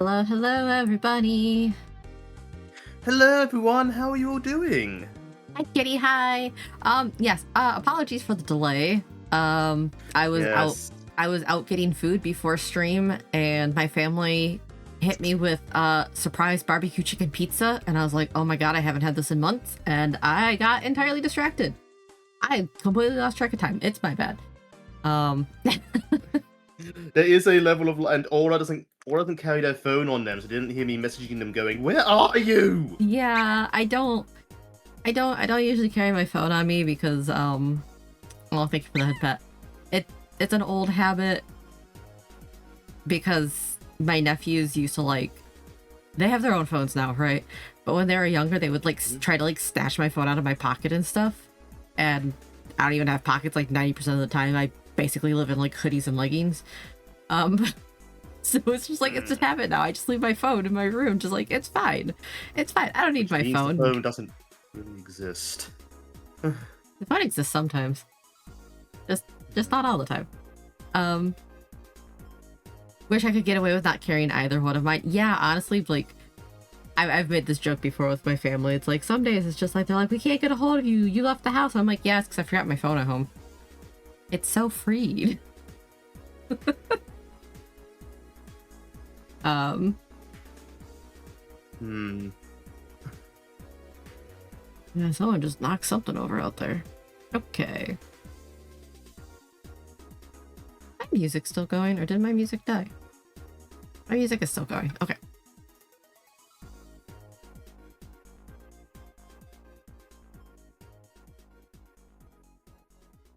Hello, hello, everybody. Hello everyone, how are you all doing? Hi, Kitty. Hi. Yes. Apologies for the delay. I was out. Yes. I was out getting food before stream, and my family hit me with surprise barbecue chicken pizza, and I was like, "Oh my god, I haven't had this in months," and I got entirely distracted. I completely lost track of time. It's my bad. Um, There is a level of and Aura doesn't carry their phone on them, so they didn't hear me messaging them going, "Where are you?" yeah, I don't usually carry my phone on me because well, thank you for the head pet. It's an old habit because my nephews used to they have their own phones now, right? But when they were younger, they would try to snatch my phone out of my pocket and stuff. And I don't even have pockets 90% of the time. I basically live in hoodies and leggings. Um so it's just it's a habit now. I just leave my phone in my room, just it's fine. It's fine. I don't need Which my means the phone. phone doesn't really exist. The phone exists sometimes. Just not all the time. Um Wish I could get away with not carrying either one of mine. Yeah, honestly, I've made this joke before with my family. It's some days it's just they're like, we can't get a hold of you. You left the house. I'm like, yeah, it's because I forgot my phone at home. It's so freed. Yeah, someone just knocked something over out there. Okay. My music's still going, or did my music die? My music is still going. Okay.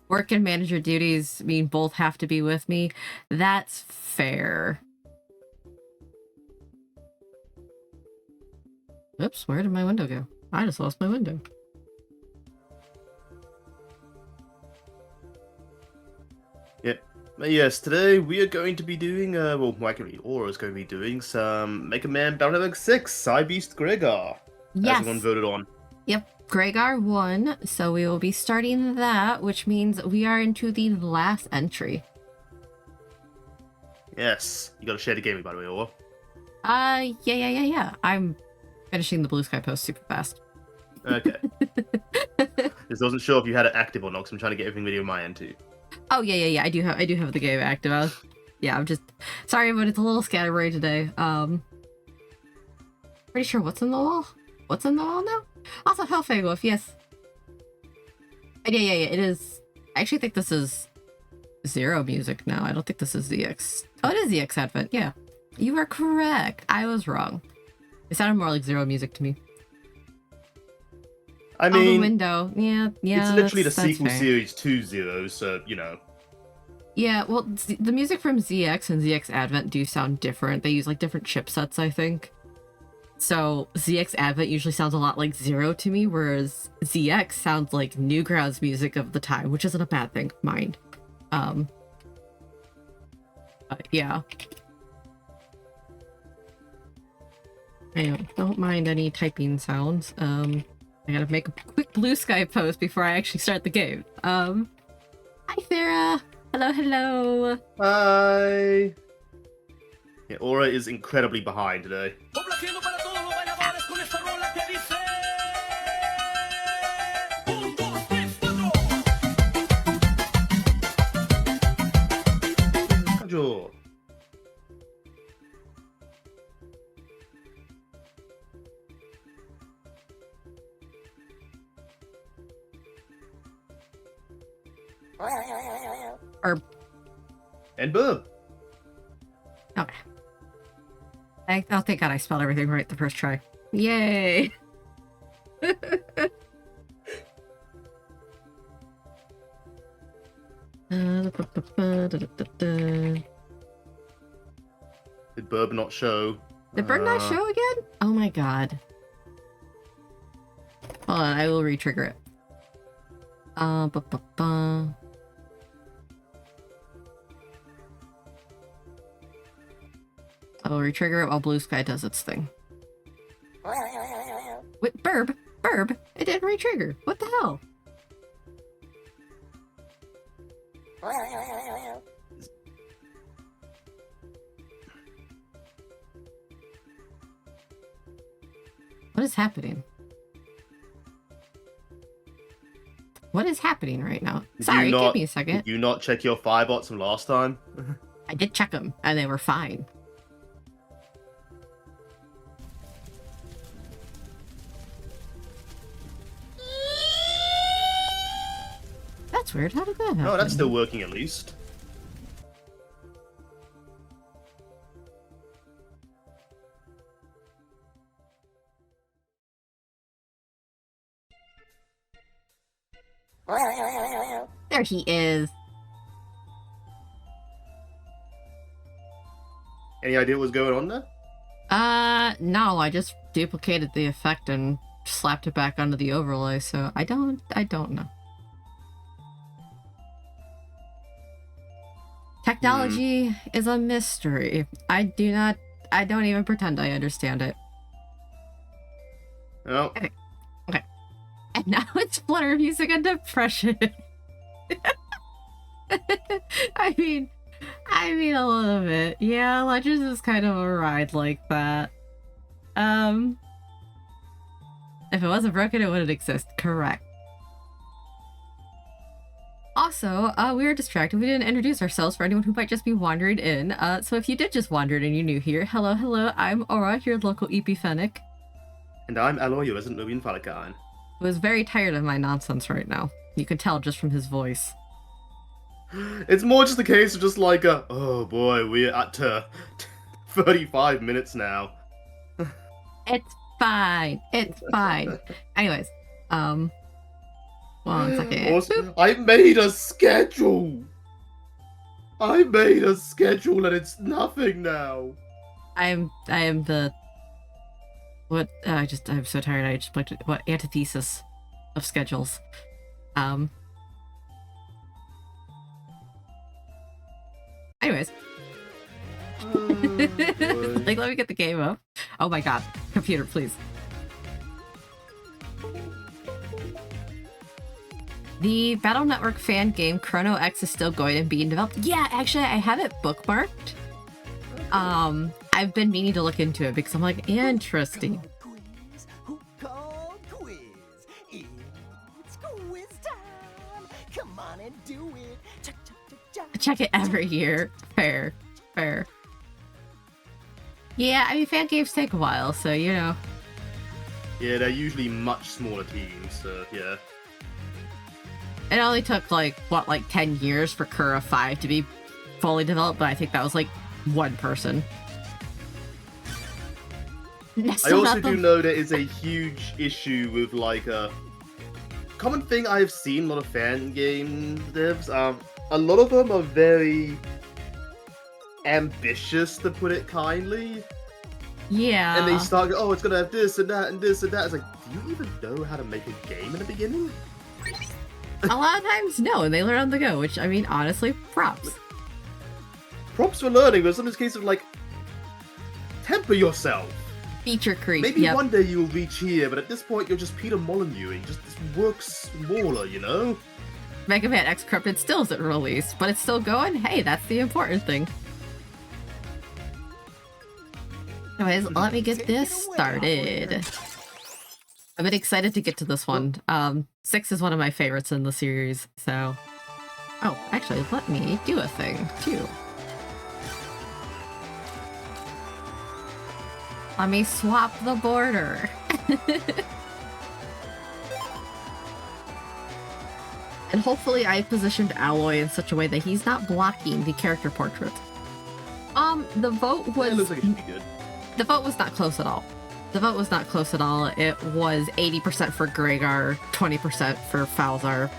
Work and manager duties mean both have to be with me. That's fair. Oops, where did my window go? I just lost my window. Yep. Yes, today we are going to be doing, well, actually, Aura's going to be doing some Mega Man Battle 6, Cybeast Gregar, as Yes. everyone voted on. Yep, Gregar won, so we will be starting that, which means we are into the last entry. Yes. You gotta share the game, by the way, Aura. Yeah. I'm finishing the Blue Sky post super fast. Okay. Just wasn't sure if you had it active or not, because I'm trying to get everything ready on my end too. Oh yeah. I do have the game active. I'm just sorry, but it's a little scatterbrained today. Pretty sure what's in the wall? What's in the wall now? Also, Hellfang Wolf, yes. Yeah, it is. I actually think this is Zero music now. I don't think this is ZX. Oh, it is ZX Advent, yeah. You are correct. I was wrong. It sounded more like Zero music to me. I mean, the window. Yeah. It's literally the that's sequel fair. series to Zero, so, you know. Yeah, well, the music from ZX and ZX Advent do sound different. They use different chipsets, I think. So ZX Advent usually sounds a lot like Zero to me, whereas ZX sounds like Newgrounds music of the time, which isn't a bad thing, mind. But yeah. Anyway, don't mind any typing sounds. I gotta make a quick Blue Sky post before I actually start the game. Hi Farah! Hello! Hi! Yeah, Aura is incredibly behind today. Conjure. And boom. Okay. Oh, thank God I spelled everything right the first try. Yay! Did Burb not show? Did Bird not show again? Oh my god. Hold on, I will re-trigger it. I will re-trigger it while Blue Sky does its thing. Wait, Burb! It didn't re-trigger! What the hell? is happening? What is happening right now? Sorry, give me a second. Did you not check your firebots from last time? I did check them, and they were fine. That's weird. How did that happen? Oh, that's still working at least. There he is. Any idea what's going on there? No, I just duplicated the effect and slapped it back onto the overlay, so I don't know. Technology is a mystery. I don't even pretend I understand it. Oh. Okay. And now it's Flutter music and depression. I mean a little bit. Yeah, Legends is kind of a ride like that. If it wasn't broken, it wouldn't exist. Correct. Also, we were distracted. We didn't introduce ourselves for anyone who might just be wandering in. So if you did just wander in and you're new here, hello, I'm Aura, your local EP Fennec. And I'm Alloy, your resident Nubian Falcon. Who is very tired of my nonsense right now. You can tell just from his voice. It's more just a case of just like oh boy, we're at 35 minutes now. It's fine. Anyways, 1 second. Also, I made a schedule and it's nothing now. I am the... What? I'm so tired. I just looked at what antithesis of schedules. Anyways. Like, let me get the game up. Oh my god. Computer, please. The Battle Network fan game Chrono X is still going and being developed. Yeah, actually, I have it bookmarked. I've been meaning to look into it because I'm like, interesting. Who called quiz? It's quiz time. Come on and do it. Check it every year. Fair. Yeah, I mean, fan games take a while, so you know. Yeah, they're usually much smaller teams, so yeah. It only took like 10 years for Kura 5 to be fully developed, but I think that was like one person. I also do know there is a huge issue with like a common thing I've seen a lot of fan game devs. A lot of them are very ambitious, to put it kindly. Yeah. And they start, oh, it's gonna have this and that and this and that. It's like, do you even know how to make a game in the beginning? A lot of times, no, and they learn on the go, which, I mean, honestly, props. Props for learning, but sometimes it's a case of like, temper yourself. Feature creep. Maybe one day you'll reach here, but at this point you're just Peter Molyneux. Just works smaller, you know? Mega Man X Corrupted still isn't released, but it's still going. Hey, that's the important thing. Anyways, let me get this started. I've been excited to get to this one. 6 is one of my favorites in the series, so... Oh, actually, let me do a thing, too. Let me swap the border. And hopefully I positioned Alloy in such a way that he's not blocking the character portrait. The vote was... It looks like it should be good. The vote was not close at all. It was 80% for Gregar, 20% for Falzar.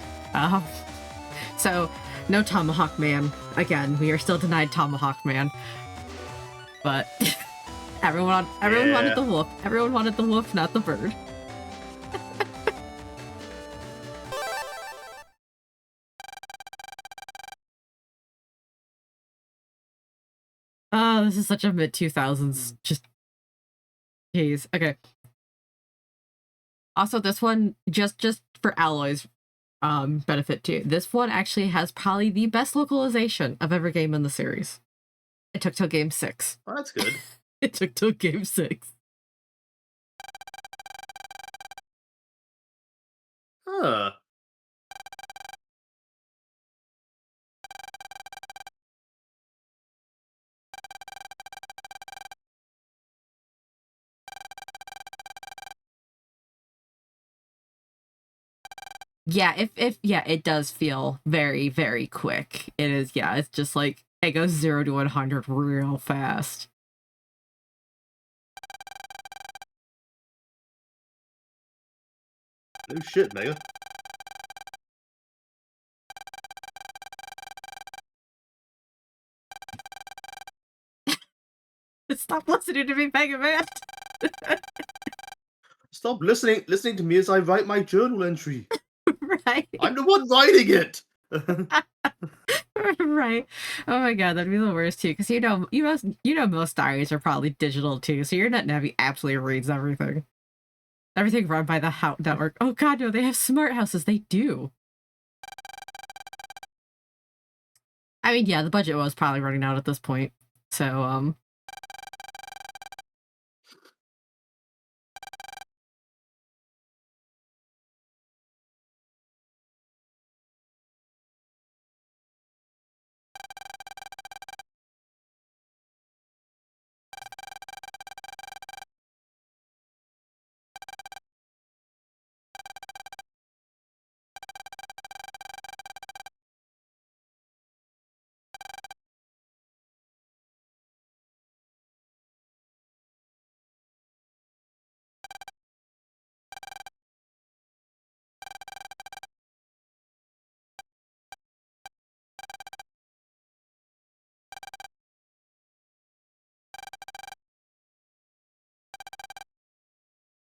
So, no Tomahawk Man. Again, we are still denied Tomahawk Man. But... Everyone wanted the wolf. Everyone wanted the wolf, not the bird. Oh, this is such a mid-2000s. Just... Jeez. Okay. Also, this one, just for Alloy's benefit too, this one actually has probably the best localization of every game in the series. It took till game 6. Oh, that's good. It took till game 6. Huh. Yeah, if yeah, it does feel very, very quick. It is, yeah, it's just like it goes 0 to 100 real fast. No shit, Mega. Stop listening to me, Mega Man. Stop listening to me as I write my journal entry. Right. I'm the one writing it. Right. Oh my god, that'd be the worst too. Because most diaries are probably digital too. So your NetNavi absolutely reads everything. Everything run by the network. Oh god, no, they have smart houses. They do. I mean, yeah, the budget was probably running out at this point. So,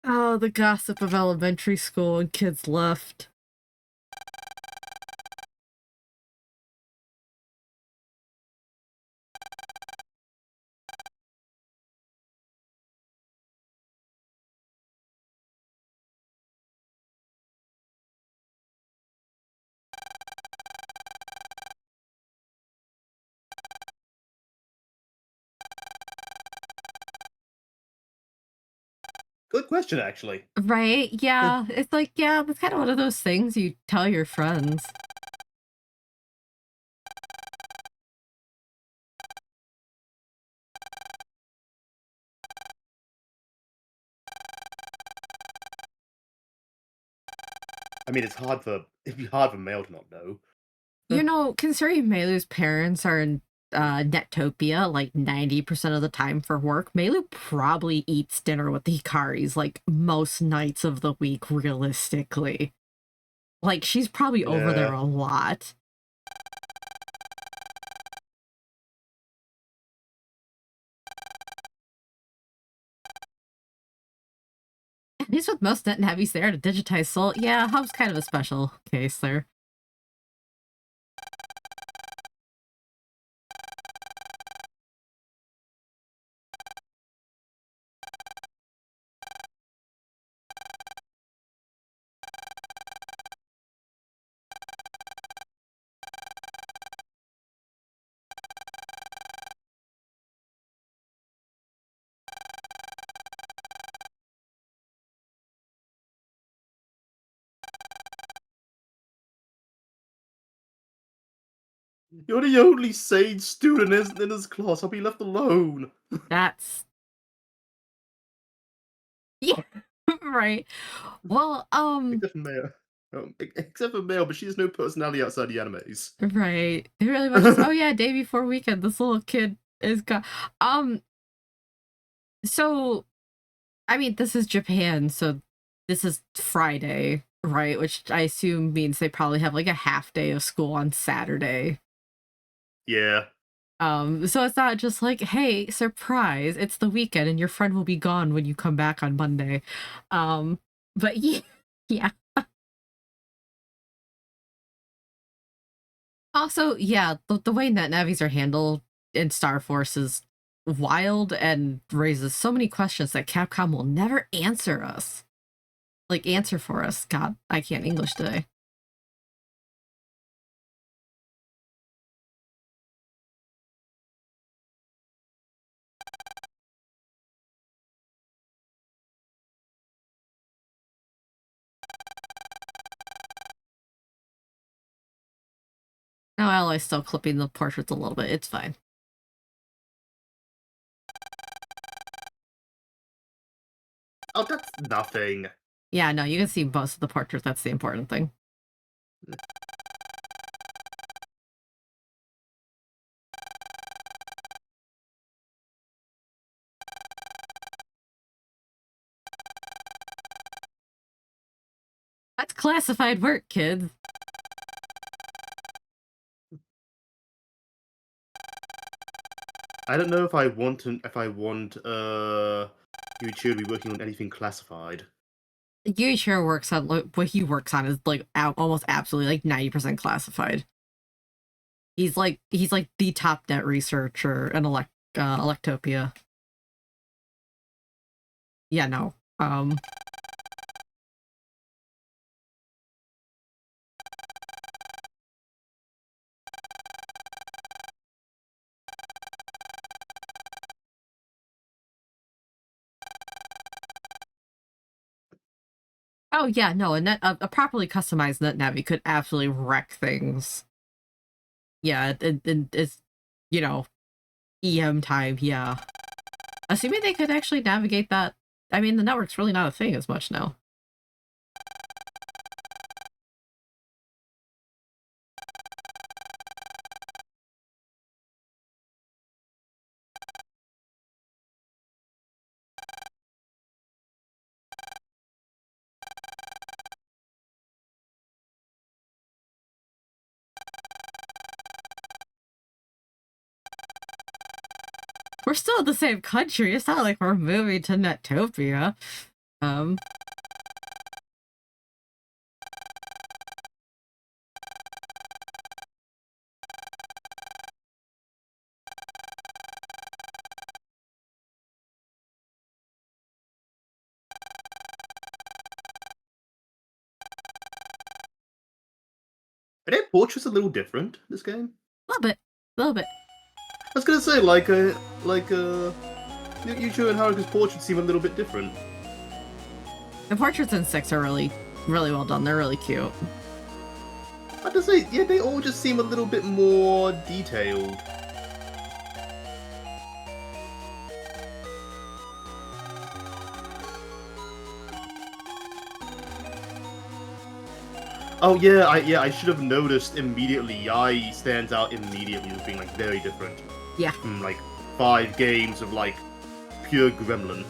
oh, the gossip of elementary school and kids left. Good question, actually. Right? Yeah. It's like, yeah, that's kind of one of those things you tell your friends. I mean, it'd be hard for Mail to not know. Considering Meilu's parents are in Netopia like 90% of the time for work, Meilu probably eats dinner with the Hikaris like most nights of the week, realistically. Like, she's probably over there Yeah. a lot. At least with most net navies there to digitize Soul, yeah, Hub's kind of a special case there. You're the only sane student in his class. I'll be left alone. That's yeah, right. Well, Except for Mail. Except for Mail, but she has no personality outside the animes. right. It really was just, oh yeah, day before weekend, this little kid is got so I mean, this is Japan, so this is Friday, right? Which I assume means they probably have like a half day of school on Saturday. Yeah. So it's not just like, hey, surprise, it's the weekend and your friend will be gone when you come back on Monday. But yeah, yeah. Also, yeah, the way net navies are handled in Star Force is wild and raises so many questions that Capcom will never answer us. Like, answer for us. God, I can't English today. No, Alloy's still clipping the portraits a little bit. It's fine. Oh, that's nothing. Yeah, no, you can see most of the portraits. That's the important thing. That's classified work, kids. I don't know if I want YouTube to be working on anything classified. Yuichiro works on what he works on is like almost absolutely like 90% classified. He's like the top net researcher in Electopia. Yeah, no. Oh yeah, no, a properly customized NetNavi could absolutely wreck things. Yeah, it's you know, EM time, yeah. Assuming they could actually navigate that. I mean, the network's really not a thing as much now. We're still in the same country. It's not like we're moving to Netopia. Are their portraits a little different this game? A little bit. I was gonna say Yuichiro and Haruka's portraits seem a little bit different. The portraits in 6 are really well done. They're really cute. I have to say, yeah, they all just seem a little bit more detailed. Oh yeah, I should have noticed immediately. Yai stands out immediately as being like very different. Yeah. From like 5 games of like pure gremlin.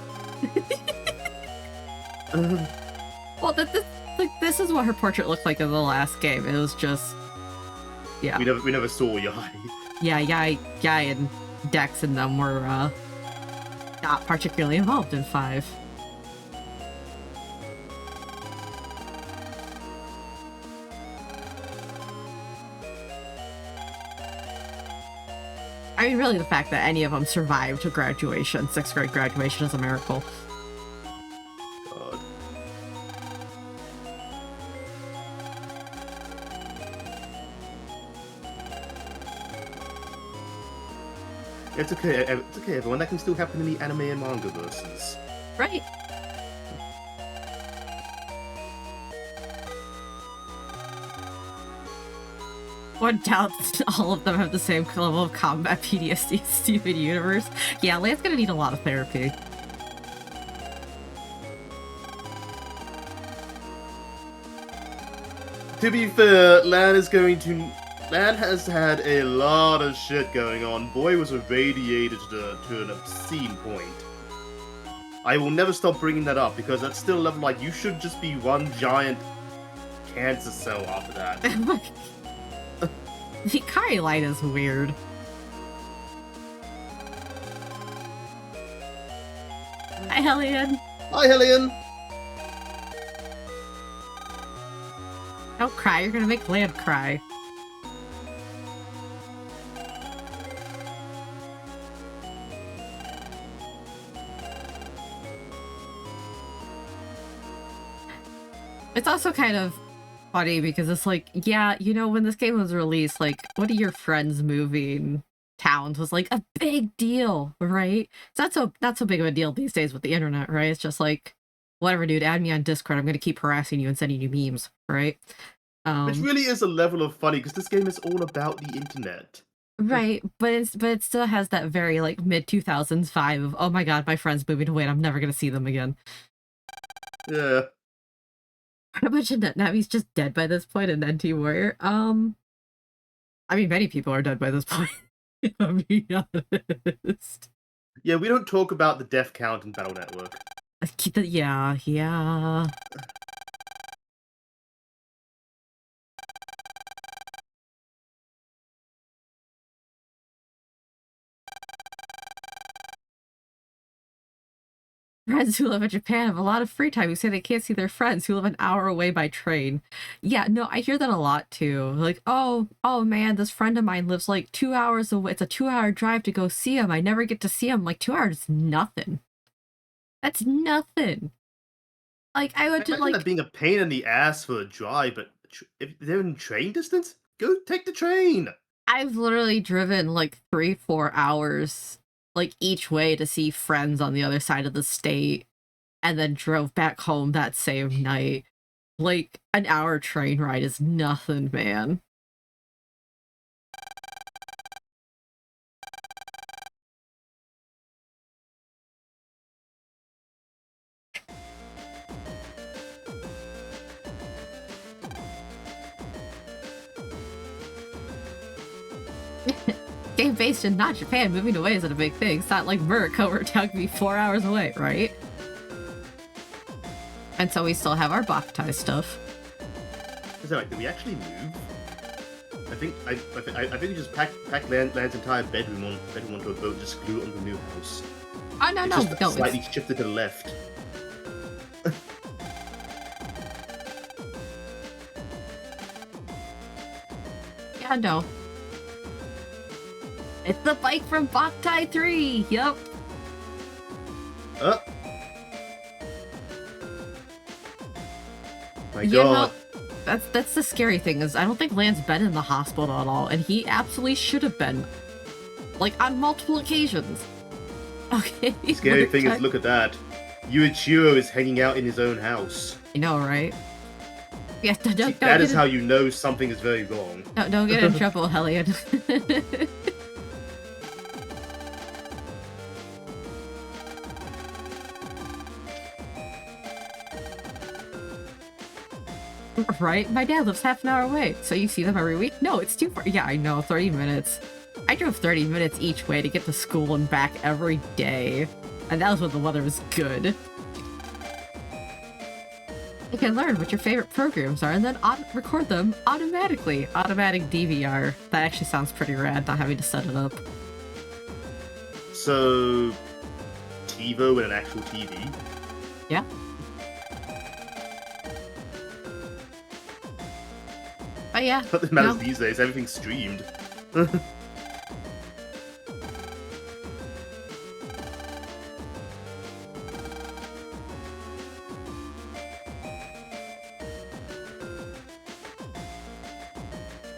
Well, this is what her portrait looked like in the last game. It was just, yeah. We never saw Yai. Yeah, Yai and Dex and them were not particularly involved in 5. I mean, really, the fact that any of them survived to graduation, 6th grade graduation, is a miracle. God. It's okay, everyone. That can still happen in the anime and manga versions. Right. One doubts all of them have the same level of combat PTSD as Steven Universe. Yeah, Lan's gonna need a lot of therapy. To be fair, Lan has had a lot of shit going on. Boy was irradiated to an obscene point. I will never stop bringing that up because that's still a level like you should just be one giant cancer cell after that. The Kari line is weird. Hi, Hellion. Hi, Hellion. Don't cry, you're gonna make Lan cry. It's also kind of funny because it's like, yeah, you know, when this game was released, like, one of your friends moving towns was like a big deal, right? It's not so big of a deal these days with the internet, right? It's just like, whatever, dude, add me on Discord. I'm gonna keep harassing you and sending you memes, right? Which really is a level of funny, because this game is all about the internet. Right, but it still has that very like mid-2000s vibe of, oh my god, my friend's moving away and I'm never gonna see them again. Yeah. How much Navi's just dead by this point in NT Warrior? I mean, many people are dead by this point, if I'm being honest. Yeah, we don't talk about the death count in Battle Network. Yeah. Friends who live in Japan have a lot of free time who say they can't see their friends who live an hour away by train. Yeah, no, I hear that a lot too. Like, oh man, this friend of mine lives like 2 hours away. It's a 2-hour drive to go see him. I never get to see him. Like 2 hours is nothing. That's nothing. Like I would just Imagine that being a pain in the ass for a drive, but if they're in train distance, go take the train. I've literally driven like 3-4 hours like each way to see friends on the other side of the state and then drove back home that same night. Like, an hour train ride is nothing, man. Game based in not Japan, moving away isn't a big thing. It's not like Muraco where it took me 4 hours away, right? And so we still have our Bakutai stuff. Is that right? Did we actually move? I think we just packed Land's entire bedroom onto a boat, just glue it onto the new house. Oh no, It's no, just no. slightly shifted to the left. Yeah, no. It's the bike from Bakutai 3! Yup. My god. That's the scary thing, is I don't think Land's been in the hospital at all, and he absolutely should have been. Like, on multiple occasions. Okay. The scary thing is, look at that. Yuichiro is hanging out in his own house. You know, right? Yeah, That is how you know something is very wrong. Don't get in trouble, Hellion. Right? My dad lives half an hour away, so you see them every week? No, it's too far. Yeah, I know, 30 minutes. I drove 30 minutes each way to get to school and back every day. And that was when the weather was good. You can learn what your favorite programs are and then record them automatically. Automatic DVR. That actually sounds pretty rad, not having to set it up. So, TiVo with an actual TV? Yeah. Oh yeah. Nothing matters these days, everything's streamed.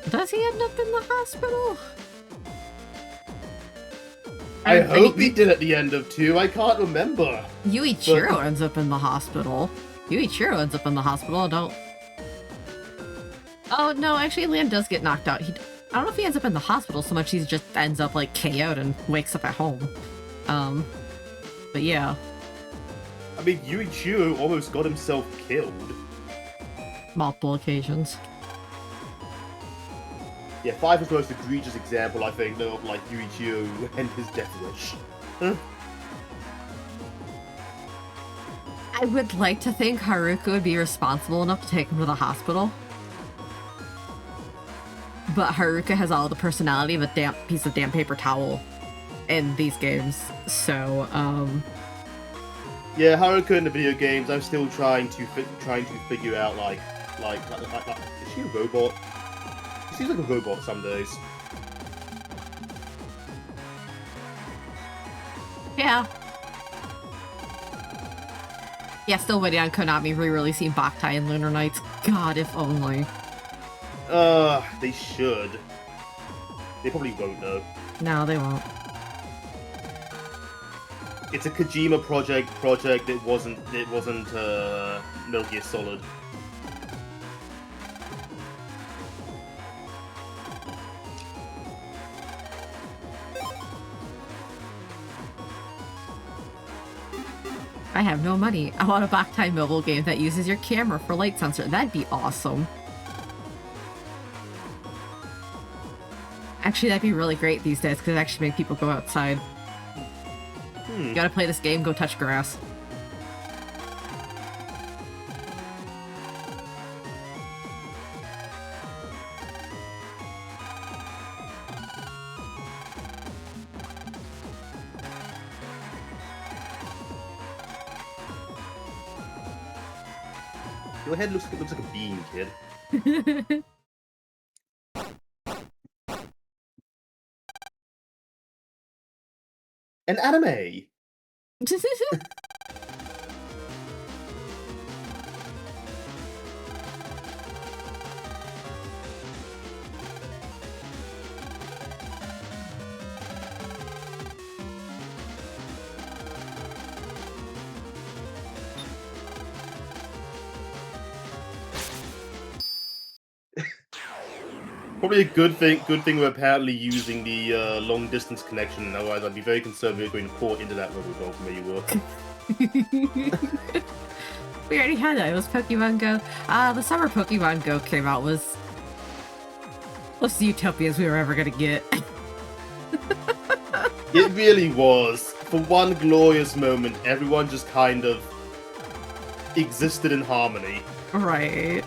Does he end up in the hospital? I hope he did at the end of 2, I can't remember. Yuichiro ends up in the hospital. Yuichiro ends up in the hospital, don't... Oh, no, actually, Land does get knocked out. I don't know if he ends up in the hospital so much, he just ends up, like, KO'd and wakes up at home. But yeah. I mean, Yuichiro almost got himself killed. Multiple occasions. Yeah, 5 is the most egregious example, I think, of, like, Yuichiro and his death wish. I would like to think Haruka would be responsible enough to take him to the hospital. But Haruka has all the personality of a piece of damn paper towel in these games, so, Yeah, Haruka in the video games, I'm still trying to figure out, like, is she a robot? She seems like a robot some days. Yeah. Yeah, still waiting on Konami re-releasing Bakutai and Lunar Nights. God, if only. They should. They probably won't, though. No, they won't. It's a Kojima project. It wasn't Metal Gear Solid. I have no money. I want a Boktai mobile game that uses your camera for light sensor. That'd be awesome. Actually, that'd be really great these days because it actually make people go outside. You gotta play this game, go touch grass. Your head looks like a bean, kid. An anime. Probably a good thing. Good thing we're apparently using the long distance connection. Otherwise, I'd be very concerned we were going to port into that robocall from where you were. We already had that. It was Pokemon Go. The summer Pokemon Go came out was the utopias we were ever gonna get. It really was. For one glorious moment, everyone just kind of existed in harmony. Right.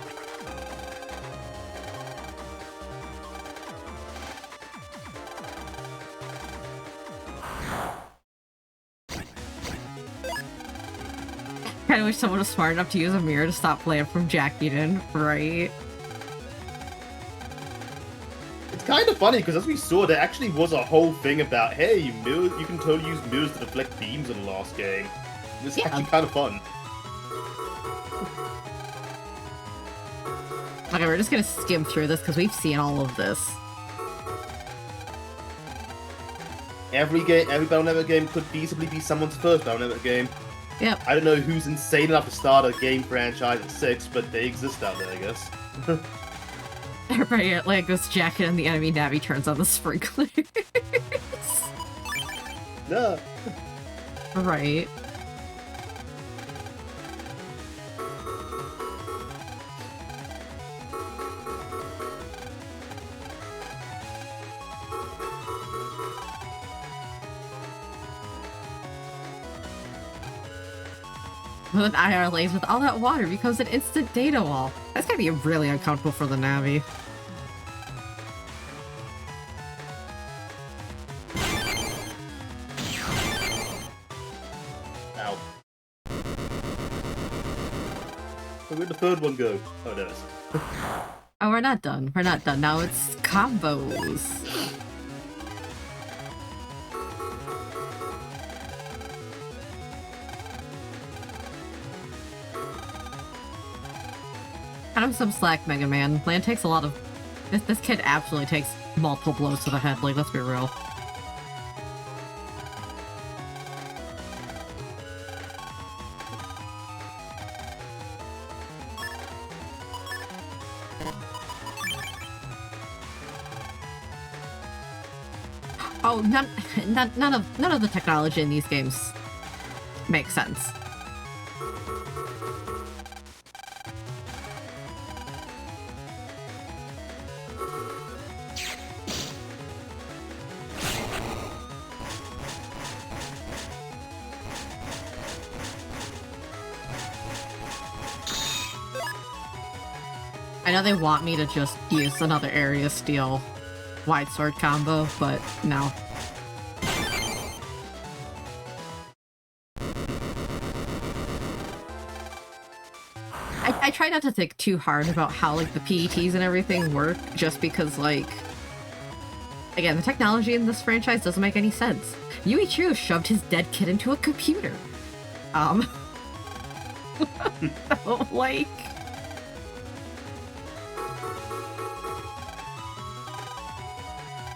Kinda wish someone was smart enough to use a mirror to stop Lamb from jacking in, right? It's kind of funny because as we saw, there actually was a whole thing about, hey, mirrors, you can totally use mirrors to deflect beams in the last game. It's actually kind of fun. Okay, we're just gonna skim through this because we've seen all of this. Every Battle Network game could feasibly be someone's first Battle Network game. Yep. I don't know who's insane enough to start a game franchise at 6, but they exist out there, I guess. Right, like this jacket and the enemy Navi turns on the sprinklers. No. Right. With IR lays with all that water becomes an instant data wall. That's gonna be really uncomfortable for the Navi. Ow. Where'd the third one go? Oh, there it is. Oh, we're not done. We're not done. Now it's combos. Cut him some slack, Mega Man. Land takes a lot of... This kid absolutely takes multiple blows to the head, like, let's be real. Oh, none of the technology in these games makes sense. I know they want me to just use another area steal wide sword combo, but no. I try not to think too hard about how, like, the PETs and everything work, just because, like... Again, the technology in this franchise doesn't make any sense. Yuichiro shoved his dead kid into a computer. So, like...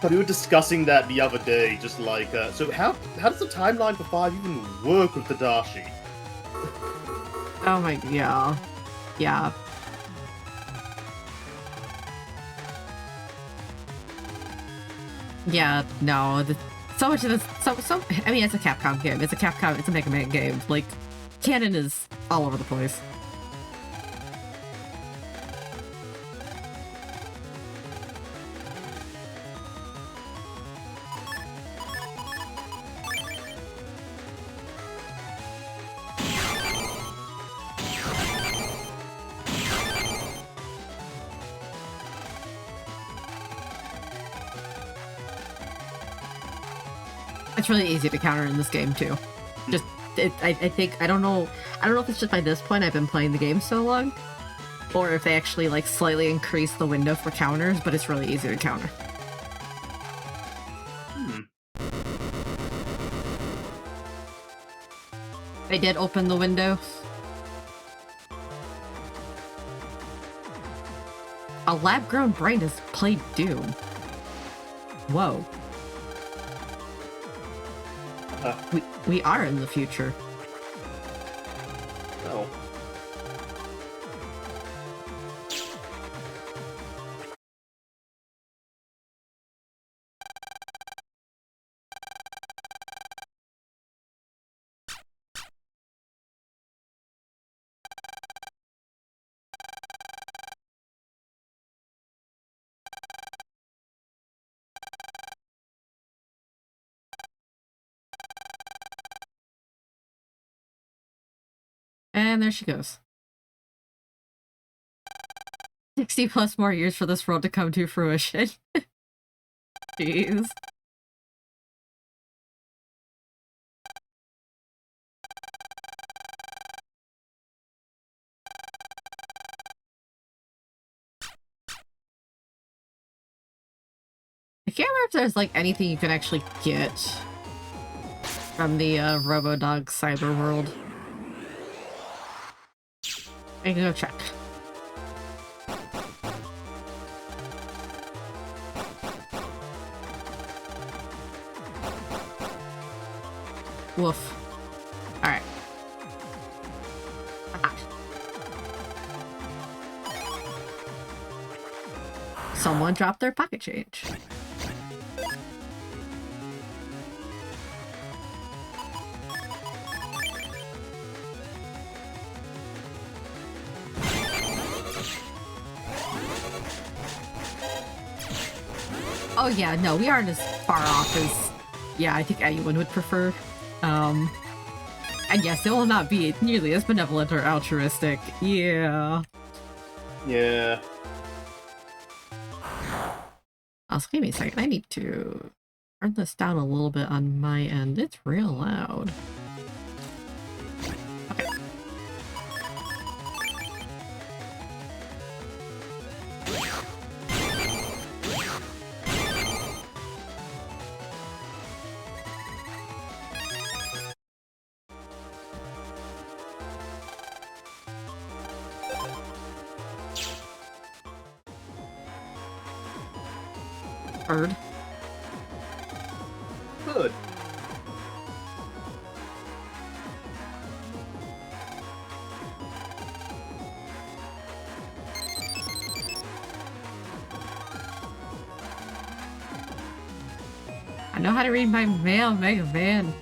But we were discussing that the other day, just like, so how does the timeline for 5 even work with Tadashi? Oh my... yeah. Yeah. Yeah, no. So much of this... I mean, it's a Capcom game. It's a Mega Man game. Like, Cannon is all over the place. It's really easy to counter in this game too. Just, I think, I don't know if it's just by this point I've been playing the game so long, or if they actually like slightly increase the window for counters, but it's really easy to counter. They did open the window. A lab-grown brain has played Doom. Whoa. We are in the future. Oh. And there she goes. 60 plus more years for this world to come to fruition. Jeez. I can't remember if there's like anything you can actually get from the Robodog cyber world. I can go check. Woof. Alright. Someone dropped their pocket change. Oh yeah, no, we aren't as far off as, yeah, I think anyone would prefer. And yes, it will not be nearly as benevolent or altruistic. Yeah. Yeah. Also, give me a second. I need to turn this down a little bit on my end. It's real loud. Okay. Bird. Good. I know how to read my mail, Mega Man.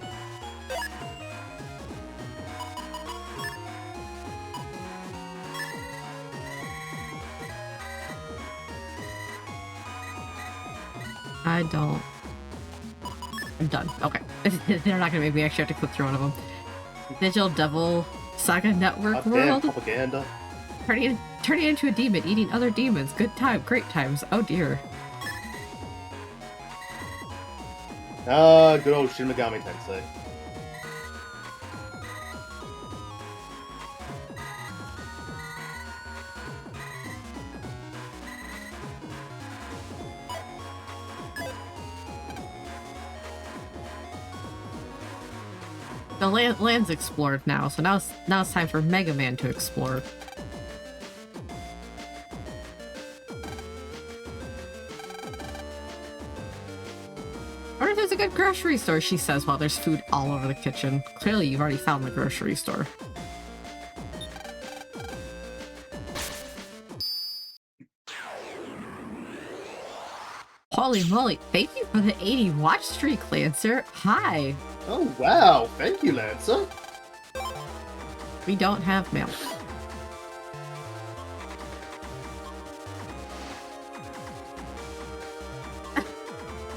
I don't. I'm done. Okay. They're not gonna make me actually have to click through one of them. Digital Devil Saga Network World. Propaganda. Turning into a demon, eating other demons. Good time, great times. Oh dear. Ah, good old Shin Megami Tensei. The land's explored now, so now it's time for Mega Man to explore. I wonder if there's a good grocery store, she says while there's food all over the kitchen. Clearly you've already found the grocery store. Holy moly, thank you for the 80 watch streak, Lancer. Hi. Oh wow, thank you, Lancer. We don't have mail.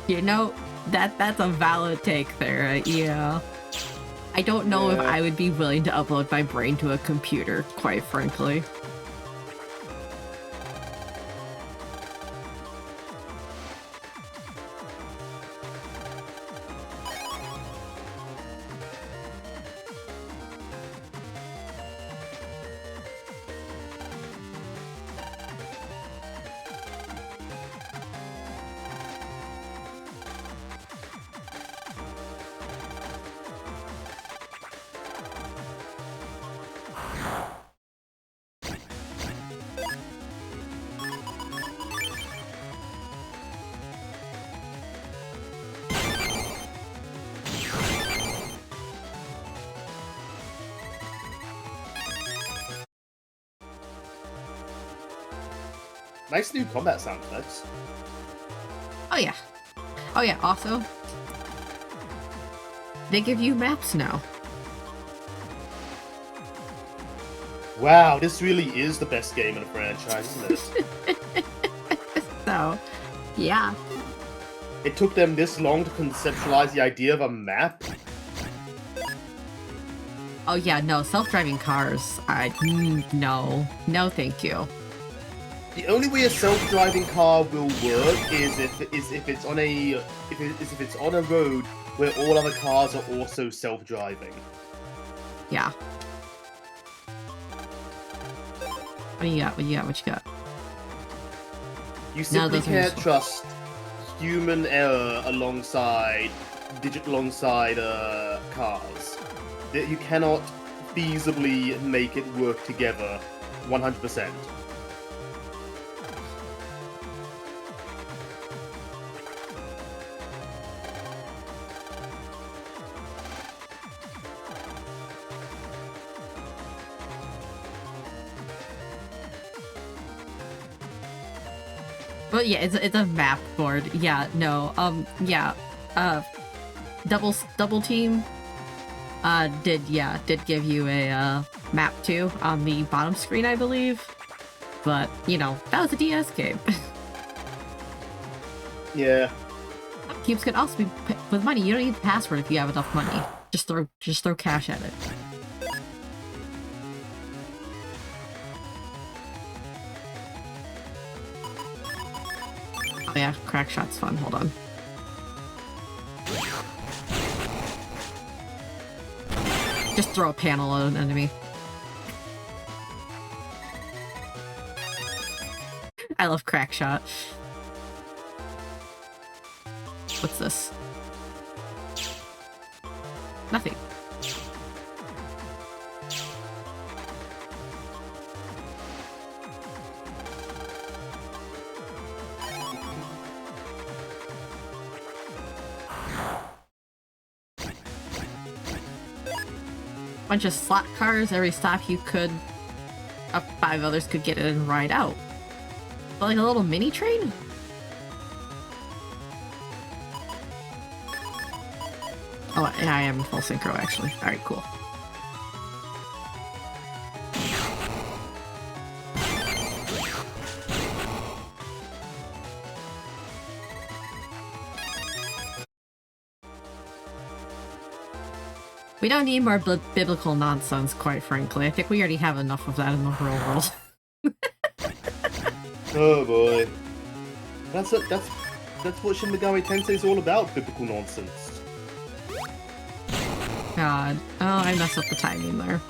You know, that's a valid take there. Yeah. I don't know if I would be willing to upload my brain to a computer, quite frankly. Nice new combat sound effects. Oh yeah. Oh yeah, also, they give you maps now. Wow, this really is the best game in the franchise, isn't it? So, yeah. It took them this long to conceptualize the idea of a map. Oh yeah, no, self-driving cars. No, thank you. The only way a self-driving car will work is if it's on a road where all other cars are also self-driving. Yeah. What you got? What you got? You simply those are can't useful. trust human error alongside cars. That you cannot feasibly make it work together 100%. But yeah, it's a map board. Yeah, no. Yeah. Double team. Did give you a map too on the bottom screen, I believe. But you know, that was a DS game. Yeah. Cubes can also be with money. You don't need the password if you have enough money. Just throw cash at it. Oh yeah, crack shot's fun. Hold on. Just throw a panel at an enemy. I love crack shot. What's this? Nothing. Bunch of slot cars. Every stop you could, up 5 others could get in and ride out. But like a little mini train? Oh, yeah, I am in full synchro actually. Alright, cool. We don't need more biblical nonsense, quite frankly. I think we already have enough of that in the real world. Oh boy. That's what Shin Megami Tensei is all about, biblical nonsense. God. Oh, I messed up the timing there.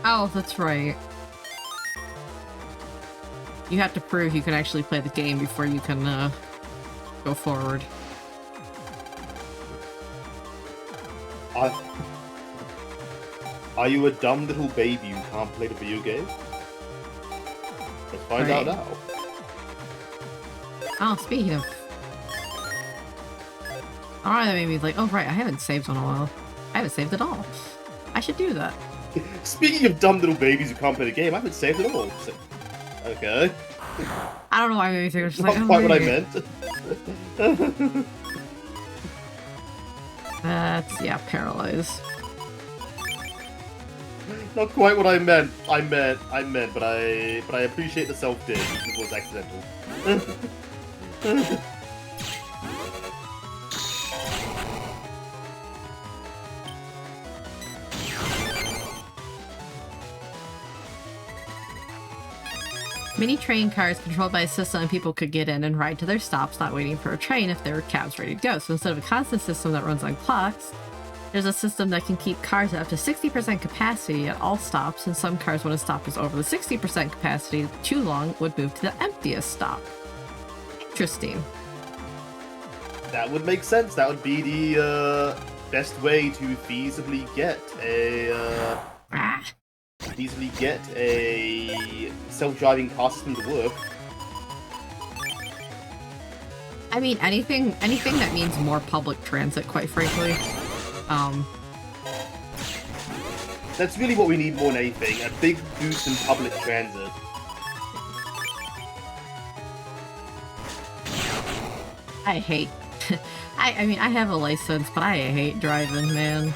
Oh, that's right. You have to prove you can actually play the game before you can, go forward. Are you a dumb little baby who can't play the video game? Let's find out now. Oh, speaking of... Alright, that made me like, oh right, I haven't saved in a while. I haven't saved at all. I should do that. Speaking of dumb little babies who can't play the game, I haven't saved at all. So, okay. I don't know why I made me think it was just Not like, quite oh, what I maybe. meant. That's, yeah, paralyzed. Not quite what I meant. I meant, but I appreciate the self-dig. It was accidental. Mini train cars controlled by a system and people could get in and ride to their stops, not waiting for a train if there were cabs ready to go. So instead of a constant system that runs on clocks, there's a system that can keep cars at up to 60% capacity at all stops, and some cars, when a stop is over the 60% capacity too long, would move to the emptiest stop. Interesting. That would make sense. That would be the best way to feasibly get a self-driving car system to work. I mean, anything that means more public transit, quite frankly. That's really what we need more than anything, a big boost in public transit. I hate... I mean, I have a license, but I hate driving, man.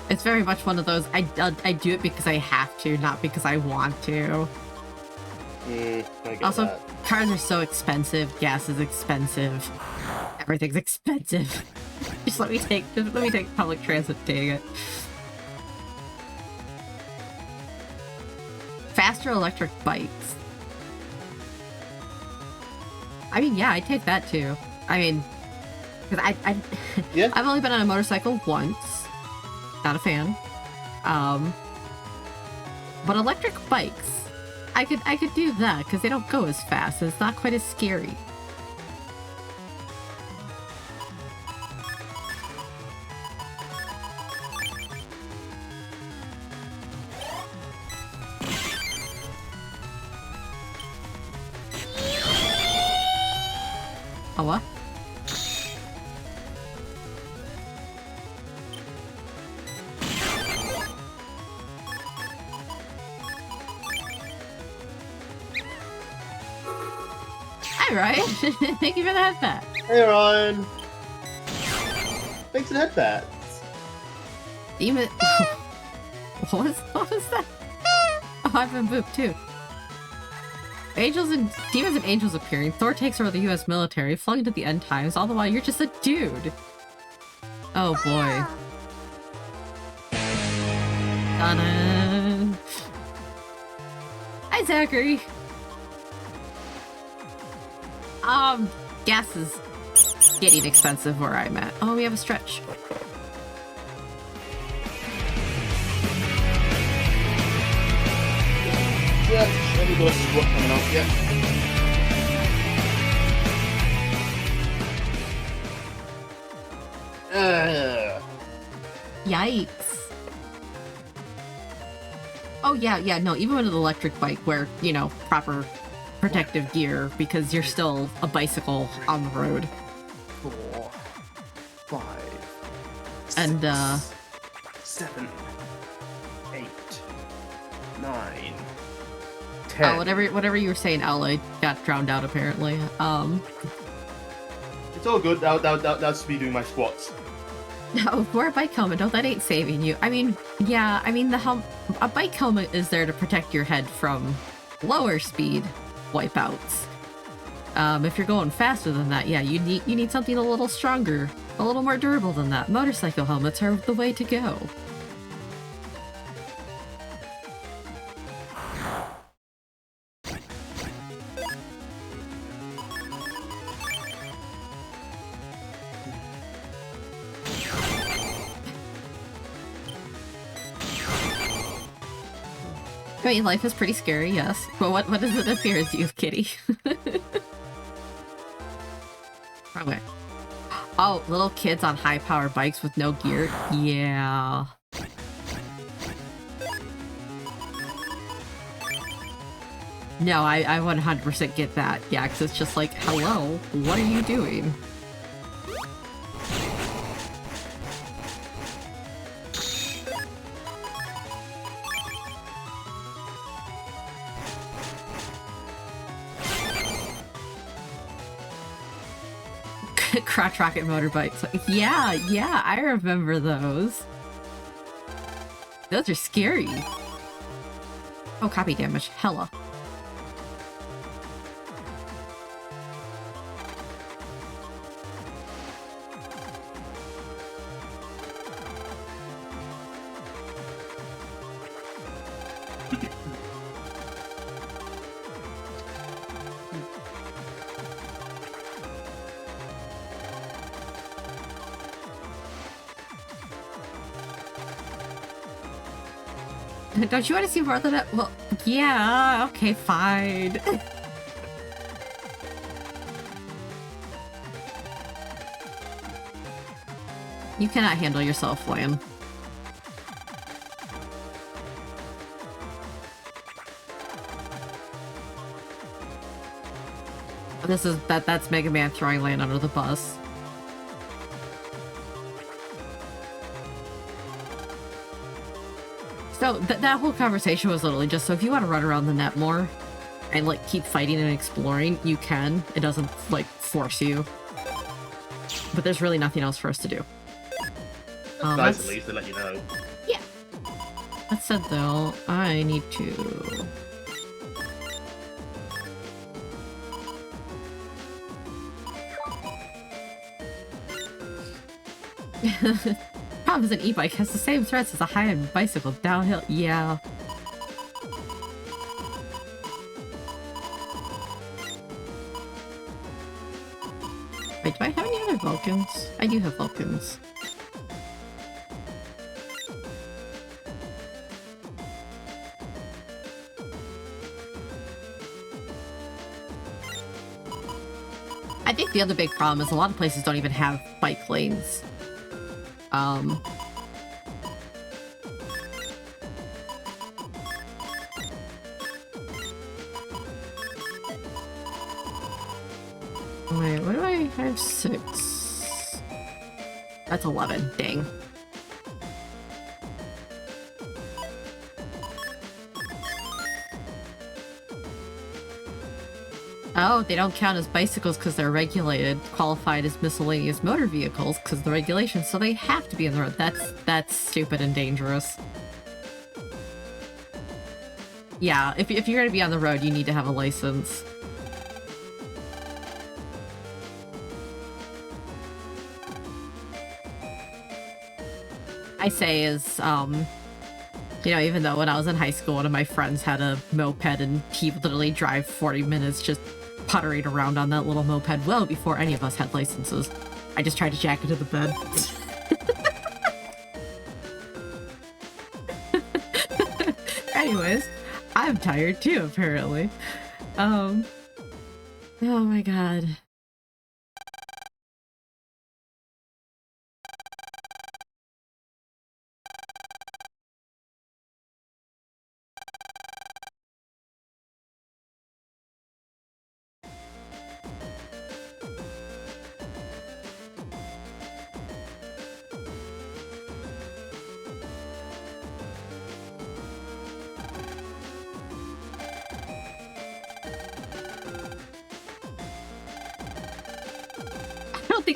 It's very much one of those, I do it because I have to, not because I want to. I get Also, that. cars are so expensive, gas is expensive, everything's expensive. Just let me take public transit, dang it. Faster electric bikes. I mean, yeah, I'd take that too. I mean, because Yeah. I've only been on a motorcycle once. Not a fan. But electric bikes, I could do that because they don't go as fast and it's not quite as scary. A what? Hi, Ryan. Thank you for the headbat. Hey Ryan! Thanks for the headbats. Demon. What was that? Oh, I've been booped too. Demons and angels appearing. Thor takes over the U.S. military, flung into the end times. All the while, you're just a dude. Oh boy. Dun-dun. Hi, Zachary. Gas is getting expensive where I'm at. Oh, we have a stretch. Yeah, let me go squat coming up, yeah. Yikes. Oh yeah, no, even with an electric bike wear, you know, proper protective gear because you're still a bicycle on the road. 4, 5, And 7, 8, 9, 10. whatever you were saying, Ella got drowned out apparently. It's all good. That's me doing my squats. No, wear a bike helmet. No, that ain't saving you. I mean, yeah, I mean a bike helmet is there to protect your head from lower speed wipeouts. If you're going faster than that, yeah, you need something a little stronger, a little more durable than that. Motorcycle helmets are the way to go. I mean, life is pretty scary, yes. But what does it appear as you, kitty? Wrong way. Oh, little kids on high-powered bikes with no gear? Yeah. No, I 100% get that. Yeah, because it's just like, hello, what are you doing? Crotch rocket motorbikes. Yeah, I remember those. Those are scary. Oh, copy damage. Hella. Don't you want to see more than that? Well, yeah, okay, fine. You cannot handle yourself, Lamb. That's Mega Man throwing Lan under the bus. So that whole conversation was literally just, so if you want to run around the net more and like keep fighting and exploring, you can. It doesn't like force you. But there's really nothing else for us to do. Nice at least, they let you know. Yeah. That said though, I need to... Problem is an e-bike has the same threats as a high-end bicycle downhill. Yeah. Wait, do I have any other Vulcans? I do have Vulcans. I think the other big problem is a lot of places don't even have bike lanes. Wait, what do I have? 6. That's 11. Dang. Oh, they don't count as bicycles because they're regulated, qualified as miscellaneous motor vehicles because of the regulations, so they have to be in the road. That's stupid and dangerous. Yeah, if you're gonna be on the road, you need to have a license. I say is, you know, even though when I was in high school, one of my friends had a moped and he would literally drive 40 minutes just puttering around on that little moped well before any of us had licenses. I just tried to jack it to the bed. Anyways, I'm tired too, apparently. Oh my god.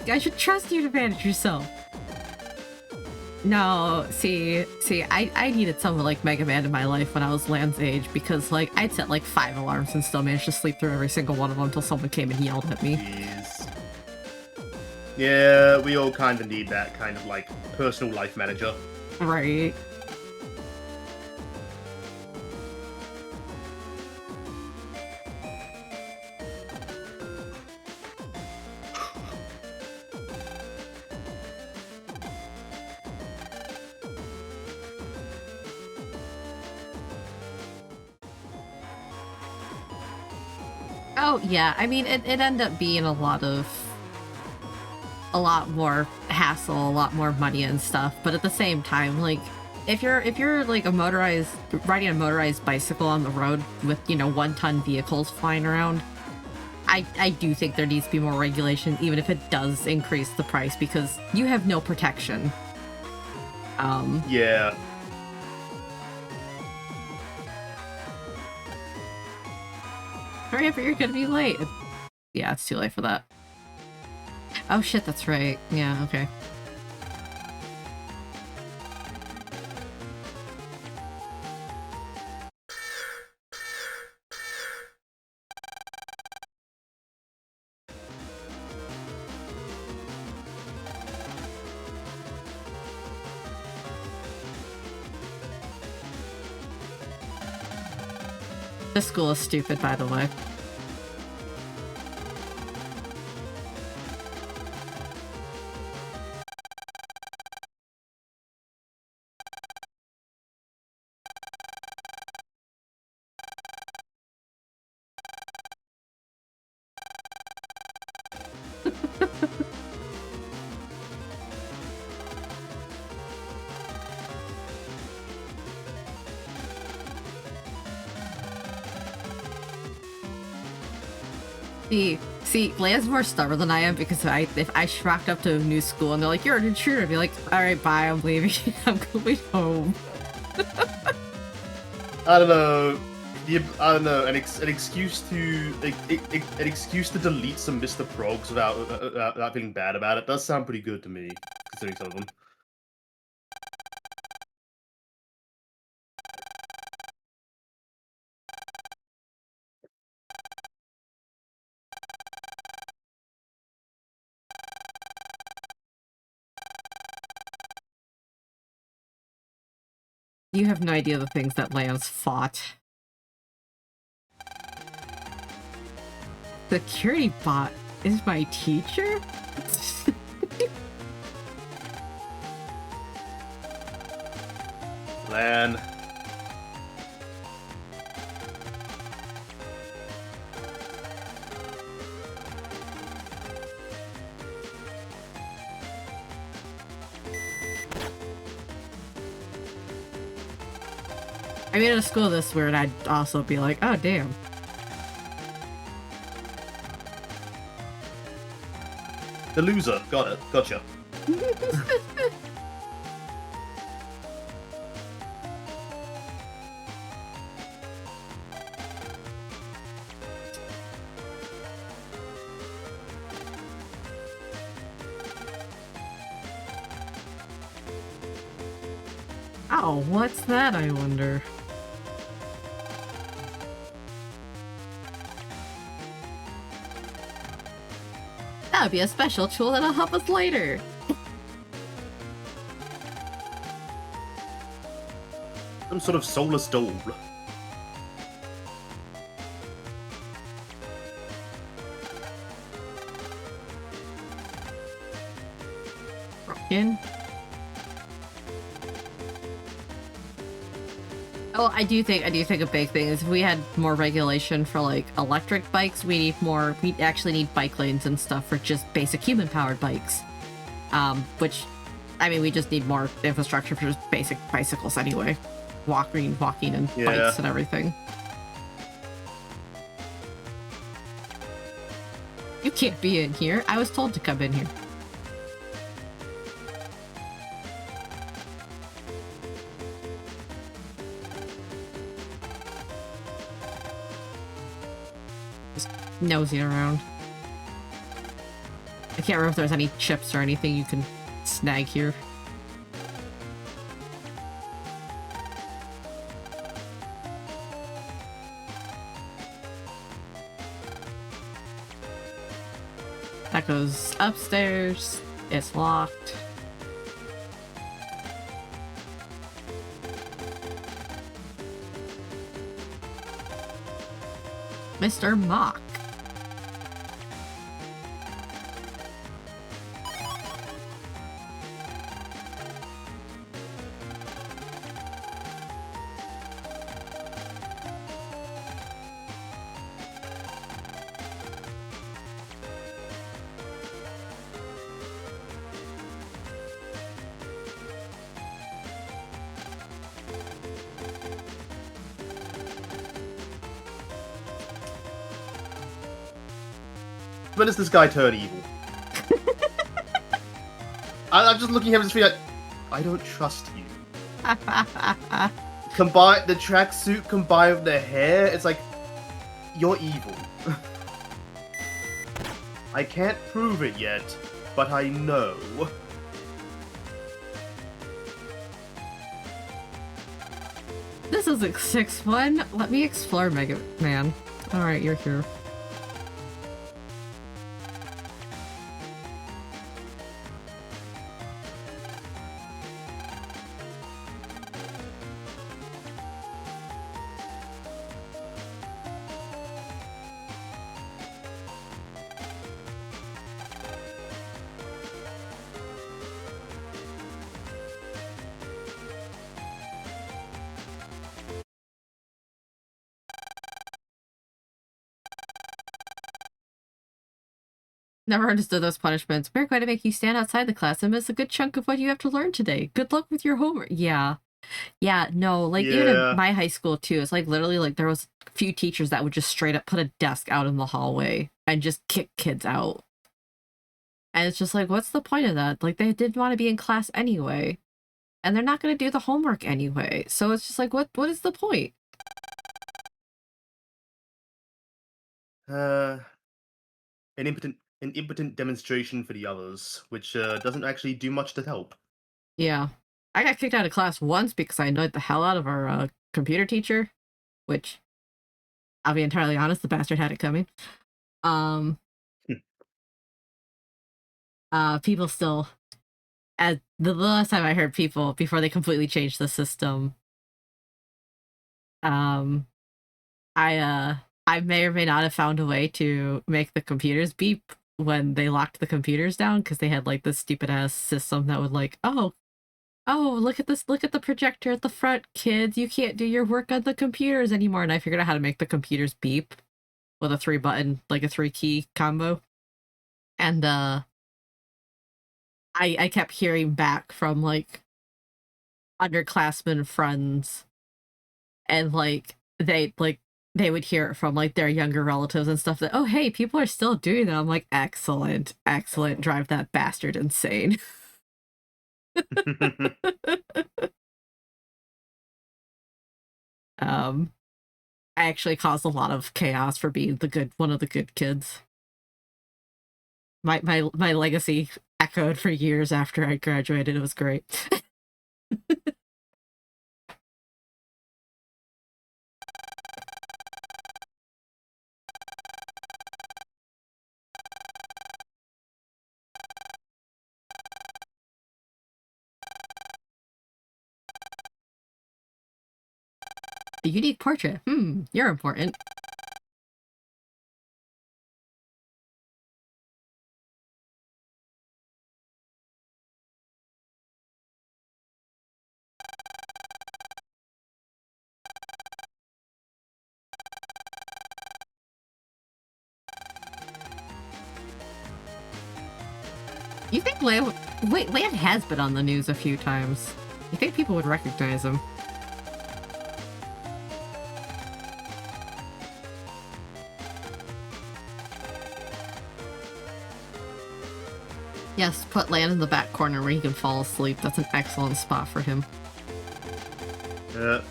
I should trust you to manage yourself. No, see, I needed someone like Mega Man in my life when I was Lan's age because, like, I'd set like 5 alarms and still managed to sleep through every single one of them until someone came and yelled at me. Jeez. Yeah, we all kind of need that kind of, like, personal life manager. Right. Oh, yeah, I mean, it ended up being a lot more hassle, a lot more money and stuff, but at the same time, like, if you're like riding a motorized bicycle on the road with, you know, 1-ton vehicles flying around, I do think there needs to be more regulation, even if it does increase the price, because you have no protection. Yeah. Hurry up, or you're gonna be late. Yeah, it's too late for that. Oh shit, that's right. Yeah, okay. This school is stupid, by the way. See, Leia's more stubborn than I am, because if I rocked up to a new school and they're like, "You're an intruder," I'd be like, "Alright, bye, I'm leaving. I'm going home." I don't know. I don't know. An excuse to an excuse to delete some Mr. Progs without feeling bad about it does sound pretty good to me, considering some of them. You have no idea the things that Lance fought. Security bot is my teacher? Lan. I mean, at a school this weird, I'd also be like, oh, damn. The loser. Got it. Gotcha. Oh, what's that, I wonder? That would be a special tool that'll help us later. Some sort of soulless doll. In. Oh, I do think a big thing is if we had more regulation for like electric bikes, we actually need bike lanes and stuff for just basic human powered bikes. Which, I mean, we just need more infrastructure for just basic bicycles anyway. Walking and bikes and everything. You can't be in here. I was told to come in here. Nosing around. I can't remember if there's any chips or anything you can snag here. That goes upstairs. It's locked. Mr. Mock. when does this guy turn evil? I'm just looking at him and like, I don't trust you. Combine the tracksuit combined with the hair, it's like, you're evil. I can't prove it yet, but I know. This is a 6-1. Let me explore Mega Man. Alright, you're here. Never understood those punishments. We're going to make you stand outside the class and miss a good chunk of what you have to learn today. Good luck with your homework. Yeah. Yeah, no, like even in my high school too, it's like literally like there was a few teachers that would just straight up put a desk out in the hallway and just kick kids out. And it's just like, what's the point of that? Like they didn't want to be in class anyway. And they're not going to do the homework anyway. So it's just like, what is the point? An impotent demonstration for the others, which doesn't actually do much to help. Yeah. I got kicked out of class once because I annoyed the hell out of our computer teacher, which, I'll be entirely honest, the bastard had it coming. People still, as the last time I heard people, before they completely changed the system, I may or may not have found a way to make the computers beep when they locked the computers down, because they had like this stupid ass system that would like, oh, look at this, look at the projector at the front, kids, you can't do your work on the computers anymore. And I figured out how to make the computers beep with a 3-button, like a 3-key combo. And I kept hearing back from like underclassmen friends, and like they would hear it from like their younger relatives and stuff that, oh hey, people are still doing that. I'm like, excellent, drive that bastard insane. I actually caused a lot of chaos for being one of the good kids. My legacy echoed for years after I graduated. It was great. A unique portrait. You're important. You think Lan has been on the news a few times. You think people would recognize him? Yes, put Lan in the back corner where he can fall asleep. That's an excellent spot for him. Yeah.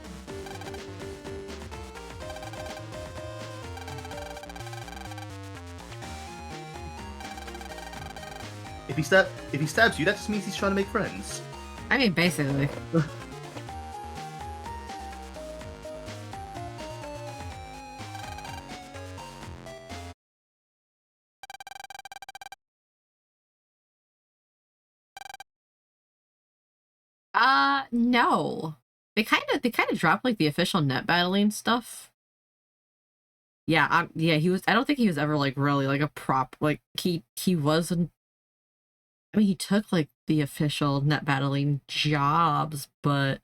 If he stabs you, that just means he's trying to make friends. I mean, basically. No. They kind of dropped like the official net battling stuff. Yeah, he was. I don't think he was ever like really like a prop. Like he wasn't. I mean, he took like the official net battling jobs, but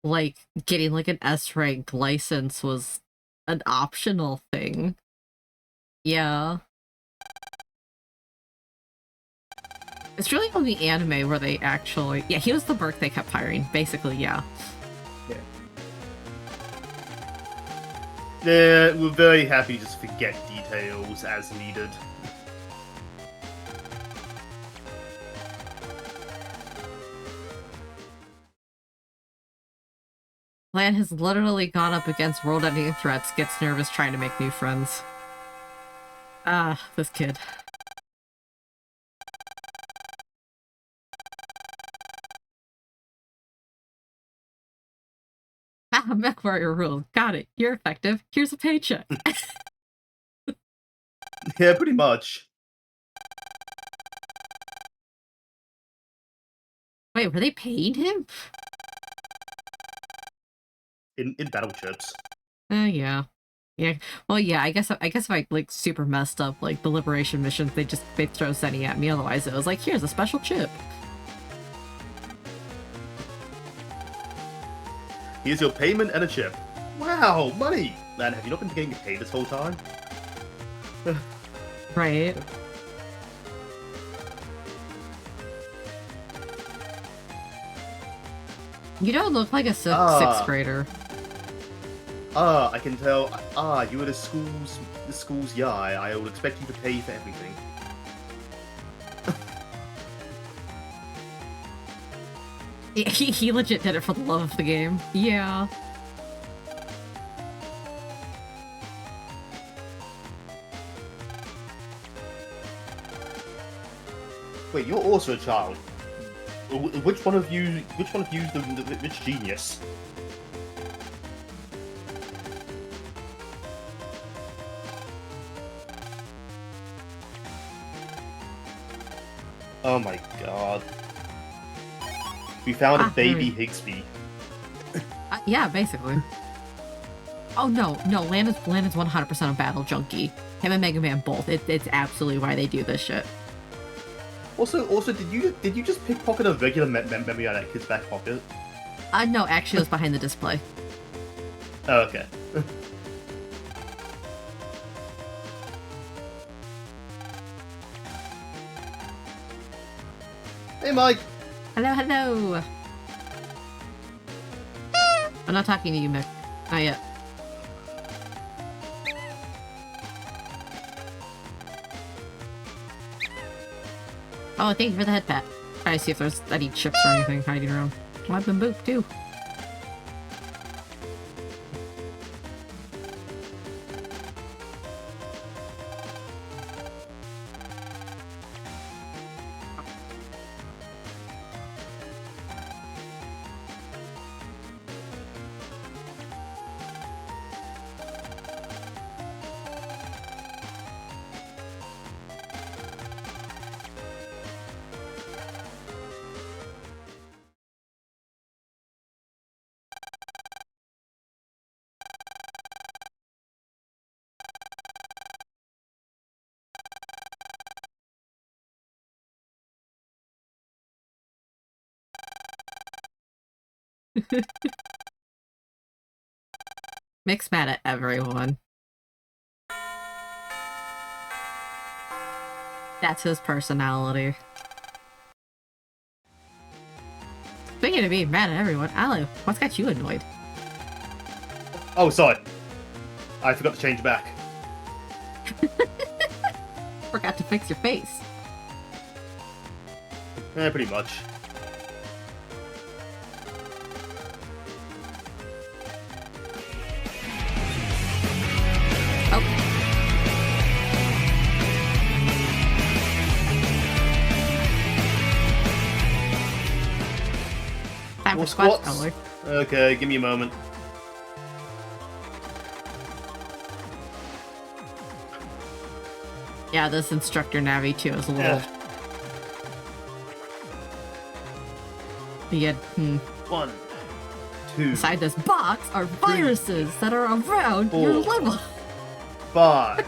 like getting like an S rank license was an optional thing. Yeah. It's really only anime where they actually... Yeah, he was the merc they kept hiring, basically, yeah. we're very happy to just forget details as needed. Lan has literally gone up against world-ending threats, gets nervous trying to make new friends. Ah, this kid. Ah, MechWarrior rules. Got it. You're effective. Here's a paycheck. Yeah, pretty much. Wait, were they paying him? In battle chips. Yeah. Yeah. Well, yeah, I guess if I like super messed up like the liberation missions, they'd throw Senny at me. Otherwise, it was like, here's a special chip. Here's your payment and a chip. Wow, money! Man, have you not been getting paid this whole time? Right. You don't look like a sixth grader. I can tell. You were the school's yai. I would expect you to pay for everything. He legit did it for the love of the game. Yeah. Wait, you're also a child. Which one of you is the rich genius? Oh my god. We found a baby Higsby. Yeah, basically. Oh no, Lan is 100% a battle junkie. Him and Mega Man both. It's absolutely why they do this shit. Also, did you just pickpocket a regular memory out of that kid's back pocket? No, actually, it was behind the display. Oh, okay. Hey, Mike. Hello, hello. I'm not talking to you, Mick. Not yet. Oh, thank you for the head pat. Trying to see if there's any chips or anything hiding around. Weapon boot, too. Mick's mad at everyone. That's his personality. Speaking of being mad at everyone, Alan, what's got you annoyed? Oh, sorry. I forgot to change back. Forgot to fix your face. Yeah, pretty much. Oh. Time for More squats, squats. color. Okay, give me a moment. Yeah, this instructor Navi too is a little. Yeah. 1, 2, Inside this box are viruses that are around your 4, level. 5,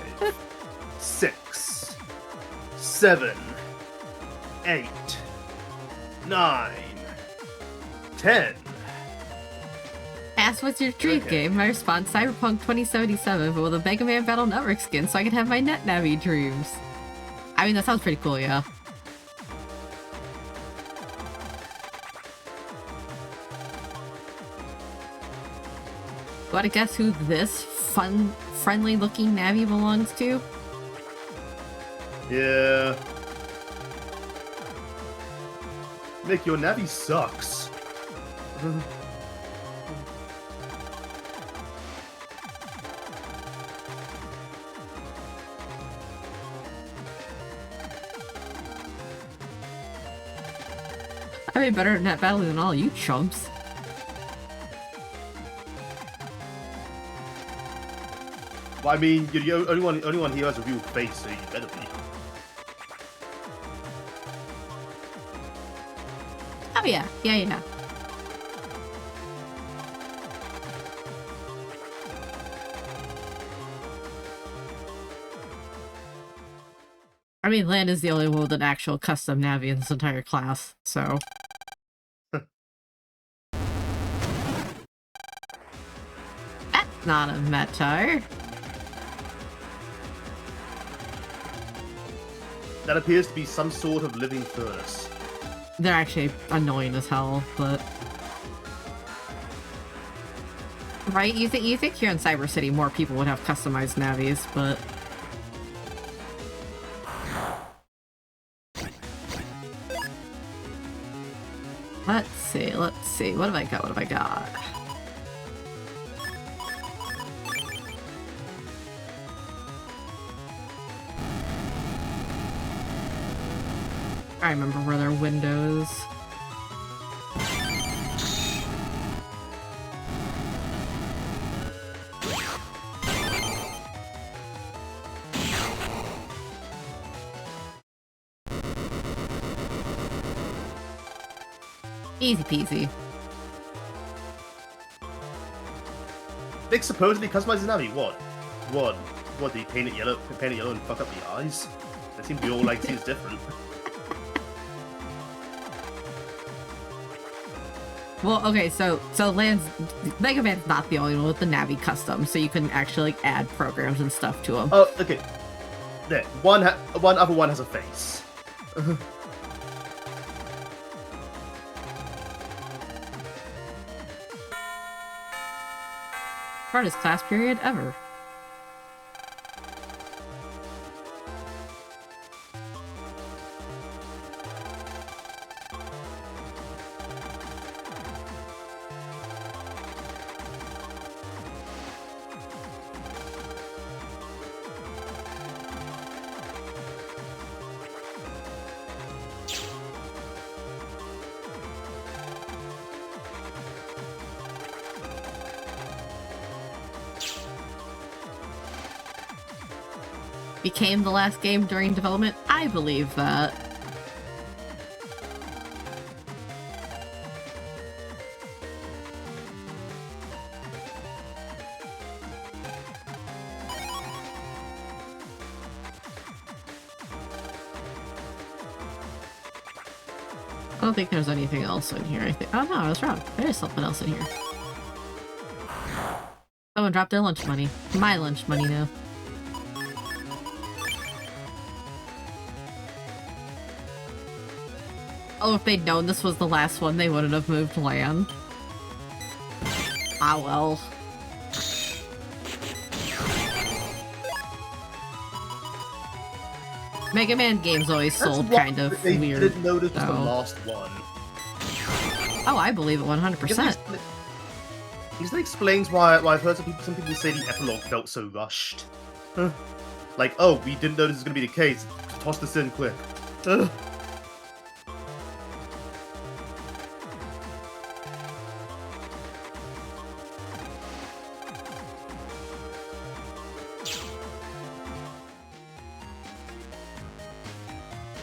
6, 7, 8, 9, 10. Ask what's your dream game? My response: Cyberpunk 2077, but with a Mega Man Battle Network skin, so I can have my Net Navi dreams. I mean, that sounds pretty cool, yeah. Want to guess who this fun, friendly-looking Navi belongs to? Yeah. Nick, your Navi sucks. I mean, better at net battling than all you chumps. Well, I mean, you're the only one here has a real face, so you better be. Oh yeah, yeah. I mean, Lan is the only one with an actual custom Navi in this entire class, so... That's not a Metar. That appears to be some sort of living furnace. They're actually annoying as hell, but... Right? You think here in Cyber City more people would have customized Navis, but... Let's see. What have I got? I remember where there are windows. Easy peasy. Nick supposedly customizes Navi. What? Did he paint it yellow and fuck up the eyes? They seem to be all like seems different. Well, okay, so Mega Man's not the only one with the Navi custom, so you can actually like add programs and stuff to them. Oh, okay. There, one other one has a face. Hardest class period ever. Became the last game during development? I believe that. I don't think there's anything else in here. Oh no, I was wrong. There is something else in here. Someone dropped their lunch money. My lunch money now. Oh, if they'd known this was the last one, they wouldn't have moved land. Ah, well. Mega Man games always sold kind of they weird. Didn't know this was the though. last one. Oh, I believe it 100%. This explains why I've heard some people say the epilogue felt so rushed. Like, oh, we didn't know this was going to be the case. Toss this in quick.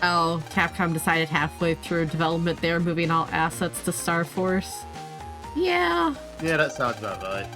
Oh, Capcom decided halfway through development they were moving all assets to Star Force. Yeah. Yeah, that sounds about right.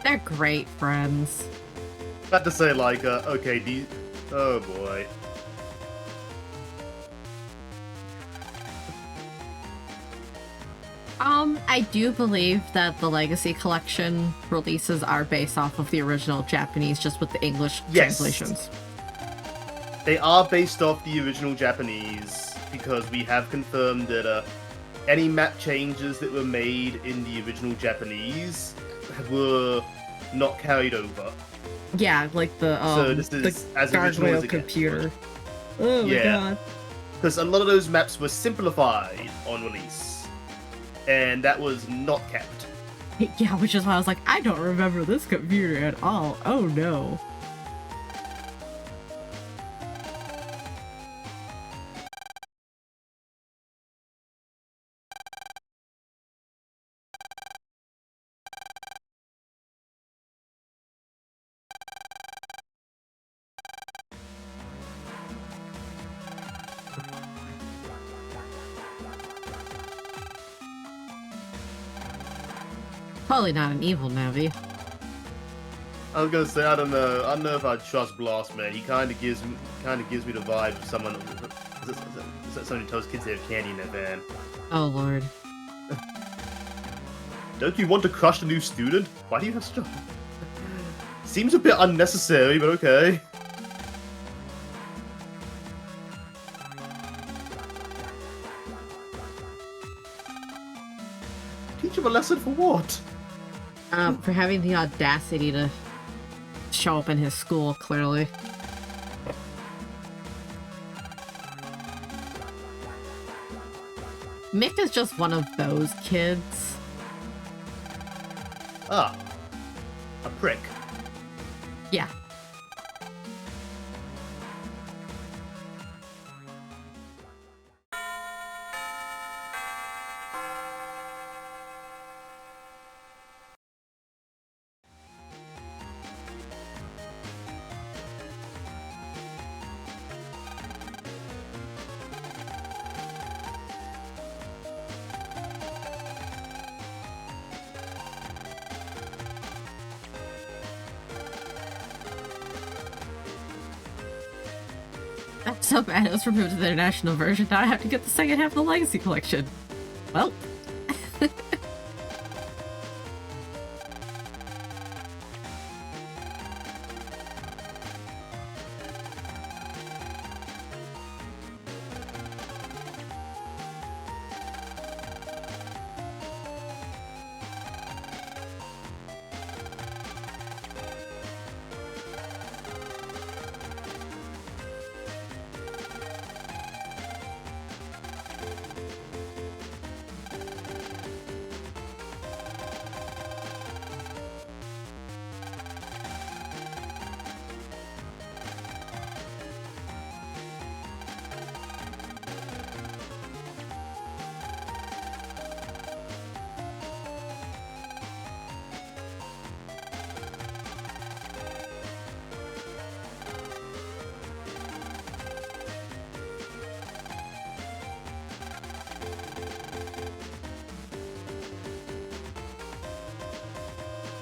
They're great friends. About to say, like, okay, oh boy. I do believe that the Legacy Collection releases are based off of the original Japanese, just with the English translations. They are based off the original Japanese, because we have confirmed that any map changes that were made in the original Japanese were not carried over. Yeah, like the So this is as original as it gets. computer. Oh my god. Because a lot of those maps were simplified on release, and that was not kept. Yeah, which is why I was like, I don't remember this computer at all. Oh no. Probably not an evil Navi. I was gonna say, I don't know if I trust Blast, man. He kind of gives me the vibe of someone who tells kids they have candy in their van. Oh lord. Don't you want to crush the new student? Why do you have such a... Seems a bit unnecessary, but okay. Teach him a lesson for what? For having the audacity to show up in his school, clearly. Mick is just one of those kids. Ah. A prick. Yeah. I'm so bad it was removed to the international version. Now I have to get the second half of the Legacy Collection. Well.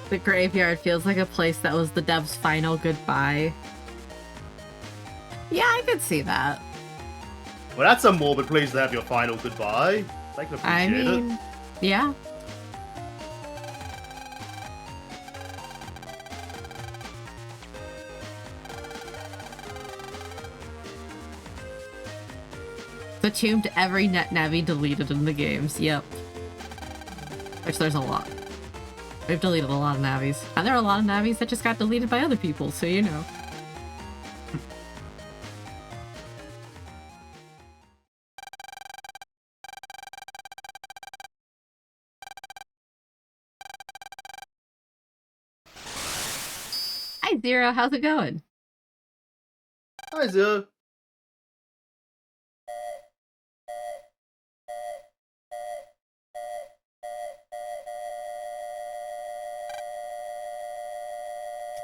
The graveyard feels like a place that was the dev's final goodbye. Yeah, I could see that. Well, that's a morbid place to have your final goodbye. I can appreciate it. Yeah. The tomb to every net Navi deleted in the games. Yep. Which there's a lot. We've deleted a lot of Navis. And there are a lot of Navis that just got deleted by other people, so you know. Hi Zero, how's it going? Hi, Zero.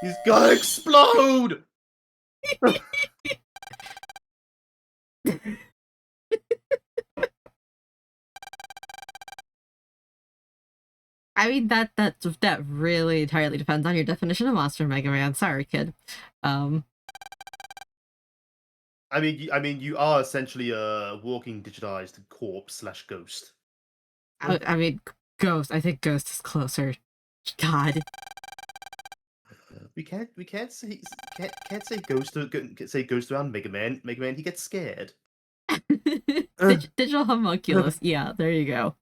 He's gonna explode! I mean that really entirely depends on your definition of monster, Mega Man. Sorry, kid. I mean, you are essentially a walking digitized corpse slash ghost. I mean, Ghost. I think Ghost is closer. God. We can't say ghost around Mega Man. Mega Man, he gets scared. Digital homunculus. Yeah, there you go.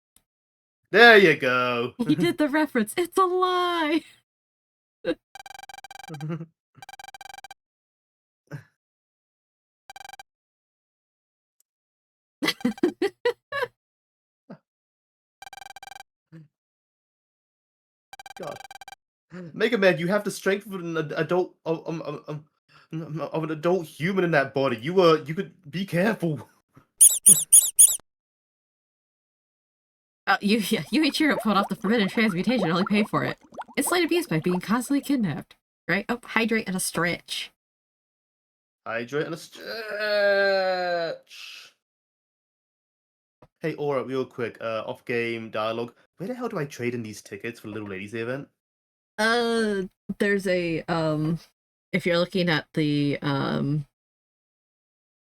There you go. He did the reference. It's a lie. God, Mega Man, you have the strength of an adult of an adult human in that body. You could be careful. You Ichiro pulled off the forbidden transmutation and only paid for it. It's slight abuse by being constantly kidnapped. Right? Oh, hydrate and a stretch. Hydrate and a stretch. Hey, Aura, real quick, off-game dialogue. Where the hell do I trade in these tickets for Little Ladies event? There's a, if you're looking at the,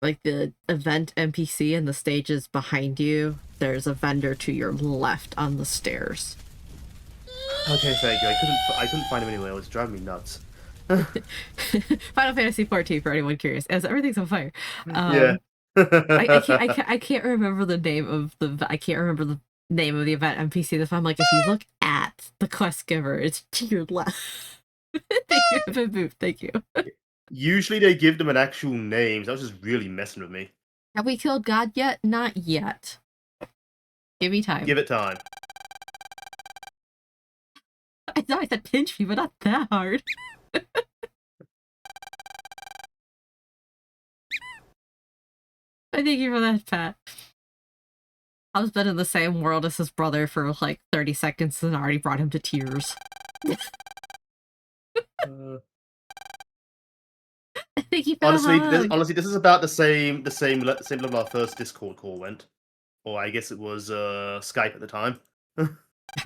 like the event NPC and the stages behind you, there's a vendor to your left on the stairs. Okay, thank you. I couldn't find him anywhere. It was driving me nuts. Final Fantasy 14 for anyone curious, as everything's on fire. Yeah. I can't remember the name of the name of the event NPC. That's why I'm like, if you look at the quest giver, it's to your left. Thank you. Usually they give them an actual name. So that was just really messing with me. Have we killed God yet? Not yet. Give me time. Give it time. I know I said pinch me, but not that hard. I thank you for that, Pat. I've been in the same world as his brother for like 30 seconds and already brought him to tears. Thank you for honestly, this is about the same level our first Discord call went. Or I guess it was Skype at the time.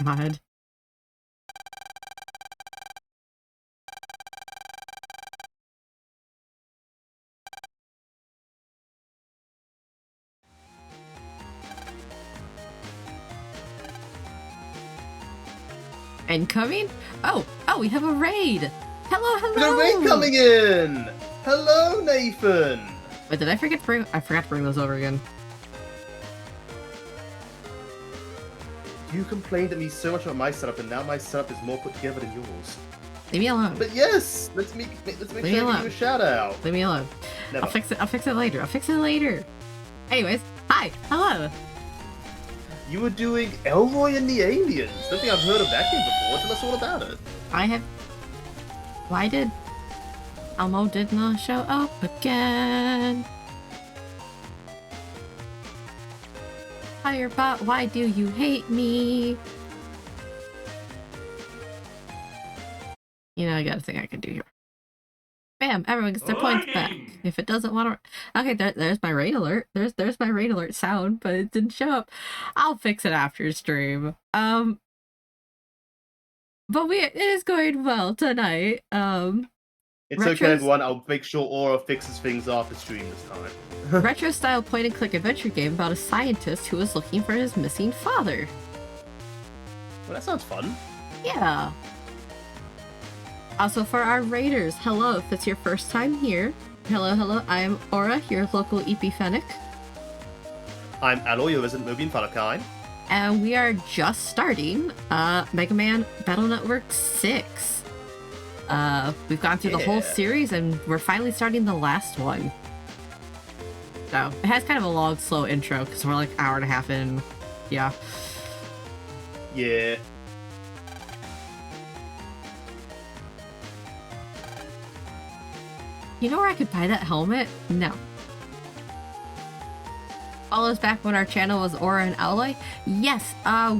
God. Incoming? Oh, we have a raid! Hello! We got a raid coming in! Hello, Nathan! Wait, did I forget to bring... I forgot to bring those over again. You complained at me so much about my setup, and now my setup is more put together than yours. Leave me alone. But yes! Let's make sure to give you a shout out. Leave me alone. Never. I'll fix it later. Anyways, hi! Hello! You were doing Elroy and the Aliens. Don't think I've heard of that game before. Tell us all about it. I have... Why did... Elmo did not show up again? Firebot, why do you hate me? You know, I got a thing I can do here. Bam! Everyone gets their points back. If it doesn't want to... Okay, there's my raid alert. There's my raid alert sound, but it didn't show up. I'll fix it after stream. But it is going well tonight. It's okay, everyone. I'll make sure Aura fixes things after stream this time. Retro-style point-and-click adventure game about a scientist who is looking for his missing father. Well, that sounds fun. Yeah. Also for our raiders, hello, if it's your first time here. Hello, I'm Aura, your local EP Fennec. I'm Alloy, your resident Mobian Falakine. And we are just starting Mega Man Battle Network 6. We've gone through the whole series and we're finally starting the last one. So, it has kind of a long, slow intro because we're like an hour and a half in. Yeah. Yeah. You know where I could buy that helmet? No. Follow us back when our channel was Aura and Alloy? Yes,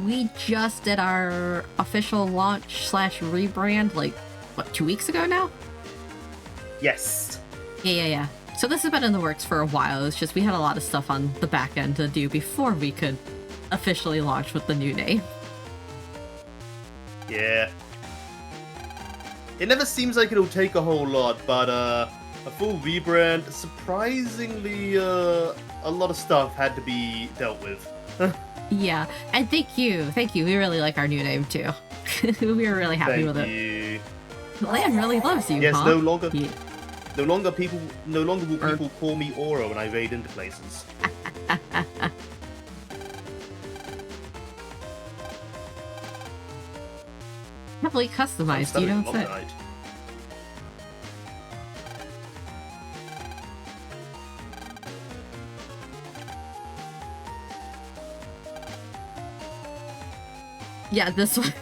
we just did our official launch / rebrand, like, what, 2 weeks ago now? Yes. Yeah. So this has been in the works for a while. It's just we had a lot of stuff on the back end to do before we could officially launch with the new name. Yeah. It never seems like it'll take a whole lot, but a full rebrand, surprisingly, a lot of stuff had to be dealt with. Yeah, and thank you. We really like our new name too. We were really happy with it. You. Lan really loves you. Yes, huh? no longer Yeah. will people call me Oro when I raid into places. Heavily customized, you don't say. Yeah, this one,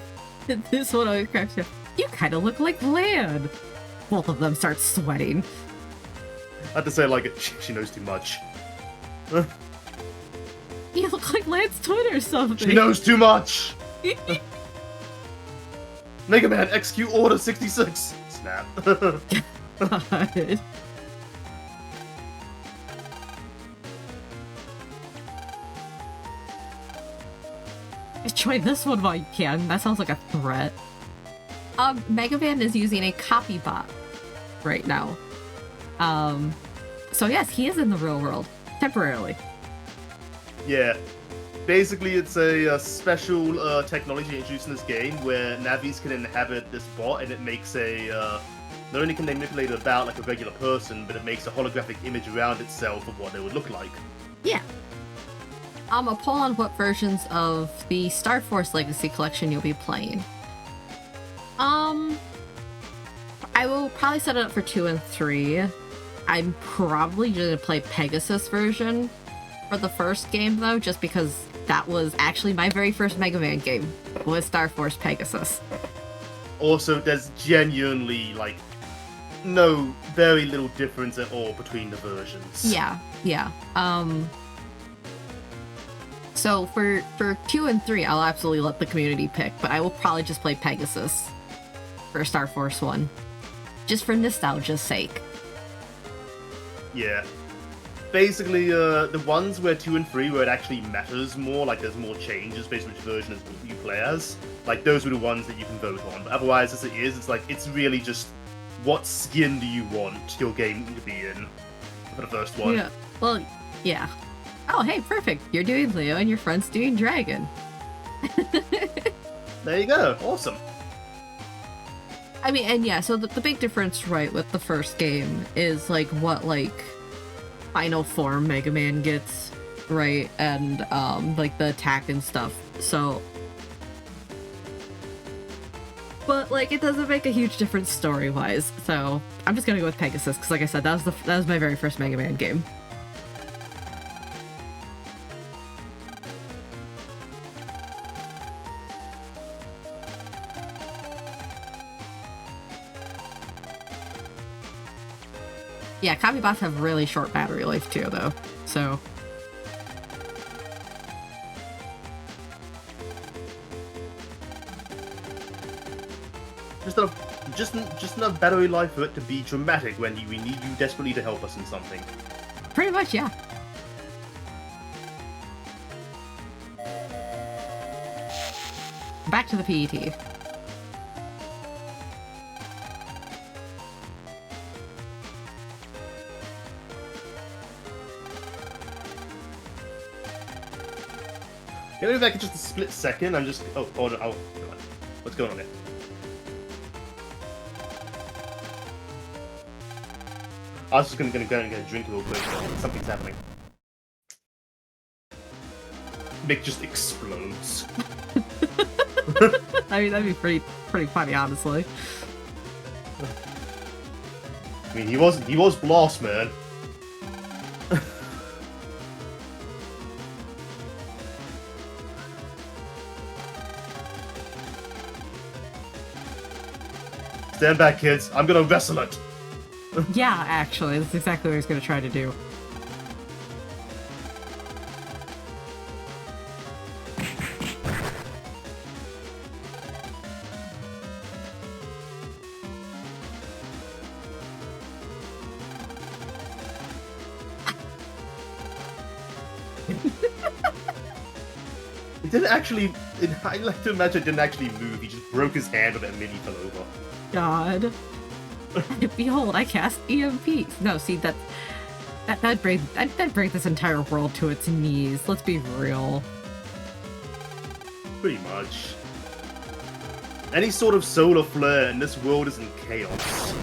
this one always cracks me up. You kind of look like Lan. Both of them start sweating. I had to say, like, she knows too much. You look like Lan's twin or something. She knows too much! Mega Man, execute Order 66! Snap. God. Join this one while you can. That sounds like a threat. Mega Man is using a copy bot right now. So yes, he is in the real world. Temporarily. Yeah. Basically, it's a special technology introduced in this game where Navis can inhabit this bot, and it makes a... not only can they manipulate it about like a regular person, but it makes a holographic image around itself of what they would look like. Yeah. A poll on what versions of the Star Force Legacy Collection you'll be playing. I will probably set it up for 2 and 3. I'm probably gonna play Pegasus version for the first game though, just because that was actually my very first Mega Man game, was Star Force Pegasus. Also, there's genuinely, like, very little difference at all between the versions. Yeah. So for 2 and 3, I'll absolutely let the community pick, but I will probably just play Pegasus for Star Force 1. Just for nostalgia's sake. Yeah. Basically, the ones where 2 and 3 where it actually matters more, like there's more changes based on which version you play as, like those were the ones that you can vote on. But otherwise, as it is, it's like, it's really just what skin do you want your game to be in for the first one. Yeah, well, yeah. Oh, hey, perfect. You're doing Leo and your friend's doing Dragon. There you go. Awesome. I mean, and yeah, so the big difference, right, with the first game is, like, what, like, final form Mega Man gets, right, and, like, the attack and stuff, so... But, like, it doesn't make a huge difference story-wise, so I'm just gonna go with Pegasus, because, like I said, that was my very first Mega Man game. Yeah, copy bots have really short battery life too, though. So just enough battery life for it to be dramatic when we need you desperately to help us in something. pretty much, yeah. Back to the PET. Can I go back in just a split second? I'm just... Oh, no, what's going on here? I was just gonna go and get a drink real quick. Something's happening. Mick just explodes. I mean, that'd be pretty funny, honestly. I mean, he was Blast Man. Stand back, kids. I'm gonna wrestle it. Yeah, actually, that's exactly what he's gonna try to do. It didn't actually I like to imagine it didn't actually move. He just broke his hand when that mini fell over. God. Behold, I cast EMP. No, see that'd bring this entire world to its knees. Let's be real. Pretty much. Any sort of solar flare and this world is in chaos.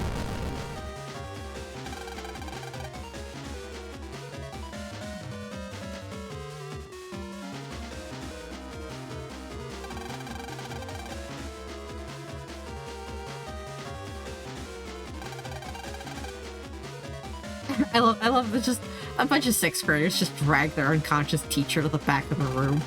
I love that just a bunch of 6th graders just drag their unconscious teacher to the back of the room.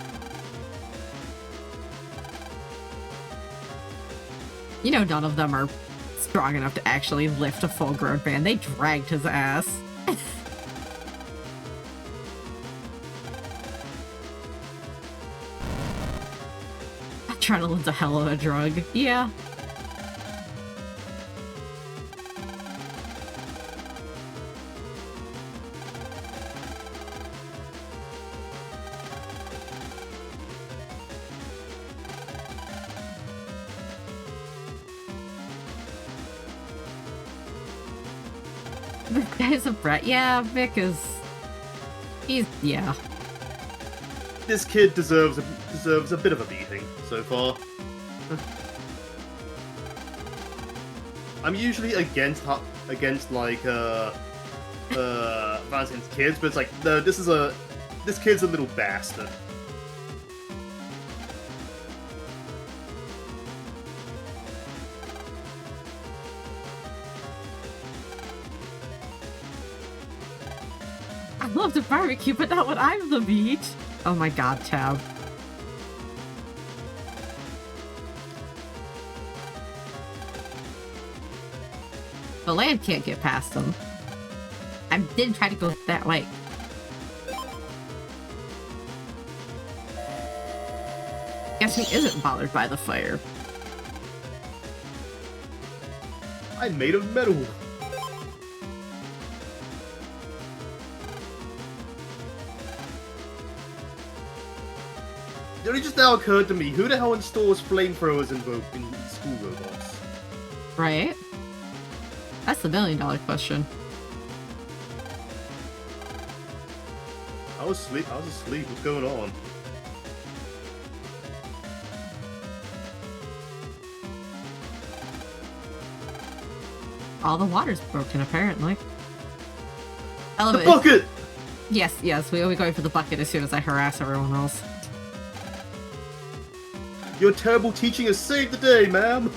You know, none of them are strong enough to actually lift a full-grown man. They dragged his ass. Adrenaline's a hell of a drug. Yeah. This guy's a brat. Yeah, Vic is... yeah. This kid deserves a bit of a beating so far. I'm usually against like violence against kids, but it's like no, this kid's a little bastard. I love to barbecue, but not when I'm the meat. Oh my god, Tab. The land can't get past them. I didn't try to go that way. Guess he isn't bothered by the fire. I'm made of metal. It only just now occurred to me, who the hell installs flamethrowers in school robots? Right? That's the $1 million question. I was asleep. What's going on? All the water's broken, apparently. I love The it. bucket! Yes, we'll be going for the bucket as soon as I harass everyone else. Your terrible teaching has saved the day, ma'am!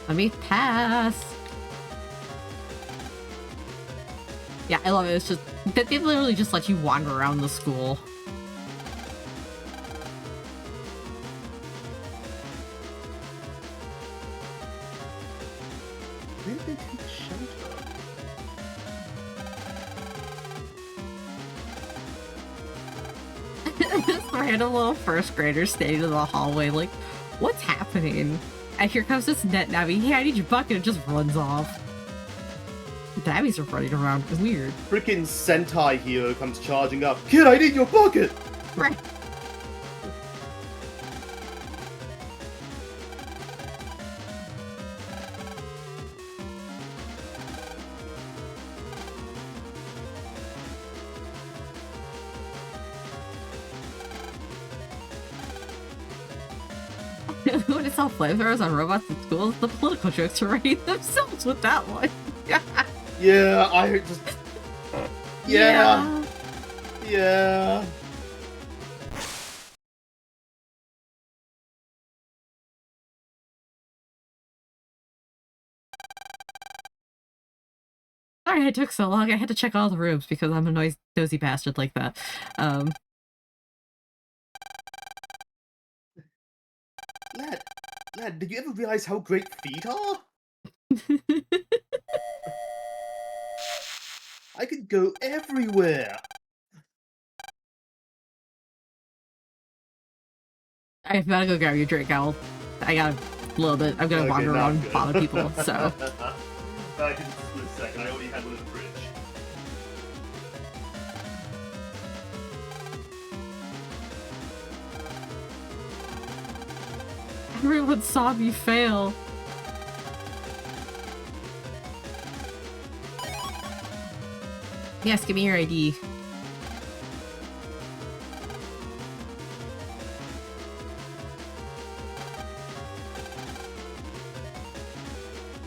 Let me pass. Yeah, I love it. It's just they literally just let you wander around the school. Where did they take shelter? This random little 1st grader standing in the hallway like, what's happening? And here comes this net Navi. Hey, I need your bucket. It just runs off. Navis are running around. It's weird. Freaking Sentai hero comes charging up. Kid, I need your bucket! Right. When it's all flamethrowers on robots in schools, the political jokes are writing themselves with that one. Yeah, I just... Yeah. Sorry it took so long. I had to check all the rooms because I'm a nosy bastard like that. Lad, did you ever realize how great feet are? I could go everywhere. I gotta go grab your drink, I got a little bit. I'm gonna wander around and bother people, so. Back in just a split second, I already had one in the fridge. Everyone saw me fail. Yes, give me your ID.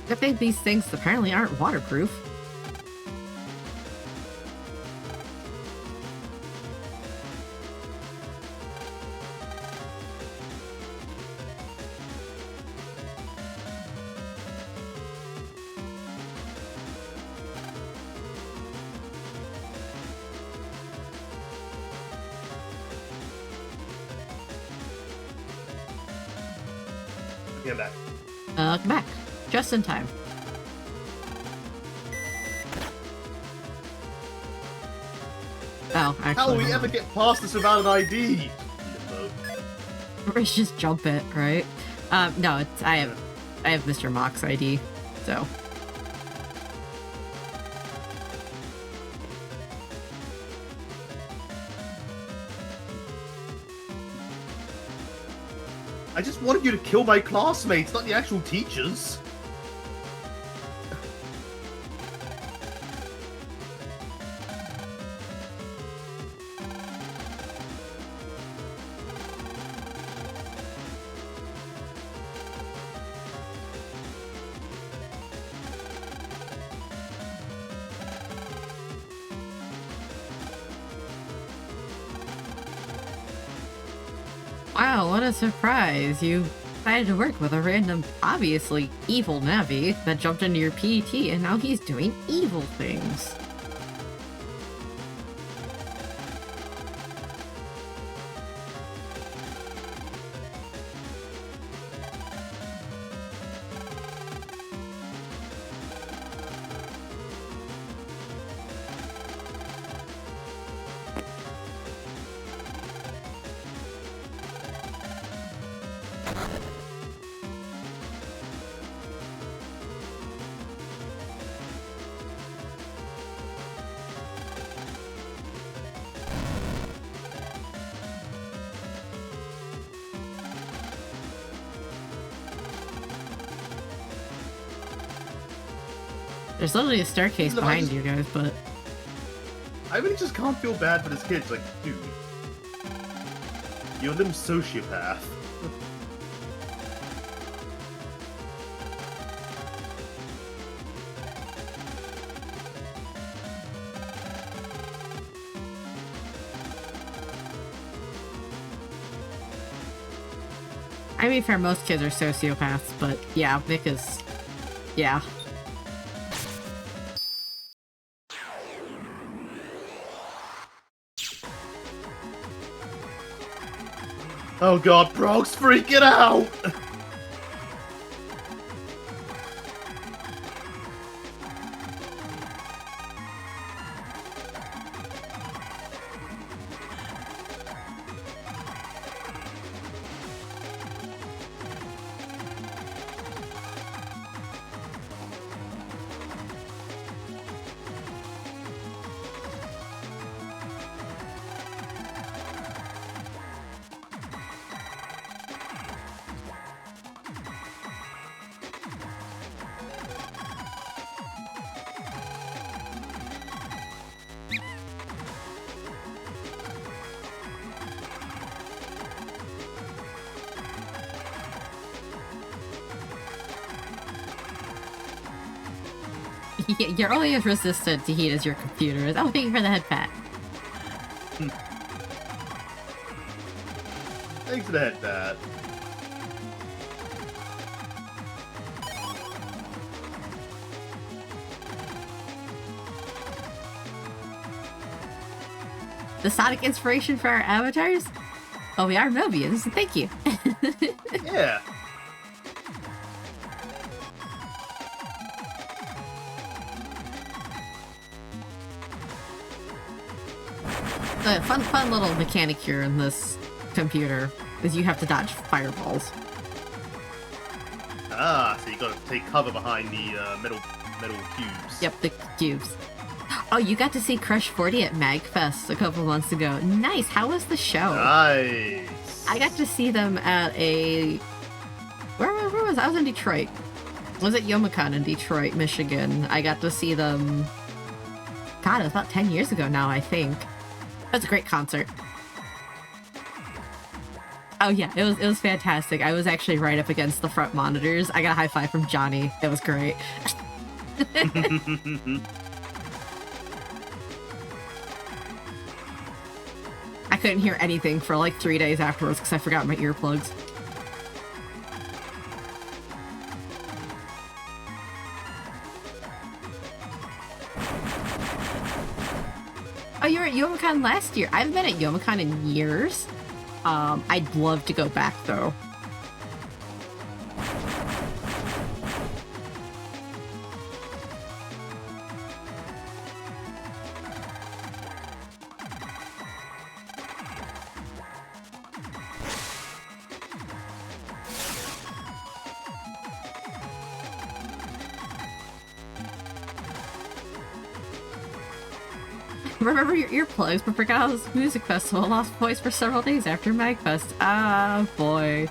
I think these things apparently aren't waterproof. Get back. Come back. Just in time. Oh, actually. How will we ever get past this without an ID? Limbo. We should just jump it, right? No, it's I have Mr. Mock's ID, so. I just wanted you to kill my classmates, not the actual teachers. Wow, what a surprise. You decided to work with a random, obviously evil Navi that jumped into your PET and now he's doing evil things. There's literally a staircase behind you guys, but... I really just can't feel bad for this kid. It's like, dude, you're a little sociopath. I mean, fair, most kids are sociopaths, but yeah, Vic is... yeah. Oh god, Brog's freaking out! You're only as resistant to heat as your computer is. Oh, thank you for the head pat. Thanks for the head pat. The Sonic inspiration for our avatars? Oh, we are Mobians. Thank you. Yeah. The fun little mechanic here in this computer is you have to dodge fireballs. Ah, so you gotta take cover behind the metal cubes. Yep, the cubes. Oh, you got to see Crush 40 at MagFest a couple months ago. Nice. How was the show? Nice. I got to see them at a was I? I was in Detroit. I was at Youmacon in Detroit, Michigan. I got to see them. God, it was about 10 years ago now, I think. It was a great concert. Oh yeah, it was fantastic. I was actually right up against the front monitors. I got a high five from Johnny. It was great. I couldn't hear anything for like 3 days afterwards because I forgot my earplugs. Oh, you were at Youmacon last year. I haven't been at Youmacon in years. I'd love to go back though. Remember your earplugs, but forgot his music festival. Lost voice for several days after MagFest. Ah, boy.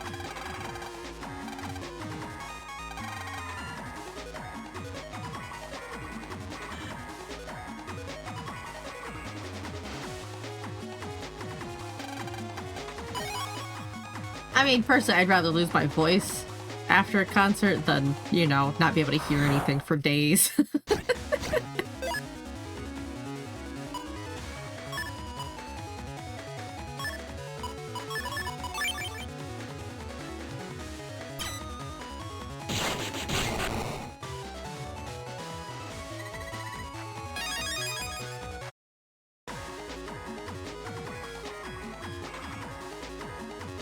I mean, personally, I'd rather lose my voice after a concert than, you know, not be able to hear anything for days.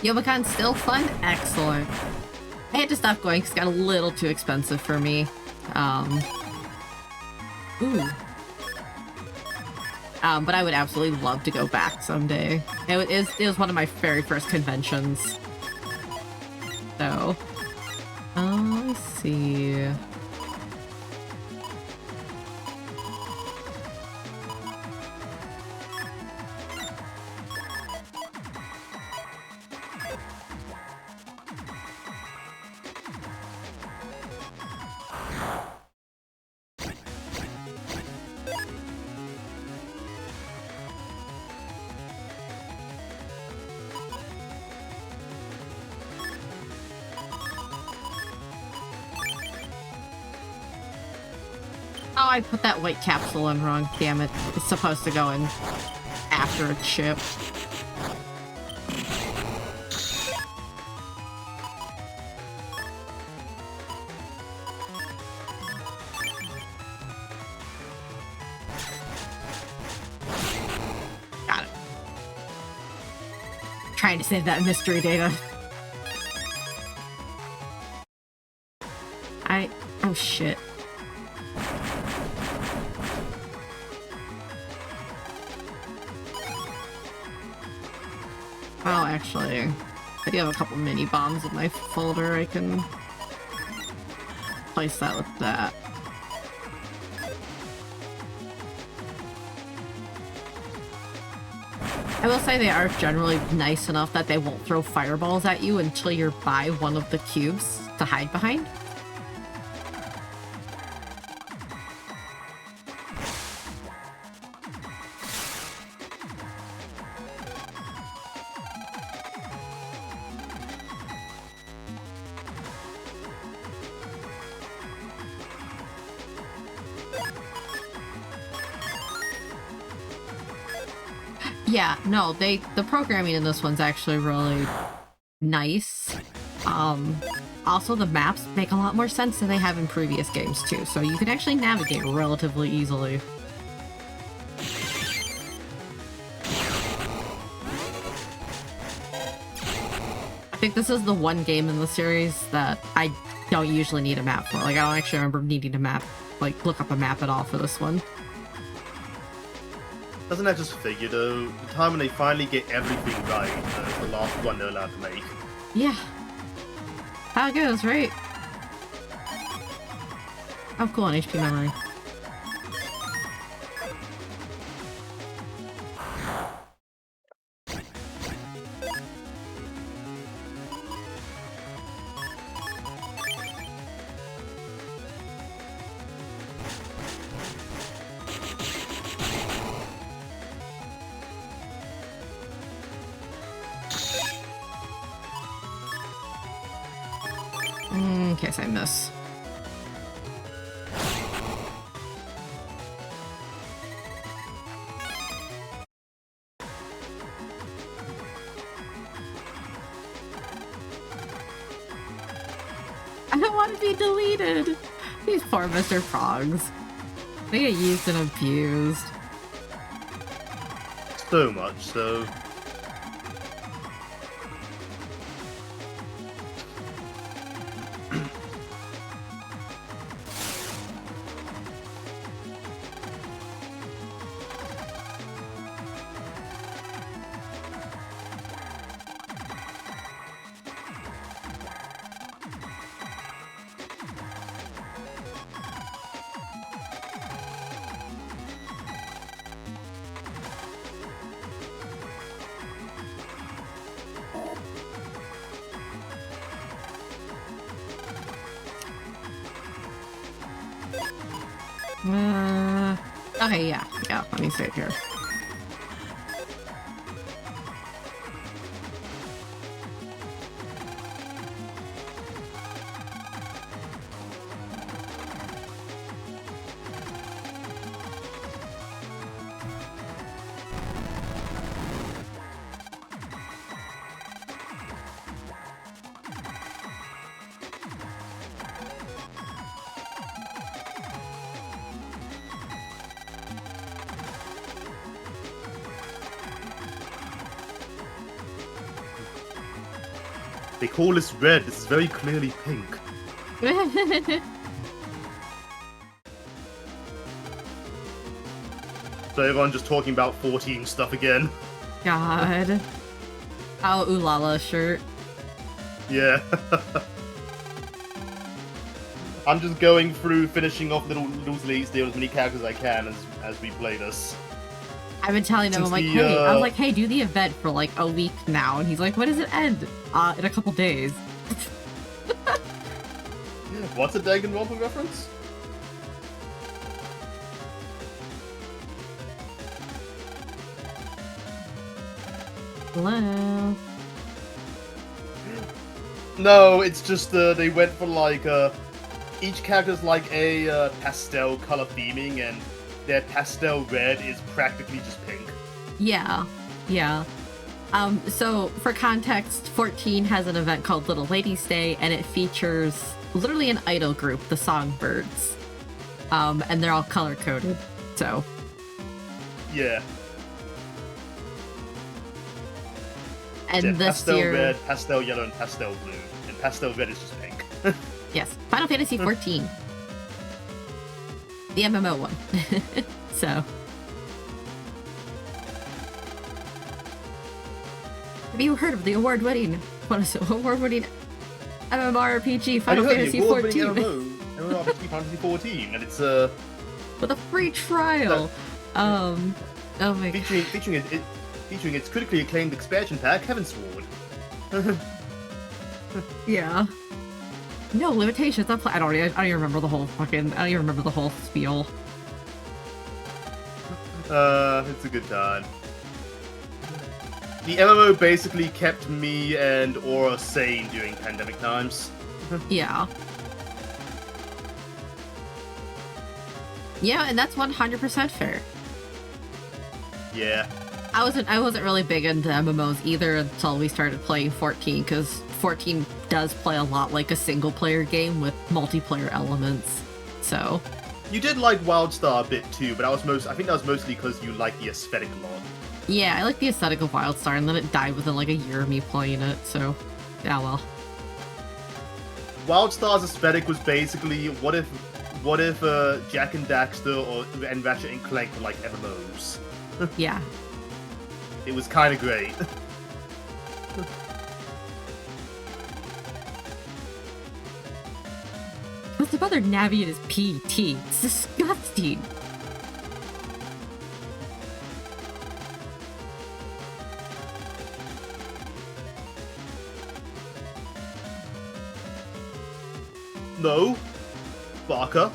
Youmacon still fun? Excellent. I had to stop going because it got a little too expensive for me. But I would absolutely love to go back someday. It was one of my very first conventions. So, let's see. Oh, I put that white capsule in wrong. Damn it. It's supposed to go in after a chip. Got it. Trying to save that mystery data. Oh shit. Well, actually, I do have a couple mini bombs in my folder. I can place that with that. I will say they are generally nice enough that they won't throw fireballs at you until you're by one of the cubes to hide behind. Yeah, no, the programming in this one's actually really nice. Also the maps make a lot more sense than they have in previous games too, so you can actually navigate relatively easily. I think this is the one game in the series that I don't usually need a map for. Like, I don't actually remember needing a map, like, look up a map at all for this one. Doesn't that just figure though? The time when they finally get everything right is the last one they're allowed to make. Yeah. How it goes, right? Oh, cool, an HP memory. in case I miss. I don't want to be deleted! These poor Mr. Frogs. They get used and abused. So much so. Okay, yeah, let me save here. They call this red. This is very clearly pink. So everyone just talking about 14 stuff again. God. Oh, Ulala shirt. Yeah. I'm just going through, finishing off little leads, deal as many characters as I can as we play this. I've been telling him, I'm like, hey, I was like, hey, do the event for like a week now, and he's like, when does it end? In a couple days. What's a Danganronpa reference? Hello. No, it's just they went for like each character's like a pastel color theming, and their pastel red is practically just pink. Yeah. So for context, 14 has an event called Little Ladies Day, and it features literally an idol group, the Songbirds. And they're all color coded. So yeah. And yeah, this pastel year, red, pastel yellow, and pastel blue. And pastel red is just pink. yes, Final Fantasy 14. The MMO one. So. Have you heard of the award-winning MMORPG Final Fantasy 14? MMORPG Final Fantasy 14, and it's with a free trial. Oh my god. Featuring its critically acclaimed expansion pack, Heavensward. Yeah. No limitations. I don't even remember the whole spiel. It's a good time. The MMO basically kept me and Aura sane during pandemic times. Yeah. Yeah, and that's 100% fair. Yeah. I wasn't really big into MMOs either until we started playing 14, because 14 does play a lot like a single player game with multiplayer elements. So you did like WildStar a bit too, but I think that was mostly because you like the aesthetic a lot. Yeah, I like the aesthetic of WildStar, and then it died within like a year of me playing it, so yeah, well. WildStar's aesthetic was basically what if Jak and Daxter and Ratchet and Clank were like MMOs. Yeah. It was kind of great. What's the other Navi in his PT? It's disgusting. No. Barker.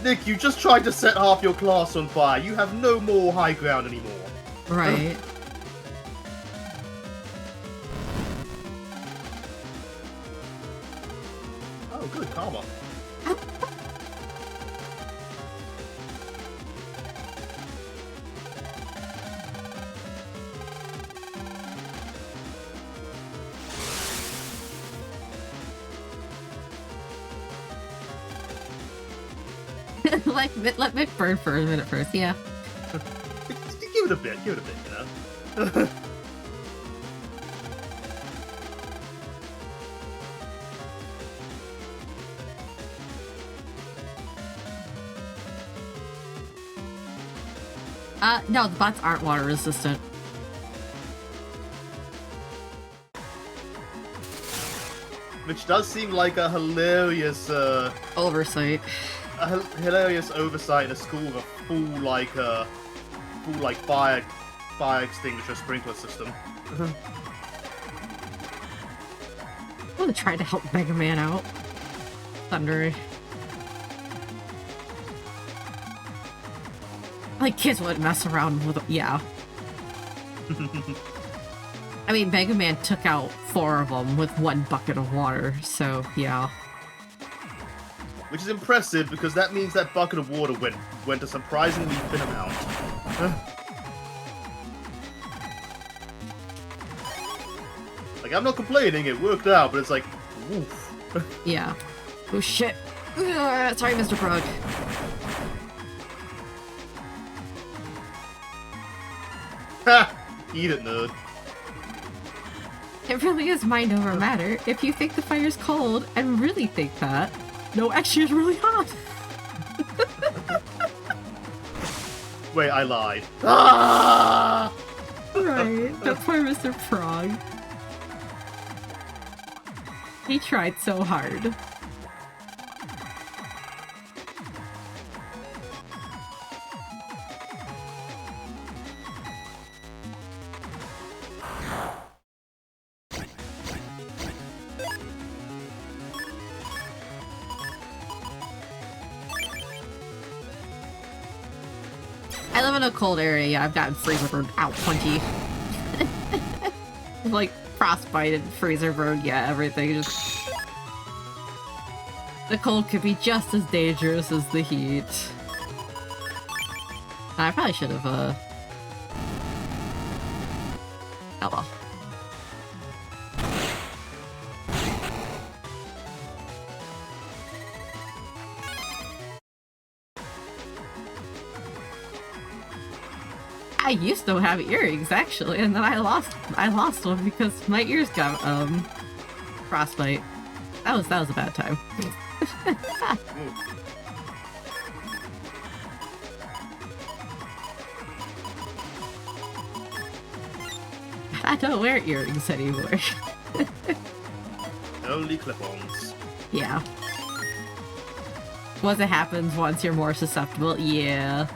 Nick, you just tried to set half your class on fire. You have no more high ground anymore. Right. Oh, good karma. Let me burn for a minute first, yeah. Give it a bit, you know? No, the bots aren't water resistant. Which does seem like a hilarious, Oversight. a hilarious oversight in a school with a full, fire extinguisher sprinkler system. I'm gonna try to help Mega Man out. Thunder. Like, kids wouldn't mess around with it. Yeah. I mean, Mega Man took out 4 of them with 1 bucket of water, so yeah. Which is impressive, because that means that bucket of water went a surprisingly thin amount. Like, I'm not complaining, it worked out, but it's like, woof. Yeah. Oh shit. Ugh, sorry, Mr. Frog. Ha! Eat it, nerd. It really is mind over matter if you think the fire's cold and really think that. No, actually it's really hot. Wait, I lied. Ah! Right. That poor Mr. Frog. He tried so hard. I live in a cold area. Yeah, I've gotten freezer burned out plenty. Like frostbite and freezer burned. Yeah, everything. Just the cold could be just as dangerous as the heat. I probably should have. Oh well. I used to have earrings actually, and then I lost one because my ears got frostbite. That was a bad time. I don't wear earrings anymore. Only clip-ons. Yeah. Once it happens, once you're more susceptible, yeah.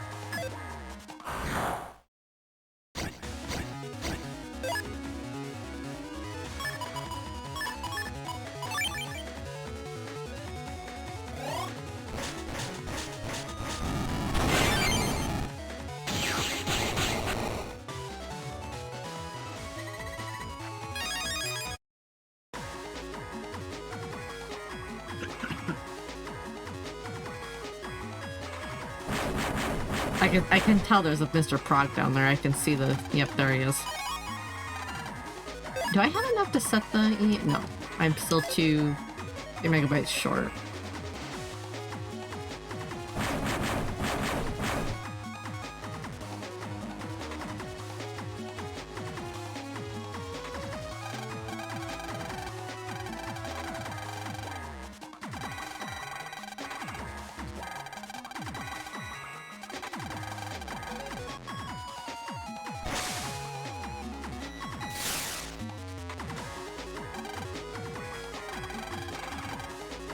I can tell there's a Mr. Prog down there. I can see the... Yep, there he is. Do I have enough to set the... No. I'm still 2 megabytes short.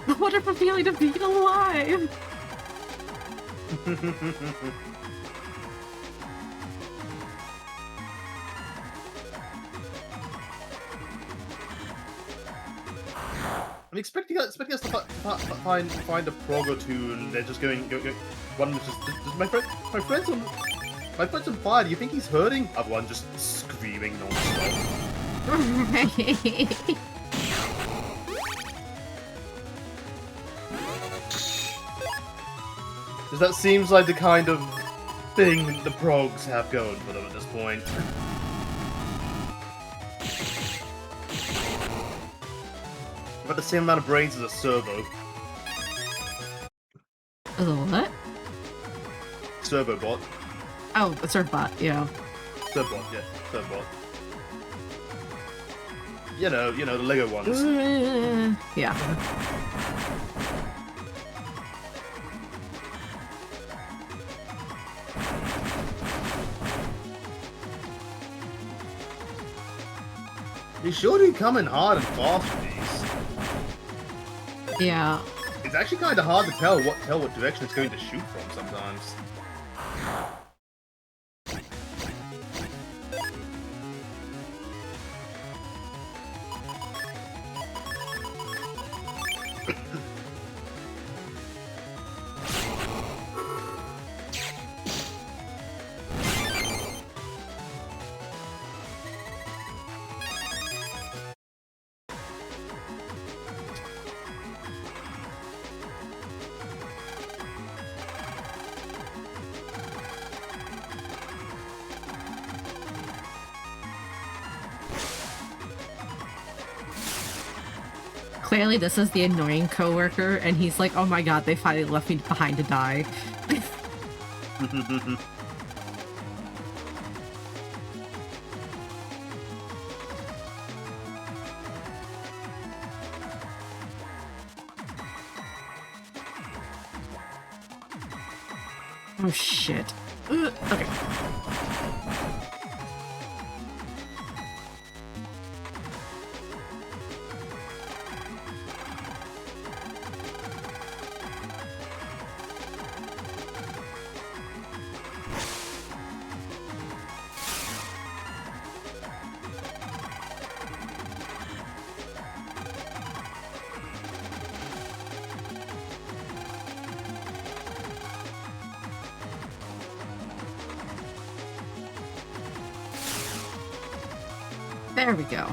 A wonderful feeling of being alive! I'm expecting us to find a prog or two, and they're just going. One is just my friend's on fire. Do you think he's hurting? Other one just screaming non-stop. Because that seems like the kind of thing the progs have going for them at this point. About the same amount of brains as a servo. As a what? Servo bot. Oh, a Surfbot, yeah. Servo bot, yeah. Servo bot. You know, the Lego ones. Yeah. You sure do come in hard and fast with these. Yeah. It's actually kind of hard to tell what direction it's going to shoot from sometimes. Clearly this is the annoying coworker, and he's like, oh my god, they finally left me behind to die. Oh shit. Okay. There we go.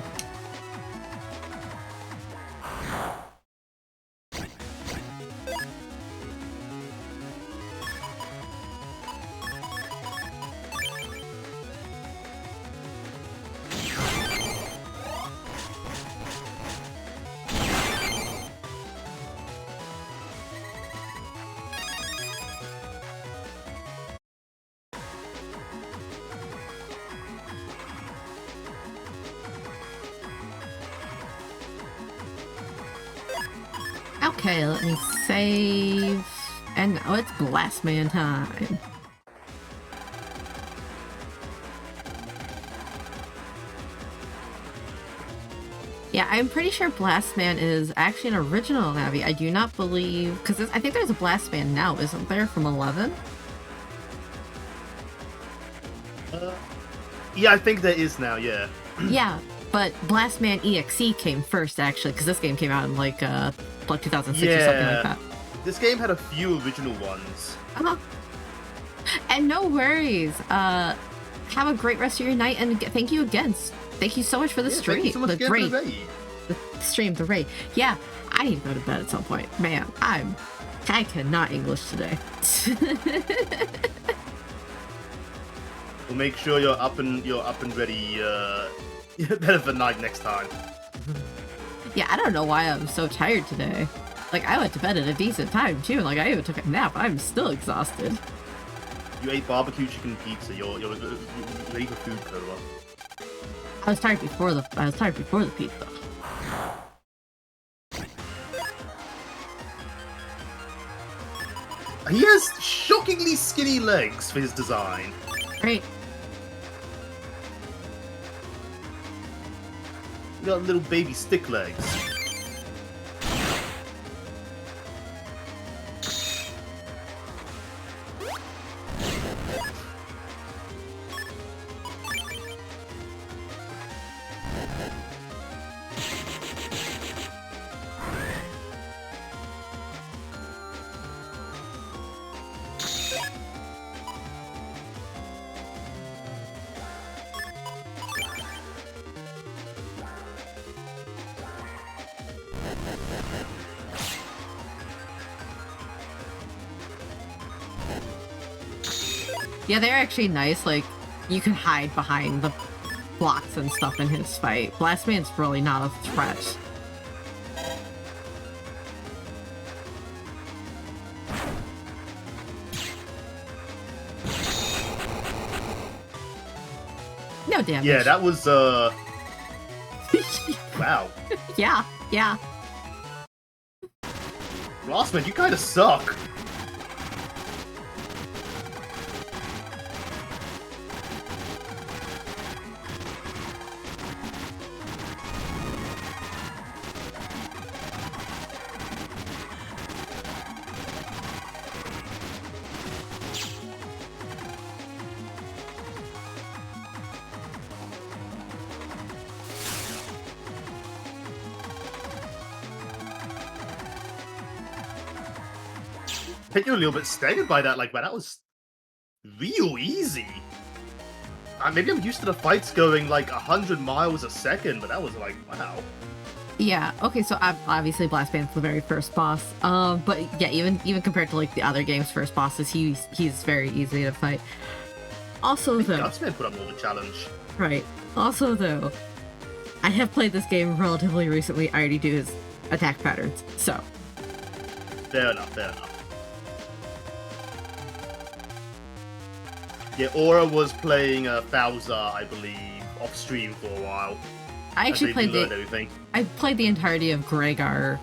Okay, let me save. And now it's Blast Man time. Yeah, I'm pretty sure Blast Man is actually an original Navi. I do not believe... Because I think there's a Blast Man now, isn't there, from 11? Yeah, I think there is now, yeah. Yeah, but Blast Man EXE came first, actually, because this game came out in, like 2006 or something like that. This game had a few original ones. Uh-huh. And no worries. Have a great rest of your night, and thank you again. Thank you so much for the stream. Thank you so much again for the raid. The stream, the raid. Yeah, I need to go to bed at some point. Man, I cannot English today. We'll make sure you're up and ready better for night next time. Yeah, I don't know why I'm so tired today. Like, I went to bed at a decent time too. Like, I even took a nap. I'm still exhausted. You ate barbecue chicken pizza. You're ready for food coma. I was tired before the pizza. He has shockingly skinny legs for his design. Great. You got little baby stick legs. Yeah, they're actually nice. Like, you can hide behind the blocks and stuff in his fight. Blastman's really not a threat. No damage. Yeah, that was, wow. Yeah, yeah. Rossman, you kinda suck. I think you're a little bit staggered by that, like, man, that was real easy. Maybe I'm used to the fights going like 100 miles a second, but that was like, wow. Yeah, okay, so obviously Blastman's the very first boss. But yeah, even compared to like the other game's first bosses, he's very easy to fight. Also though, Gutsman put up more of a challenge. right. Also though, I have played this game relatively recently. I already do his attack patterns, so. Fair enough, fair enough. Yeah, Aura was playing Thousa, I believe, off stream for a while. I actually played everything. I played the entirety of Gregar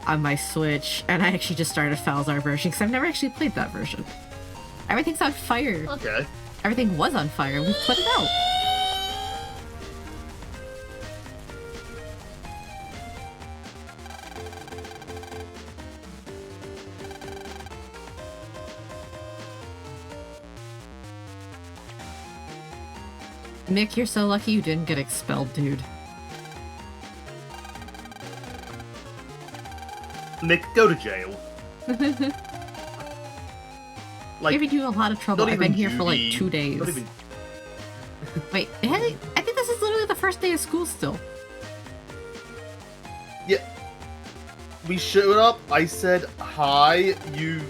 on my Switch, and I actually just started Falzar version because I've never actually played that version. Everything's on fire. Okay. Everything was on fire. We put it out. Mick, you're so lucky you didn't get expelled, dude. Nick, go to jail. Like, Giving you a lot of trouble. I've been here for like 2 days. Not even... Wait, I think this is literally the first day of school still. Yeah. We showed up, I said hi, you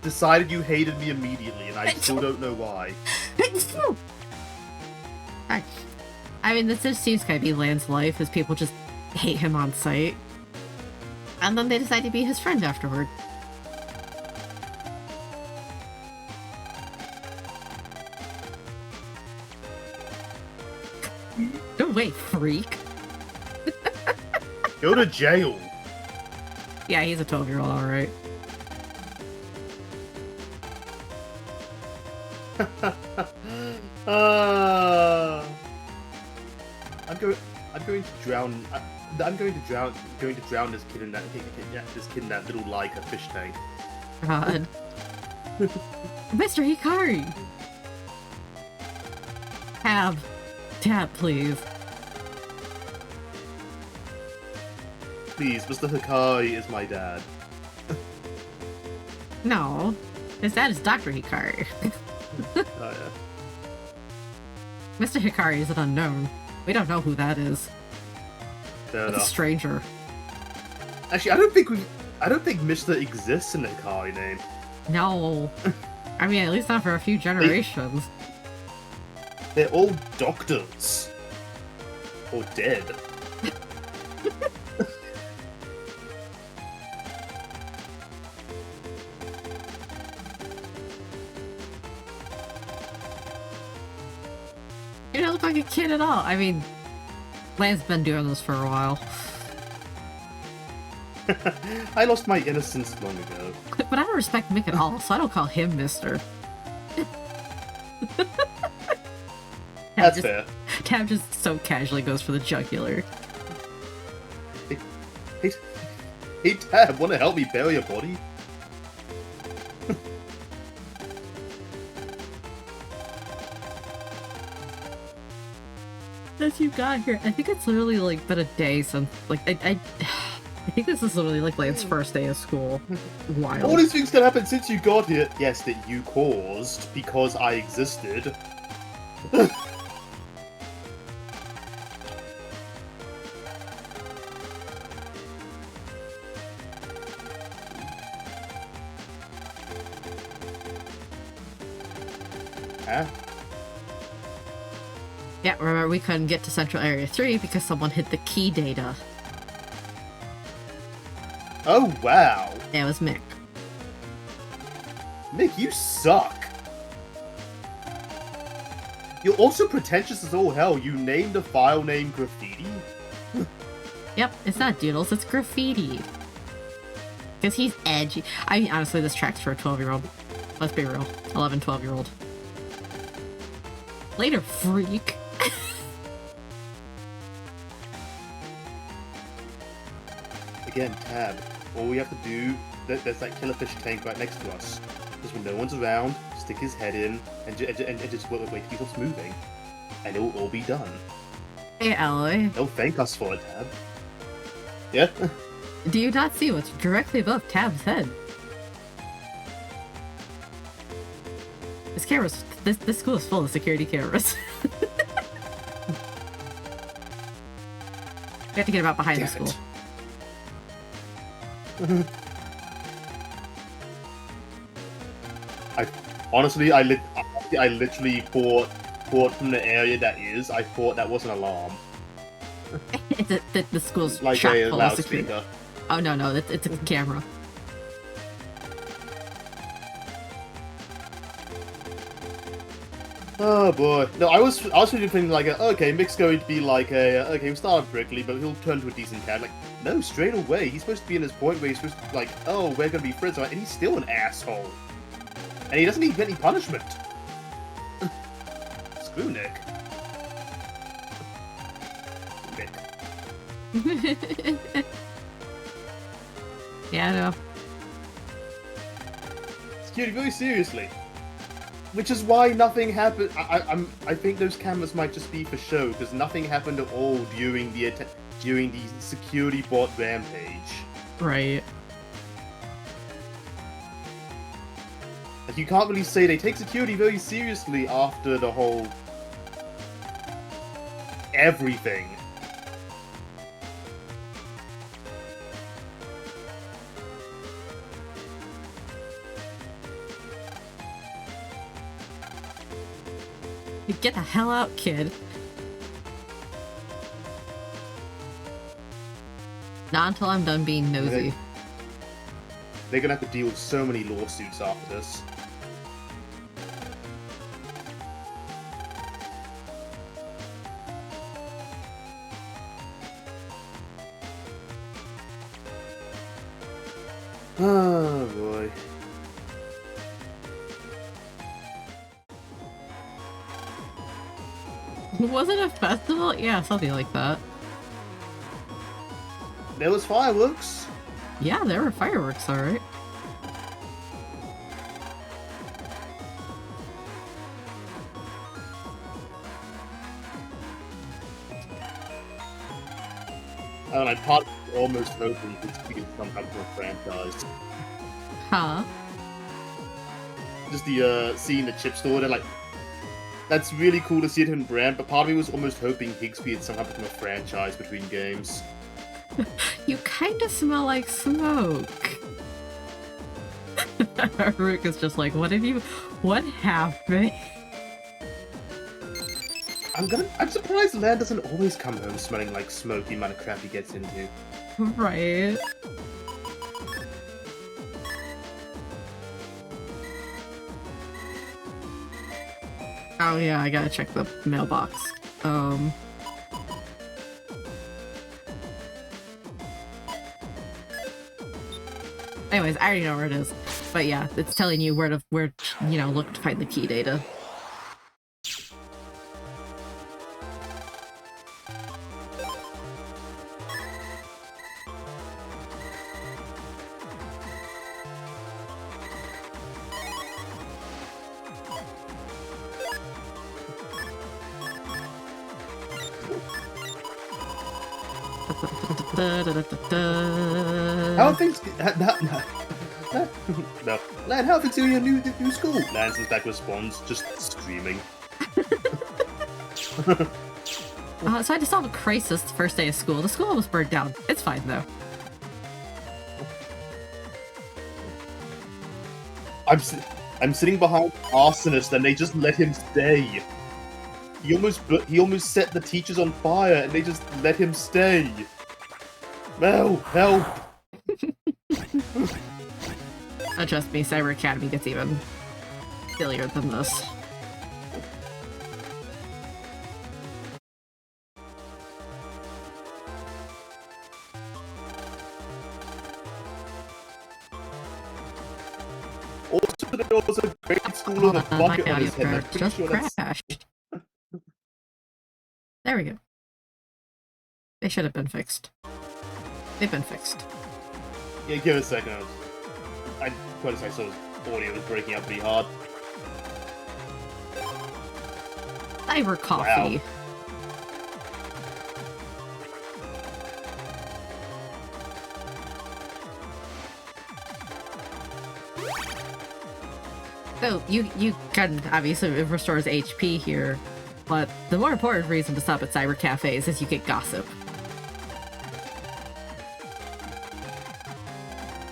decided you hated me immediately, and I still don't know why. I mean, this just seems kind of be Lan's life, as people just hate him on sight. And then they decide to be his friend afterward. No way, freak. Go to jail. Yeah, he's a 12-year-old, alright. I'm going to drown. I'm going to drown this kid in that little like a fish tank. God. Mr. Hikari! Tab, please. Please, Mr. Hikari is my dad. No. His dad is Dr. Hikari. Oh, yeah. Mr. Hikari is an unknown. We don't know who that is. Fair It's a enough. stranger. Actually, I don't think Mr. exists in the Hikari name. No. I mean, at least not for a few generations. They're all doctors. Or dead. You don't look like a kid at all. I mean, Lan's been doing this for a while. I lost my innocence long ago. But I don't respect Mick at all, so I don't call him Mister. That's fair. Tab just so casually goes for the jugular. Hey, Tab, wanna help me bury your body? Since you got here, I think it's literally like been a day since, like, I think this is literally like Lan's first day of school. Wild. All these things can happen since you got here. Yes, that you caused because I existed. huh? Yeah, remember we couldn't get to Central Area 3 because someone hid the key data. Oh, wow. Yeah, it was Mick. Nick, you suck. You're also pretentious as all hell. You named a file name Graffiti? Yep, it's not doodles, it's graffiti. Because he's edgy. I mean, honestly, this track's for a 12-year-old. Let's be real. 11, 12-year-old. Later, freak. Again, Tab. All we have to do, there's that killerfish tank right next to us. Just when no one's around, stick his head in and just wait till he stops moving. And it will all be done. Hey, Alloy. They'll thank us for it, Tab. Yeah? Do you not see what's directly above Tab's head? This camera's... This school is full of security cameras. We have to get him out behind Damn the school. Honestly, I literally thought from the area that is, I thought that was an alarm. the school's Like chock a full of security. loudspeaker. Oh no, it's a camera. Oh boy. No, I was really thinking like, okay, Mick's going to be like okay, we'll start off prickly, but he'll turn to a decent cat. Like, no, straight away, he's supposed to be in this point where he's supposed to be like, oh, we're gonna be friends, and he's still an asshole. And he doesn't even get any punishment. Screw Nick. Nick. Yeah, I know. Security, very seriously. Which is why nothing happened. I think those cameras might just be for show, because nothing happened at all during the security bot rampage. Right. Like, you can't really say they take security very seriously after the whole everything. Get the hell out, kid. Not until I'm done being nosy. They're gonna have to deal with so many lawsuits after this. Oh boy. Was it a festival? Yeah, something like that. There was fireworks. Yeah, there were fireworks, alright. And I part almost hoping this could be some type of a franchise. Huh? Just the seeing the chip store, they're like, that's really cool to see it in brand, but part of me was almost hoping Higsby had somehow become a franchise between games. You kinda smell like smoke. Rook is just like, what happened? I'm surprised Lan doesn't always come home smelling like smoke the amount of crap he gets into. Right. Oh yeah, I gotta check the mailbox. Anyways, I already know where it is. But yeah, it's telling you where you know, look to find the key data. How are things? No, Lan, how are things in your new school? Lan sends back response, just screaming. So I had to solve a crisis the first day of school. The school almost burned down. It's fine though. I'm sitting behind the arsonist and they just let him stay. He almost set the teachers on fire and they just let him stay. Mel, help! Oh, trust me, Cyber Academy gets even sillier than this. Also, there was a grade school with a bucket on his head. I'm pretty Just sure that's... crashed. There we go. They should have been fixed. They've been fixed. Yeah, give it a second. I saw his audio was breaking up pretty hard. Cyber coffee. Wow. So, you can obviously it restores HP here, but the more important reason to stop at cyber cafes is you get gossip.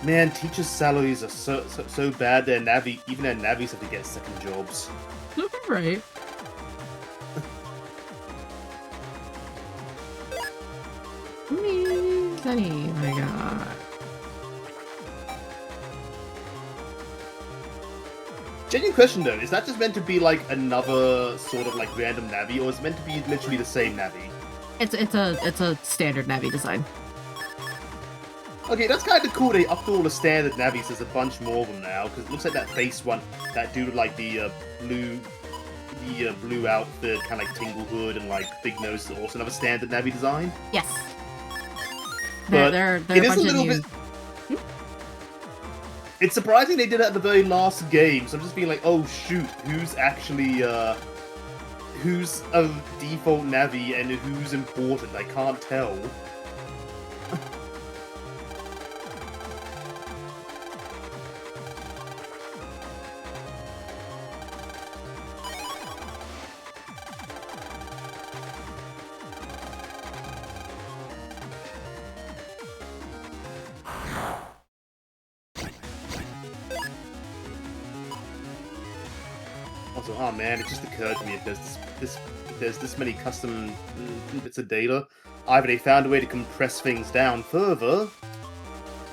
Man, teachers' salaries are so bad. Even their navies have to get second jobs. Right. Sunny, my god. Genuine question though, is that just meant to be like another sort of like random navi, or is it meant to be literally the same navi? It's a standard navi design. Okay, that's kind of cool. They upped all the standard navies. There's a bunch more of them now because it looks like that base one, that dude with like the blue outfit, kind of like tingle hood and like big nose, is also another standard navi design. Yes. But they're it a is bunch a of little new... bit. It's surprising they did it at the very last game. So I'm just being like, oh shoot, who's actually who's a default navi and who's important? I can't tell. Also, oh man, it just occurred to me if there's this many custom bits of data, either they found a way to compress things down further,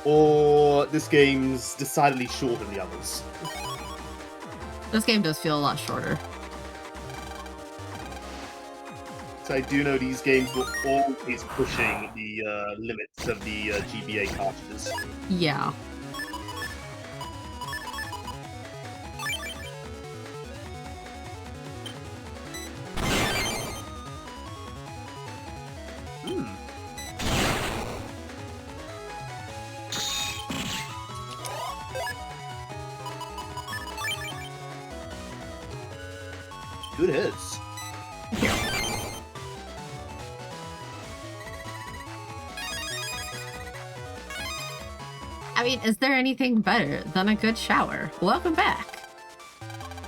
or this game's decidedly shorter than the others. This game does feel a lot shorter. So I do know these games were always pushing the limits of the GBA cartridges. Yeah. Good hits. I mean, is there anything better than a good shower? Welcome back.